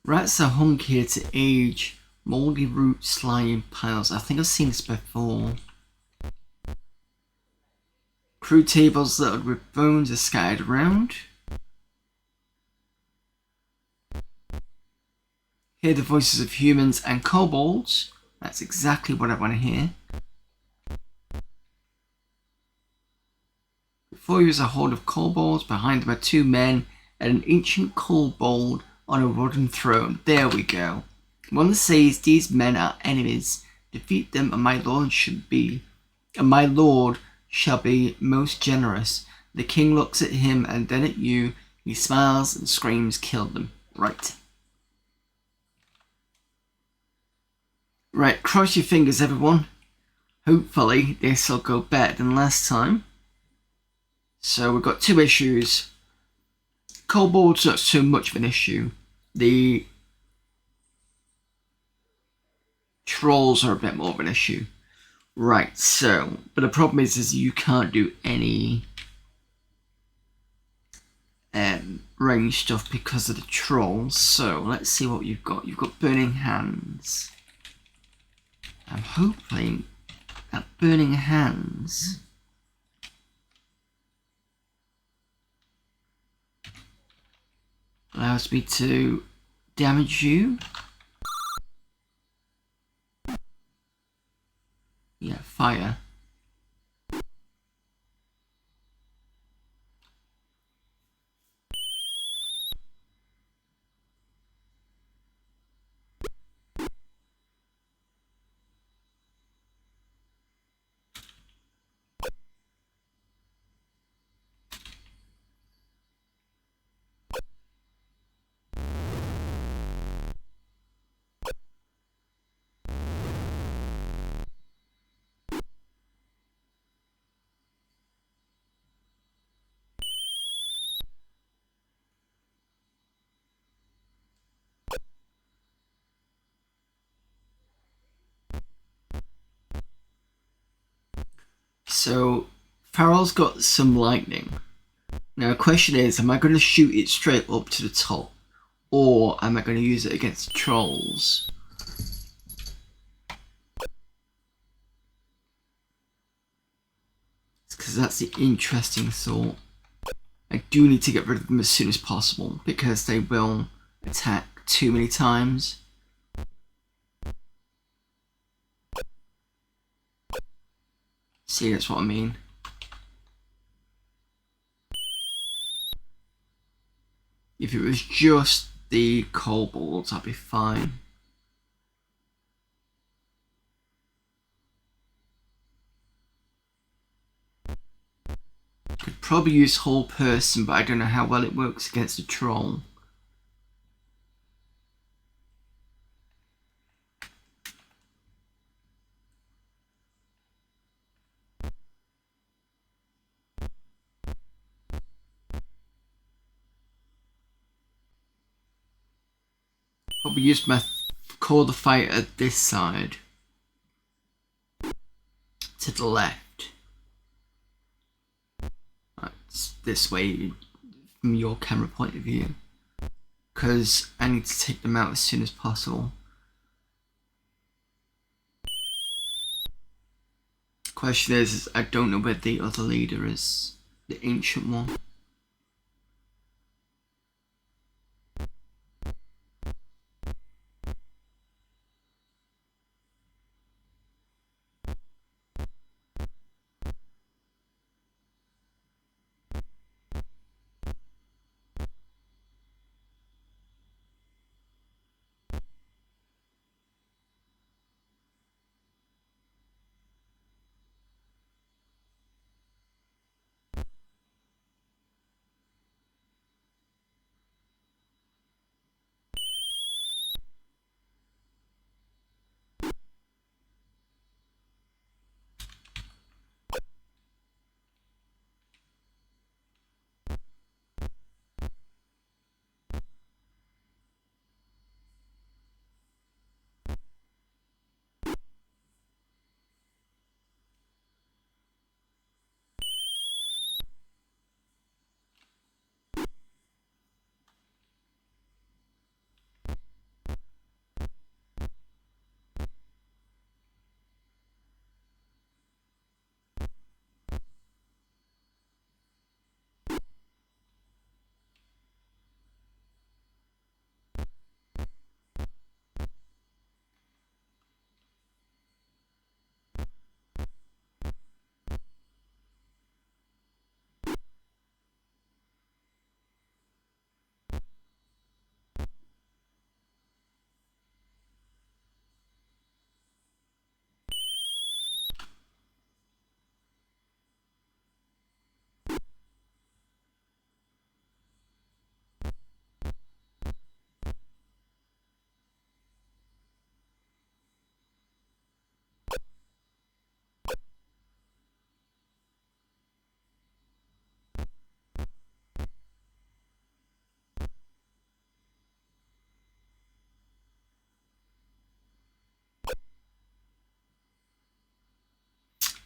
Rats are hung here to age. Moldy roots lie in piles. I think I've seen this before. Crew tables littered with bones are scattered around. Hear the voices of humans and kobolds. That's exactly what I want to hear. Before you is a horde of kobolds. Behind them are two men and an ancient kobold on a wooden throne. There we go. One says these men are enemies. Defeat them and my lord shall be most generous. The king looks at him and then at you. He smiles and screams, kill them. Right. Right, cross your fingers everyone. Hopefully this will go better than last time. So we've got two issues. Kobold's not so much of an issue. The trolls are a bit more of an issue. Right, so, but the problem is you can't do any range stuff because of the trolls. So let's see what you've got. You've got burning hands. I'm hoping that burning hands allows me to damage you. Yeah, fire. So Farrell's got some lightning. Now the question is, am I going to shoot it straight up to the top, or am I going to use it against the trolls? Because that's the interesting thought. I do need to get rid of them as soon as possible, because they will attack too many times. See, that's what I mean. If it was just the kobolds, I'd be fine. Could probably use whole person, but I don't know how well it works against a troll. Probably use my call the fighter this side to the left. It's this way from your camera point of view, because I need to take them out as soon as possible. Question is I don't know where the other leader is, the ancient one.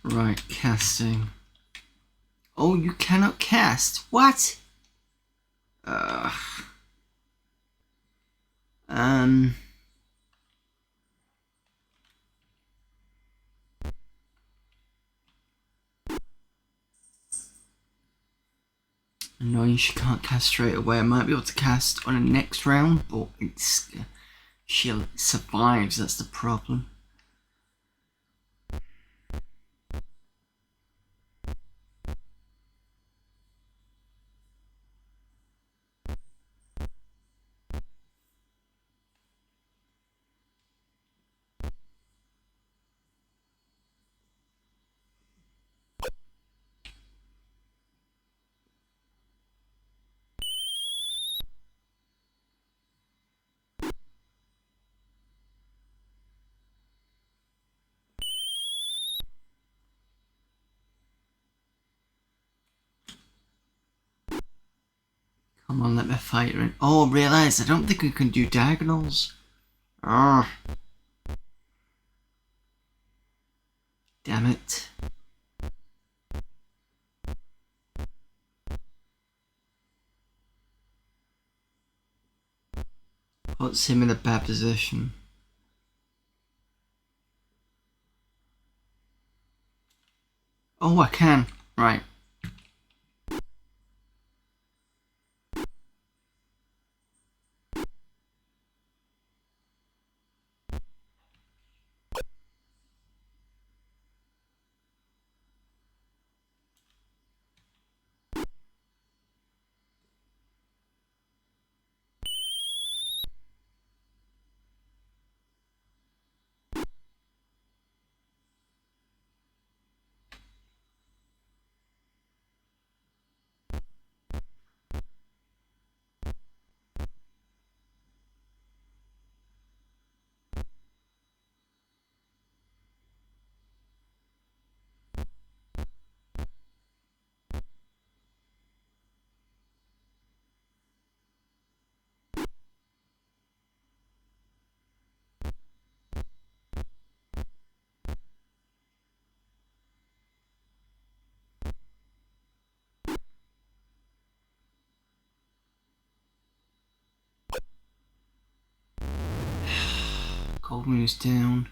Right, casting. Oh, you cannot cast. What? Annoying she can't cast straight away. I might be able to cast on the next round, but it's she survives, that's the problem. Come on, let me fight her in. Oh, I realised I don't think we can do diagonals. Ah. Damn it. puts him in a bad position. Oh, I can. Right. Cold moves down.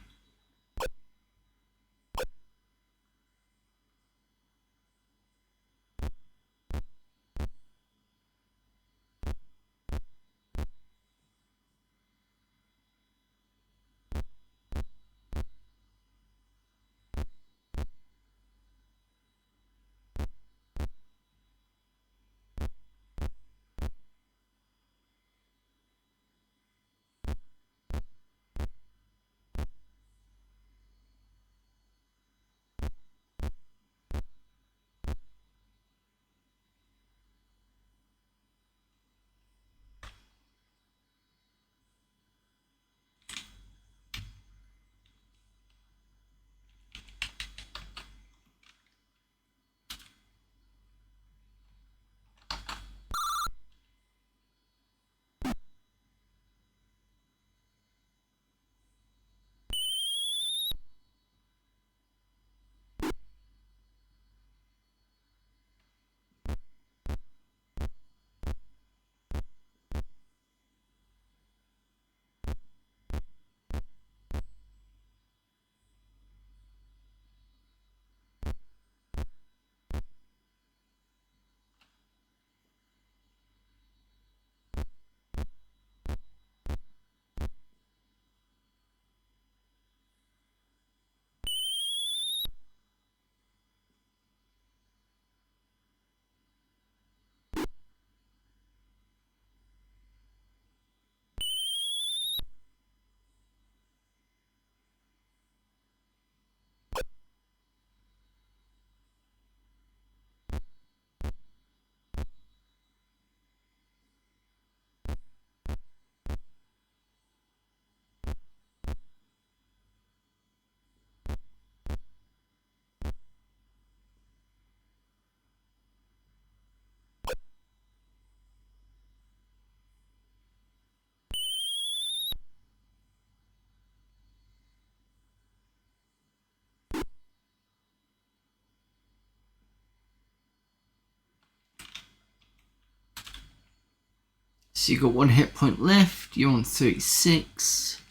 So you got 1 hit point left. You're on 36,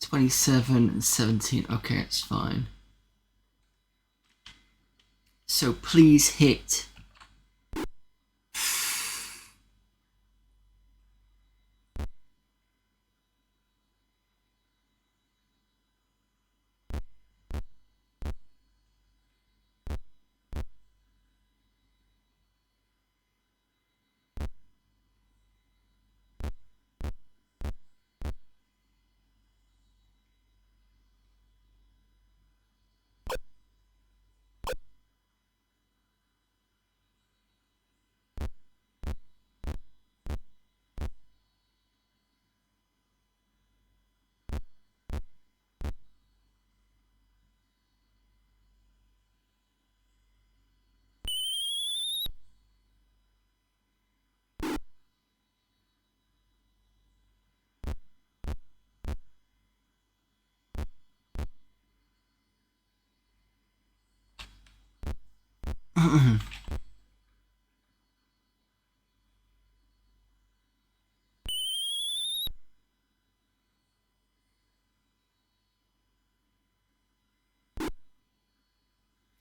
27, and 17. Okay, it's fine. So please hit.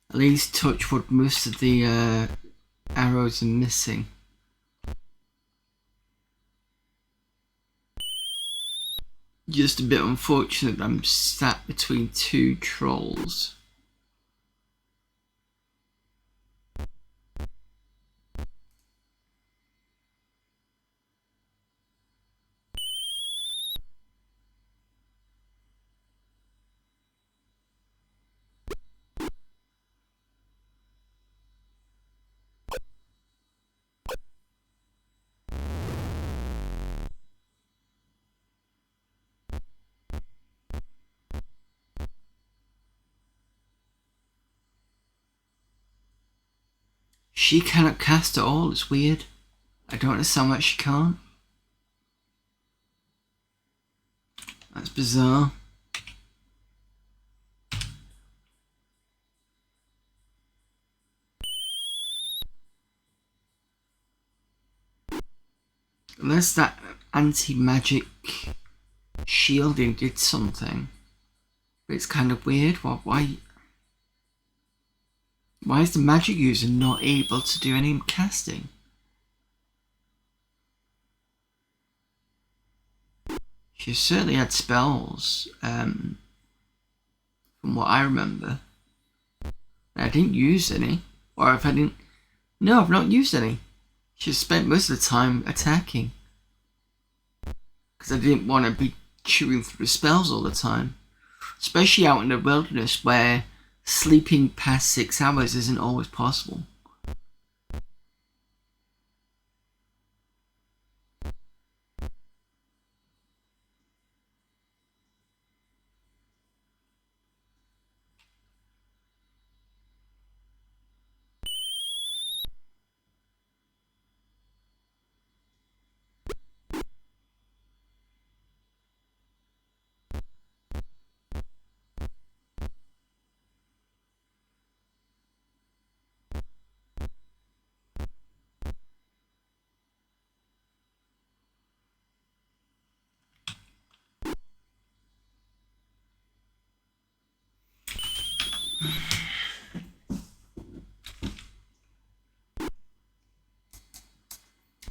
At least touch wood, most of the arrows are missing. Just a bit unfortunate that I'm sat between two trolls. She cannot cast at all, it's weird. I don't understand why she can't. That's bizarre. Unless that anti-magic shielding did something. But it's kind of weird. Why is the magic user not able to do any casting? She certainly had spells, from what I remember. I didn't use any. Or if I didn't... No, I've not used any. She spent most of the time attacking. Because I didn't want to be chewing through spells all the time. Especially out in the wilderness where sleeping past 6 hours isn't always possible.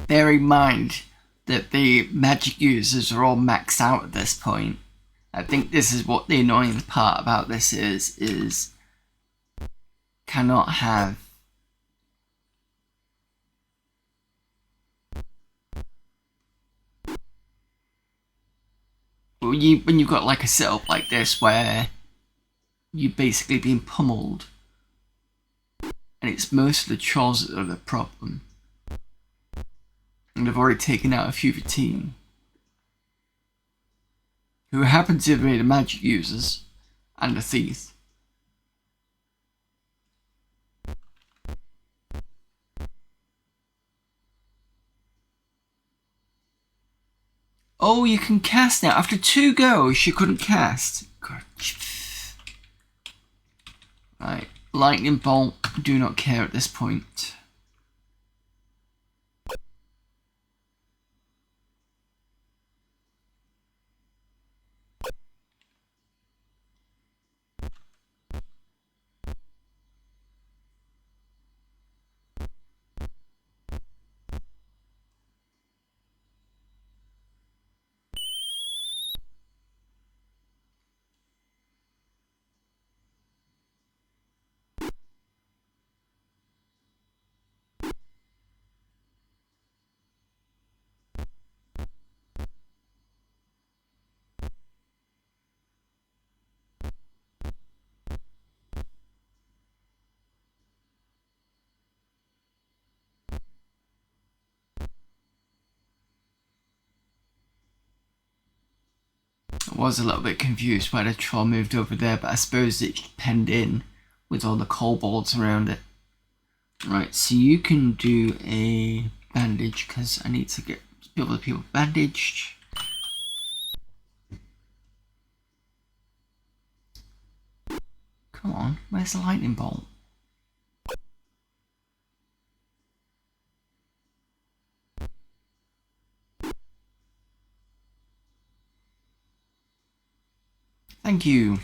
Bear in mind that the magic users are all maxed out at this point. I think this is what the annoying part about this is cannot have when you've got like a setup like this where you're basically being pummeled and it's most of the trolls that are the problem. And they've already taken out a few of the team who happen to be the magic users and the thief. Oh, you can cast now. After 2 goes, she couldn't cast. God. Right, lightning bolt. Do not care at this point. I was a little bit confused why the troll moved over there, but I suppose it's penned in with all the kobolds around it. Right, so you can do a bandage because I need to get other people bandaged. Come on, where's the lightning bolt? Thank you.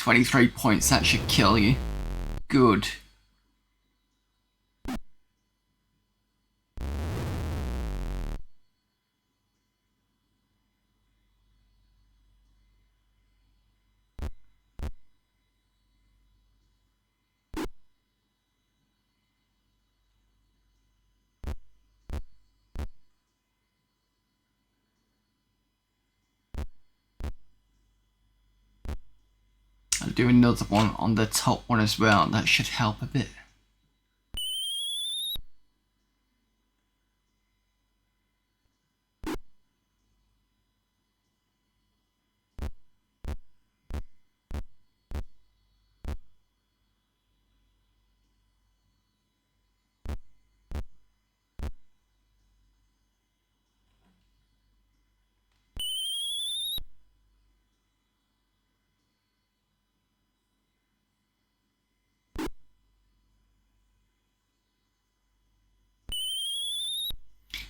23 points, that should kill you. Good. I'll do another one on the top one as well, that should help a bit.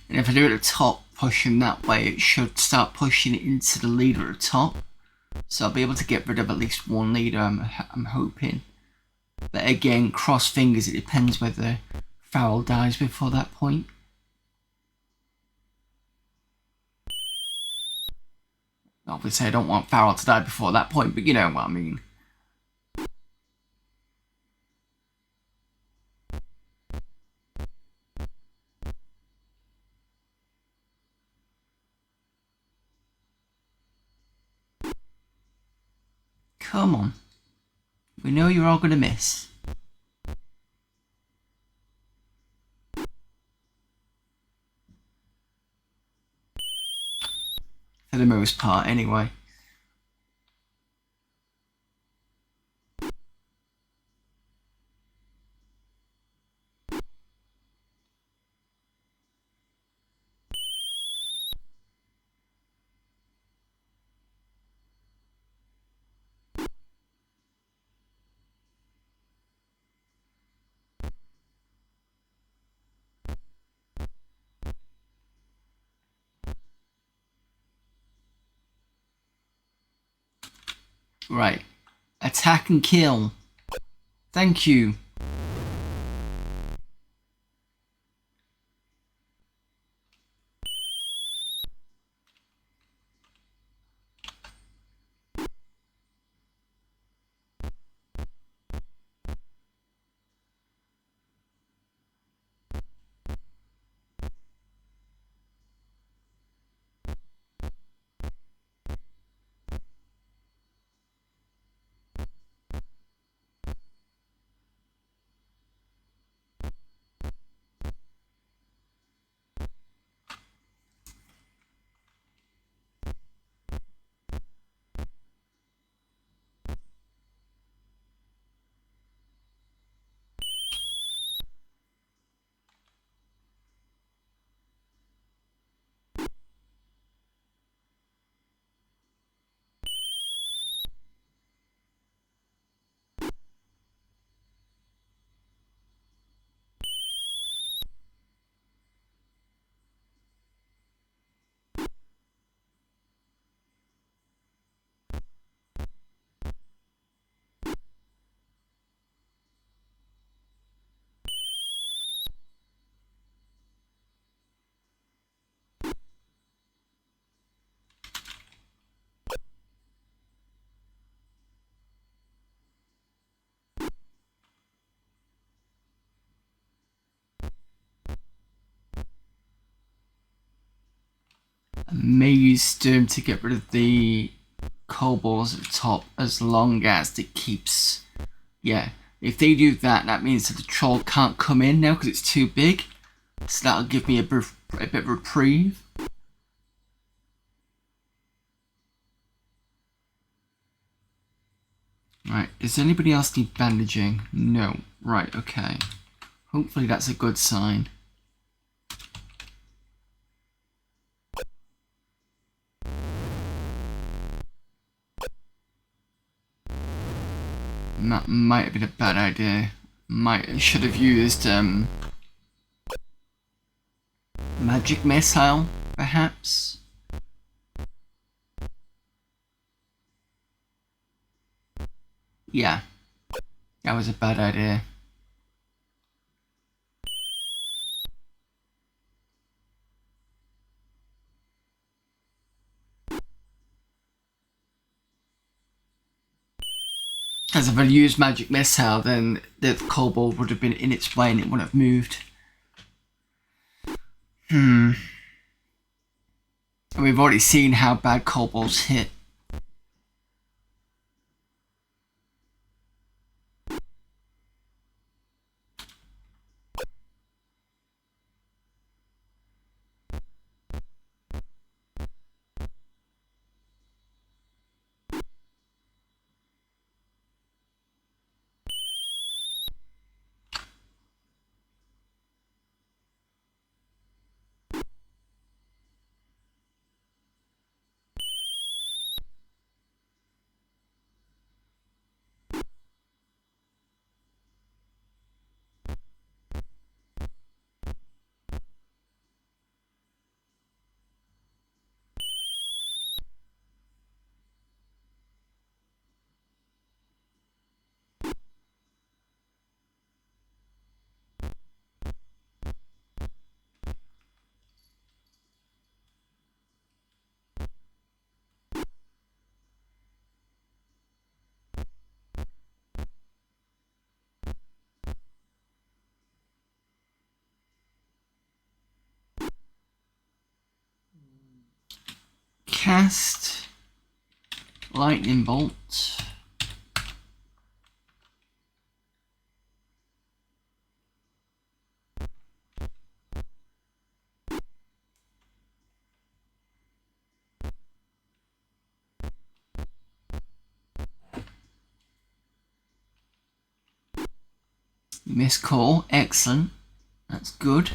And if I do it at the top, pushing that way, it should start pushing it into the leader at the top. So I'll be able to get rid of at least one leader, I'm hoping. But again, cross fingers, it depends whether Farrell dies before that point. Obviously I don't want Farrell to die before that point, but you know what I mean. Come on. We know you're all gonna miss. For the most part, anyway. Right. Attack and kill. Thank you. I may use Sturm to get rid of the kobolds at the top as long as it keeps... Yeah, if they do that, that means that the troll can't come in now because it's too big. So that'll give me a bit of reprieve. Right, does anybody else need bandaging? No. Right, okay. Hopefully that's a good sign. That might have been a bad idea. Should have used magic missile, perhaps. Yeah, that was a bad idea. As if I'd used magic missile, then the kobold would have been in its way and it wouldn't have moved. And we've already seen how bad kobolds hit. Cast lightning bolt. Miss call, excellent. That's good.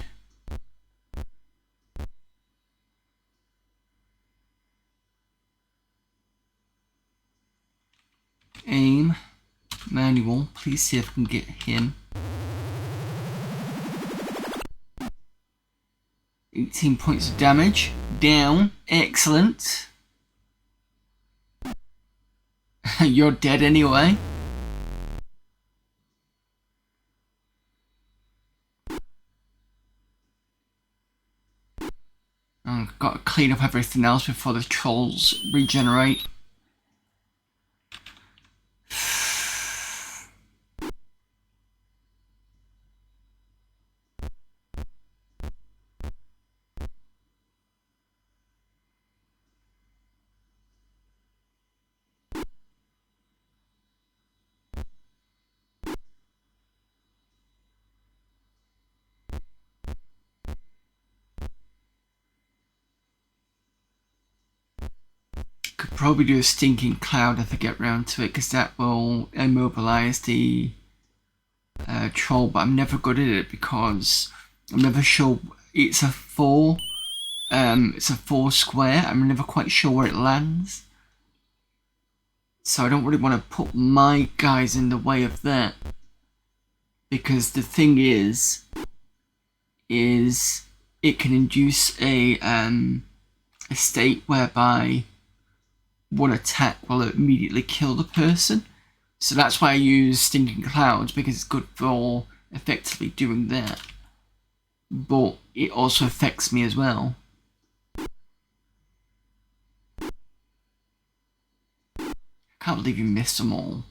Aim, manual, please see if I can get him. 18 points of damage, down, excellent. You're dead anyway. I've got to clean up everything else before the trolls regenerate. Could probably do a stinking cloud if I get round to it, because that will immobilize the troll, but I'm never good at it because I'm never sure. It's a 4 square. I'm never quite sure where it lands, so I don't really want to put my guys in the way of that, because the thing is it can induce a state whereby one attack will immediately kill the person. So that's why I use Stinking Clouds, because it's good for effectively doing that. But it also affects me as well. I can't believe you missed them all.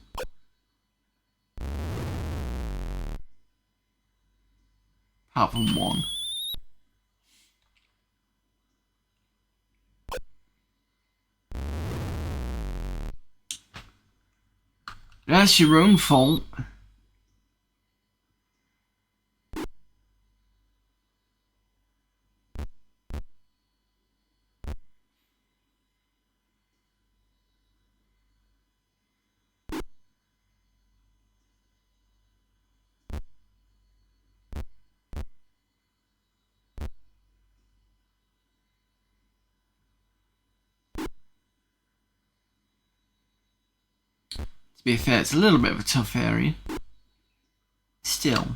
Apart from one. That's your own fault. To be fair, it's a little bit of a tough area. Still.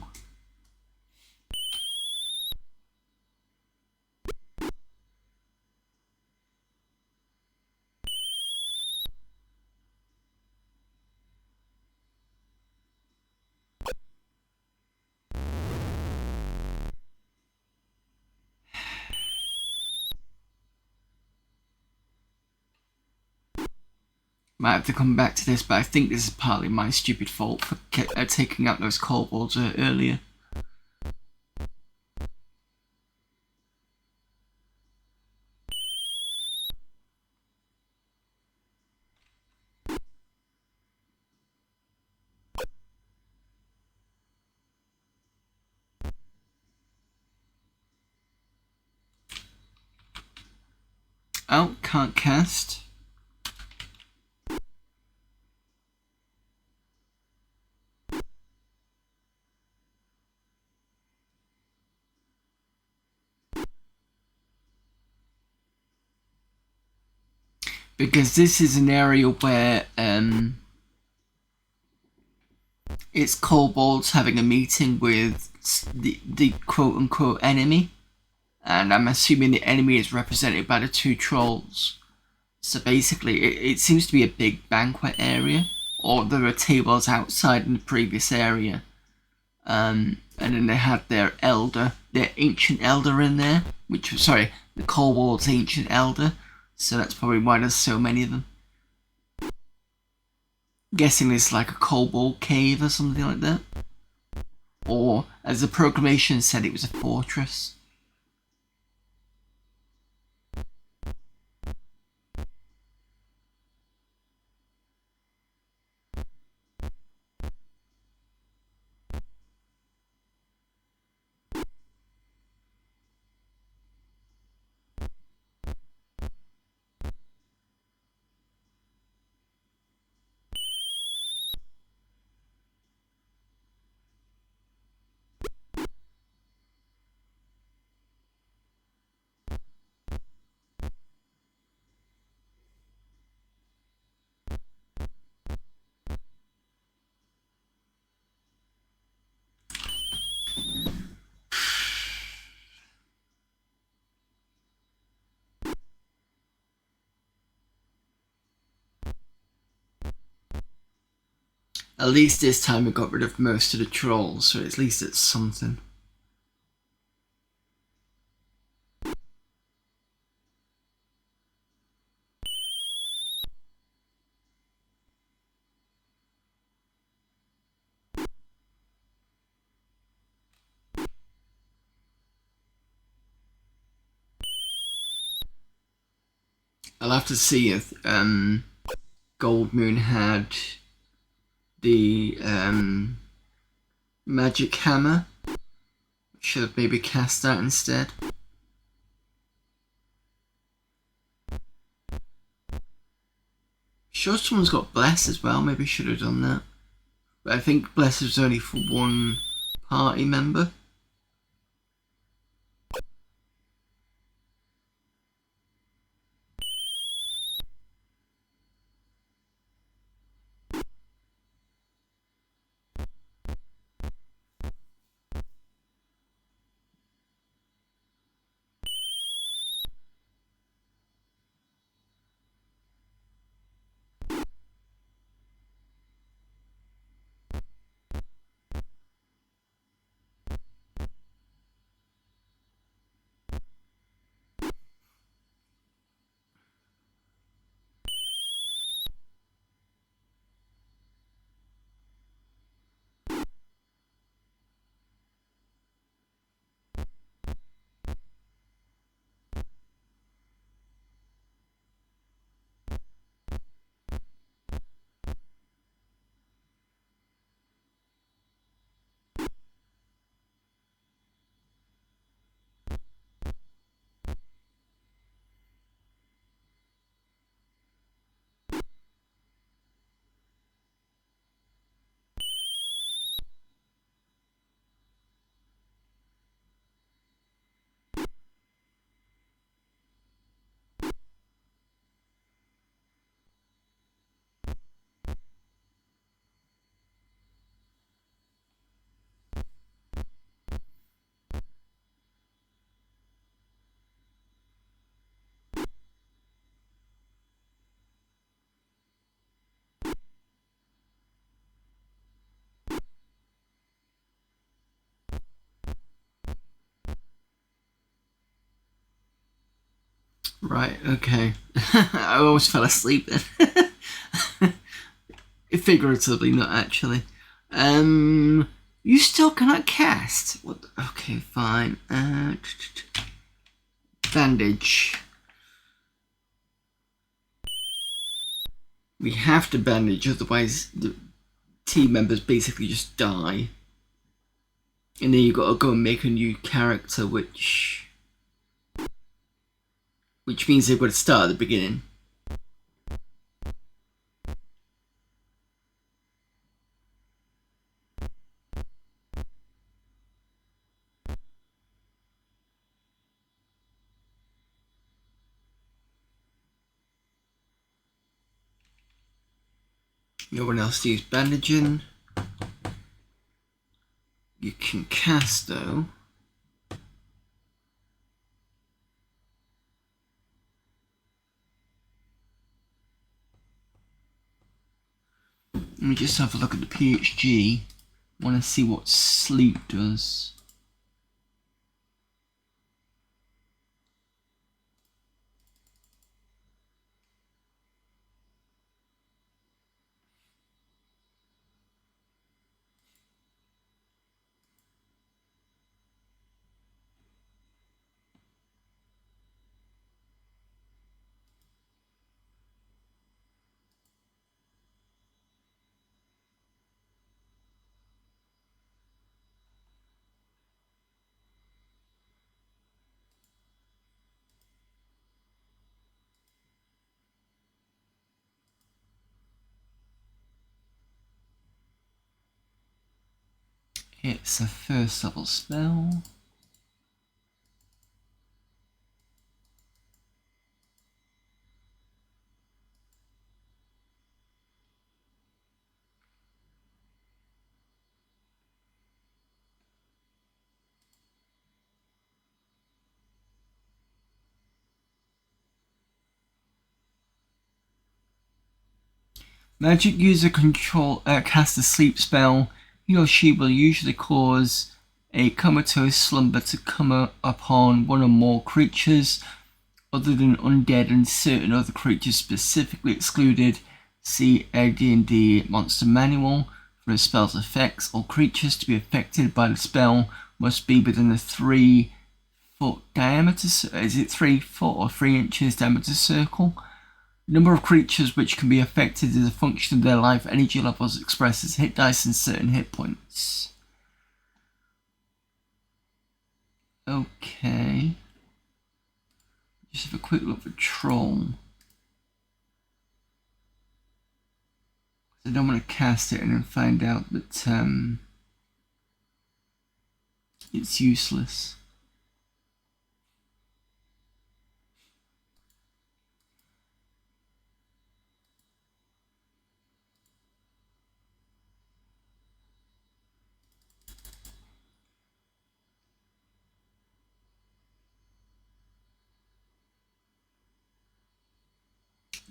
Might have to come back to this, but I think this is partly my stupid fault for taking out those kobolds earlier. Oh, can't cast. Because this is an area where it's kobolds having a meeting with the quote-unquote enemy, and I'm assuming the enemy is represented by the two trolls. So basically it seems to be a big banquet area, or there are tables outside in the previous area, and then they had their ancient elder in there, which was, sorry, the kobold's ancient elder, so that's probably why there's so many of them. Guessing it's like a kobold cave or something like that. Or, as the proclamation said, it was a fortress. At least this time we got rid of most of the trolls, so at least it's something. I'll have to see if Gold Moon had the magic hammer. Should have maybe cast that instead. Sure, someone's got Bless as well. Maybe should have done that. But I think Bless was only for one party member. Right, okay. I almost fell asleep then. Figuratively, not actually. You still cannot cast. What? Okay, fine. Bandage. We have to bandage, otherwise the team members basically just die. And then you got to go and make a new character, which means they've got to start at the beginning. No one else use bandaging. You can cast though. Let me just have a look at the PHG. Want to see what sleep does. It's a first level spell. Magic user cast a sleep spell. He or she will usually cause a comatose slumber to come upon one or more creatures other than undead and certain other creatures specifically excluded. See AD&D Monster Manual for the spell's effects. All creatures to be affected by the spell must be within a 3-foot diameter. Is it 3 foot or 3 inches diameter circle? Number of creatures which can be affected is a function of their life energy levels expressed as hit dice and certain hit points. Okay. Just have a quick look for Troll. I don't want to cast it and then find out that it's useless.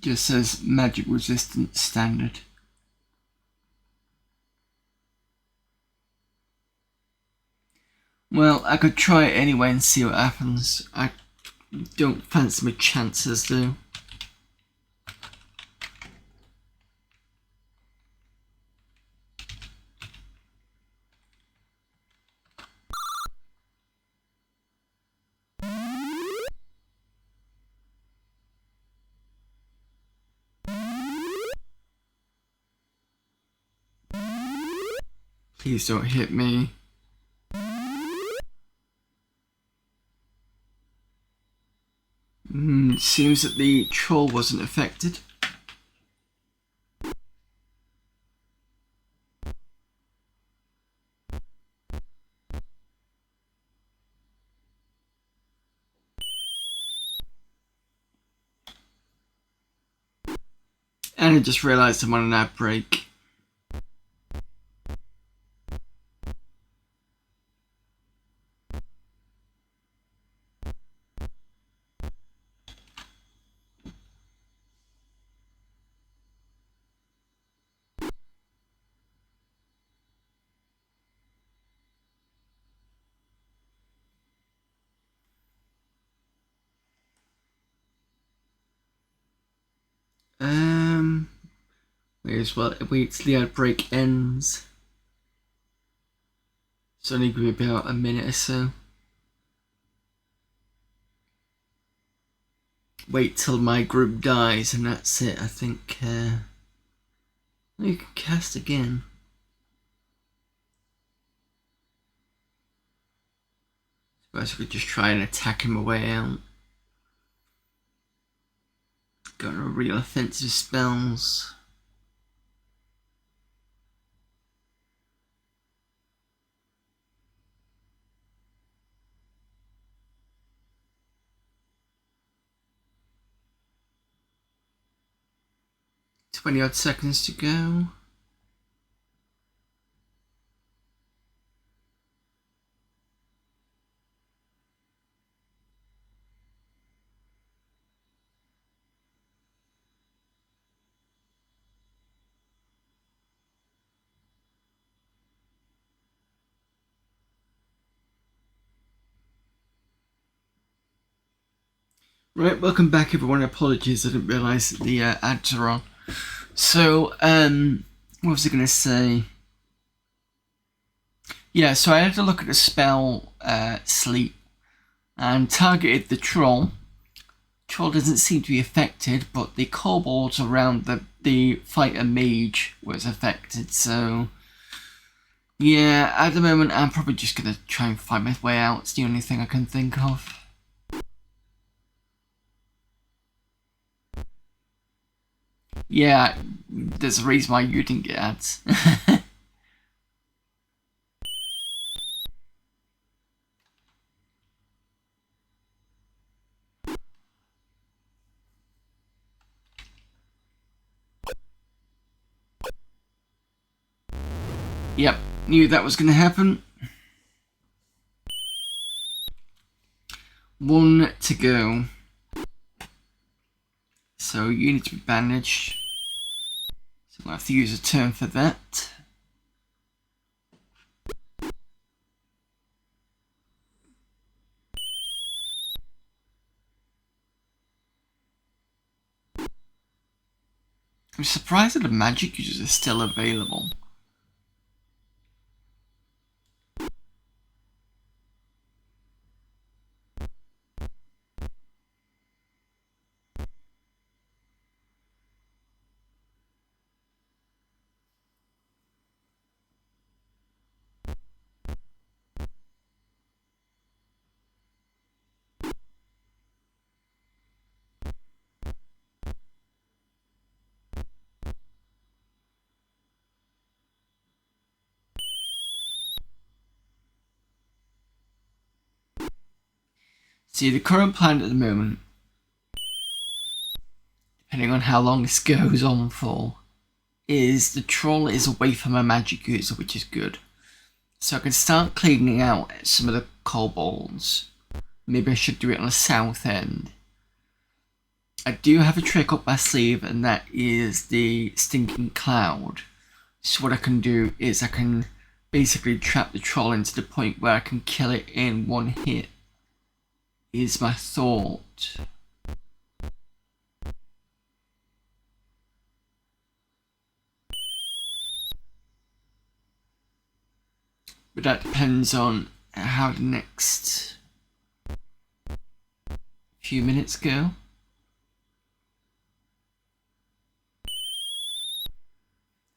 Just says magic resistance standard. Well, I could try it anyway and see what happens. I don't fancy my chances though. Please don't hit me. It seems that the troll wasn't affected. And I just realised I'm on an ad break. May as well wait till the outbreak ends. It's only going to be about a minute or so. Wait till my group dies and that's it. I think you can cast again. Suppose I could just try and attack him away out. Got no real offensive spells. $20 seconds to go. Right, welcome back everyone. Apologies, I didn't realise that the ads are on. So, what was I going to say? Yeah, so I had to look at the spell sleep and targeted the troll. Troll doesn't seem to be affected, but the kobolds around the fighter mage was affected, so yeah, at the moment I'm probably just going to try and find my way out. It's the only thing I can think of. Yeah, there's a reason why you didn't get ads. Yep, knew that was going to happen. 1 to go. So you need to be bandaged. So I'll have to use a turn for that. I'm surprised that the magic users are still available. See, the current plan at the moment, depending on how long this goes on for, is the troll is away from a magic user, which is good. So I can start cleaning out some of the kobolds. Maybe I should do it on the south end. I do have a trick up my sleeve, and that is the stinking cloud. So what I can do is I can basically trap the troll into the point where I can kill it in one hit. Is my thought. But that depends on how the next few minutes go.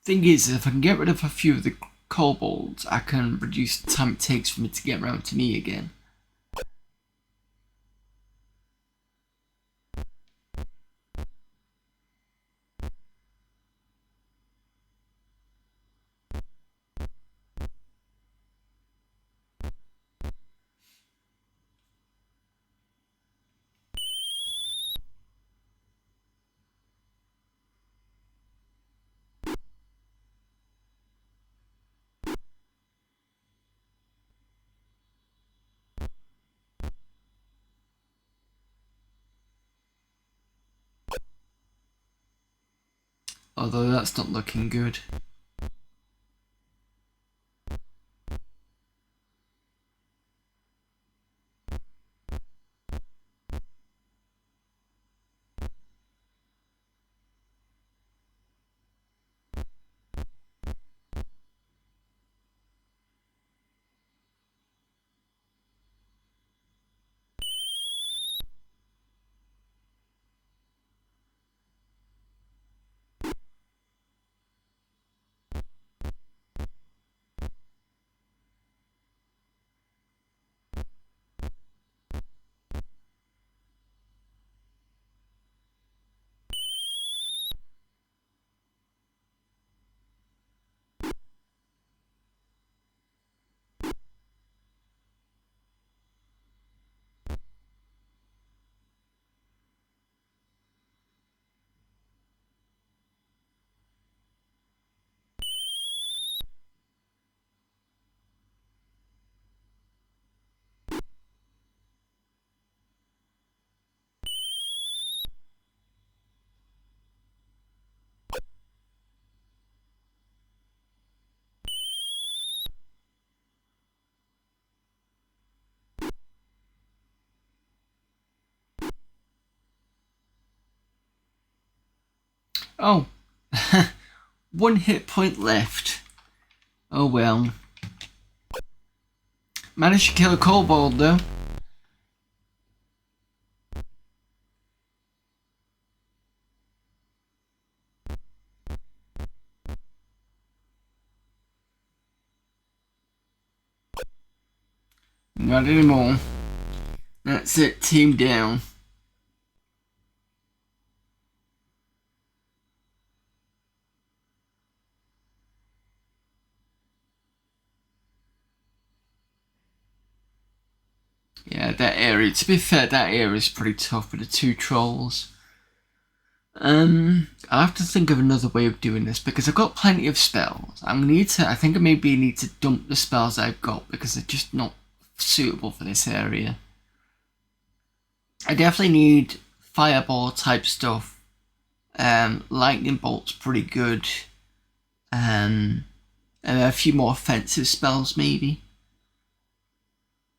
Thing is, if I can get rid of a few of the kobolds, I can reduce the time it takes for me to get around to me again. Although that's not looking good. Oh, 1 hit point left. Oh well. Managed to kill a kobold though. Not anymore. That's it, team down. Yeah, that area, to be fair, that area is pretty tough with the 2 trolls. I have to think of another way of doing this because I've got plenty of spells. I think I maybe need to dump the spells I've got because they're just not suitable for this area. I definitely need fireball type stuff. Lightning bolt's pretty good. And a few more offensive spells maybe.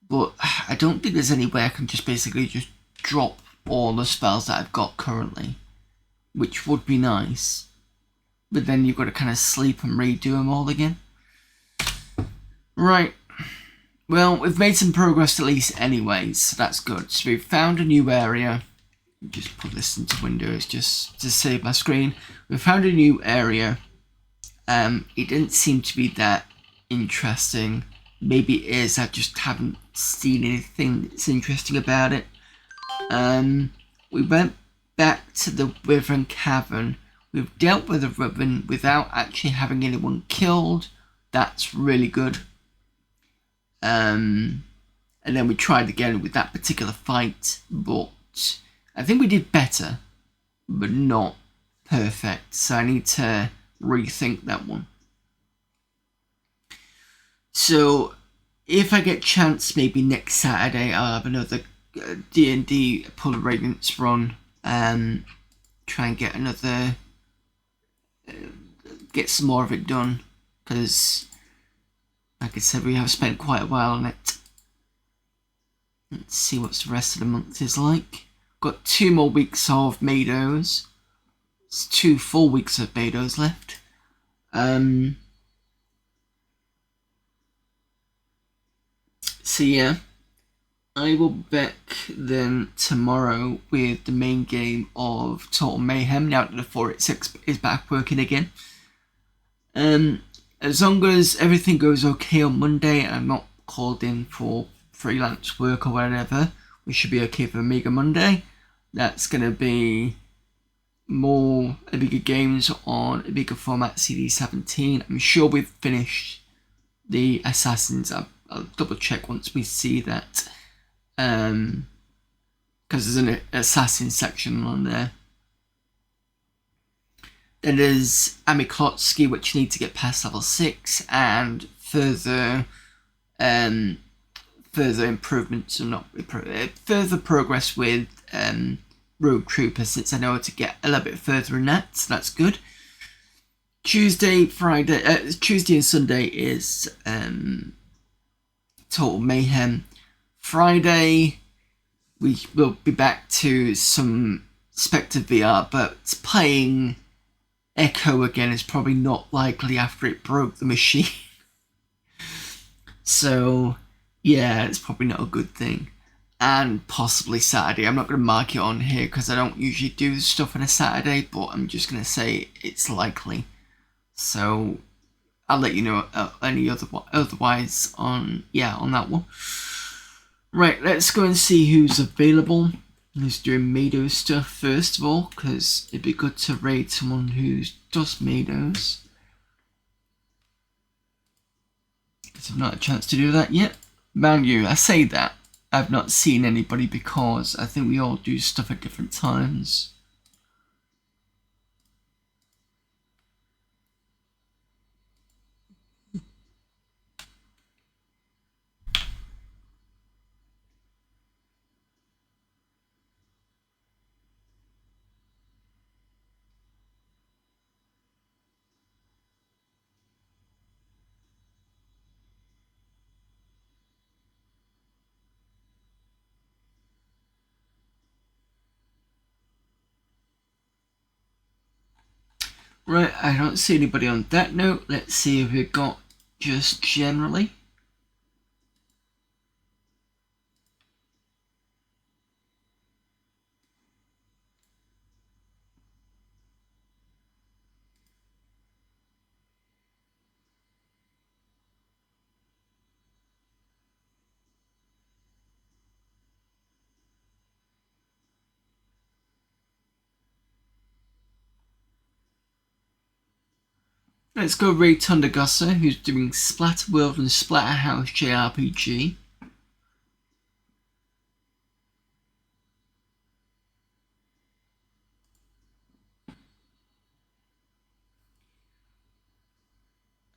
But I don't think there's any way I can just basically just drop all the spells that I've got currently, which would be nice. But then you've got to kind of sleep and redo them all again. Right. Well, we've made some progress at least anyways, so that's good. So we've found a new area. Just put this into Windows just to save my screen. We found a new area. It didn't seem to be that interesting. Maybe it is, I just haven't seen anything that's interesting about it. We went back to the Wyvern Cavern. We've dealt with the Wyvern without actually having anyone killed. That's really good. And then we tried again with that particular fight, but I think we did better, but not perfect. So I need to rethink that one. So if I get a chance, maybe next Saturday I'll have another D&D Pull of Radiance run. Try and get another, get some more of it done, because like I said, we have spent quite a while on it. Let's see what the rest of the month is like. Got 2 more weeks of Meadows. It's 2 full weeks of Meadows left. So yeah, I will be back then tomorrow with the main game of Total Mayhem, now that the 486 is back working again. As long as everything goes okay on Monday and I'm not called in for freelance work or whatever, we should be okay for Omega Monday. That's going to be more bigger games on a bigger format CD17. I'm sure we've finished the Assassins. I'll double check once we see that, because there's an Assassin section on there. Then there's Amiklotski, which need to get past level 6, and further improvements, or not further progress with Rogue Trooper, since I know how to get a little bit further in that, so that's good. Tuesday and Sunday is Total Mayhem. Friday we will be back to some Spectre VR, but playing Echo again is probably not likely after it broke the machine. So yeah, it's probably not a good thing. And possibly Saturday. I'm not going to mark it on here because I don't usually do stuff on a Saturday, but I'm just going to say it's likely. So I'll let you know any otherwise on that one. Right, let's go and see who's available, who's doing Meadows stuff first of all, because it'd be good to raid someone who does Meadows. Because I've not had a chance to do that yet. Mind you, I say that, I've not seen anybody because I think we all do stuff at different times. Right, I don't see anybody on that note. Let's see if we've got just generally. Let's go Ray Thundergusser, who's doing Splatter World and Splatterhouse JRPG.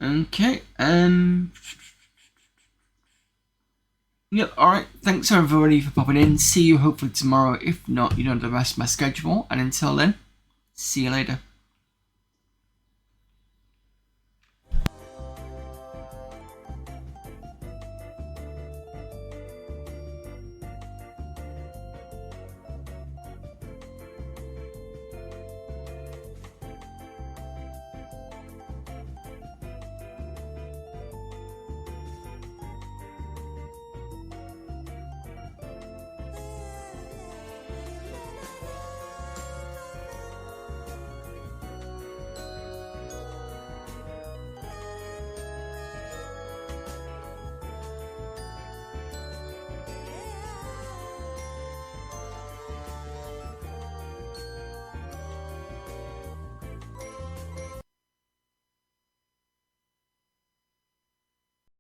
Okay, yep, alright, thanks everybody for popping in. See you hopefully tomorrow. If not, you know the rest of my schedule. And until then, see you later.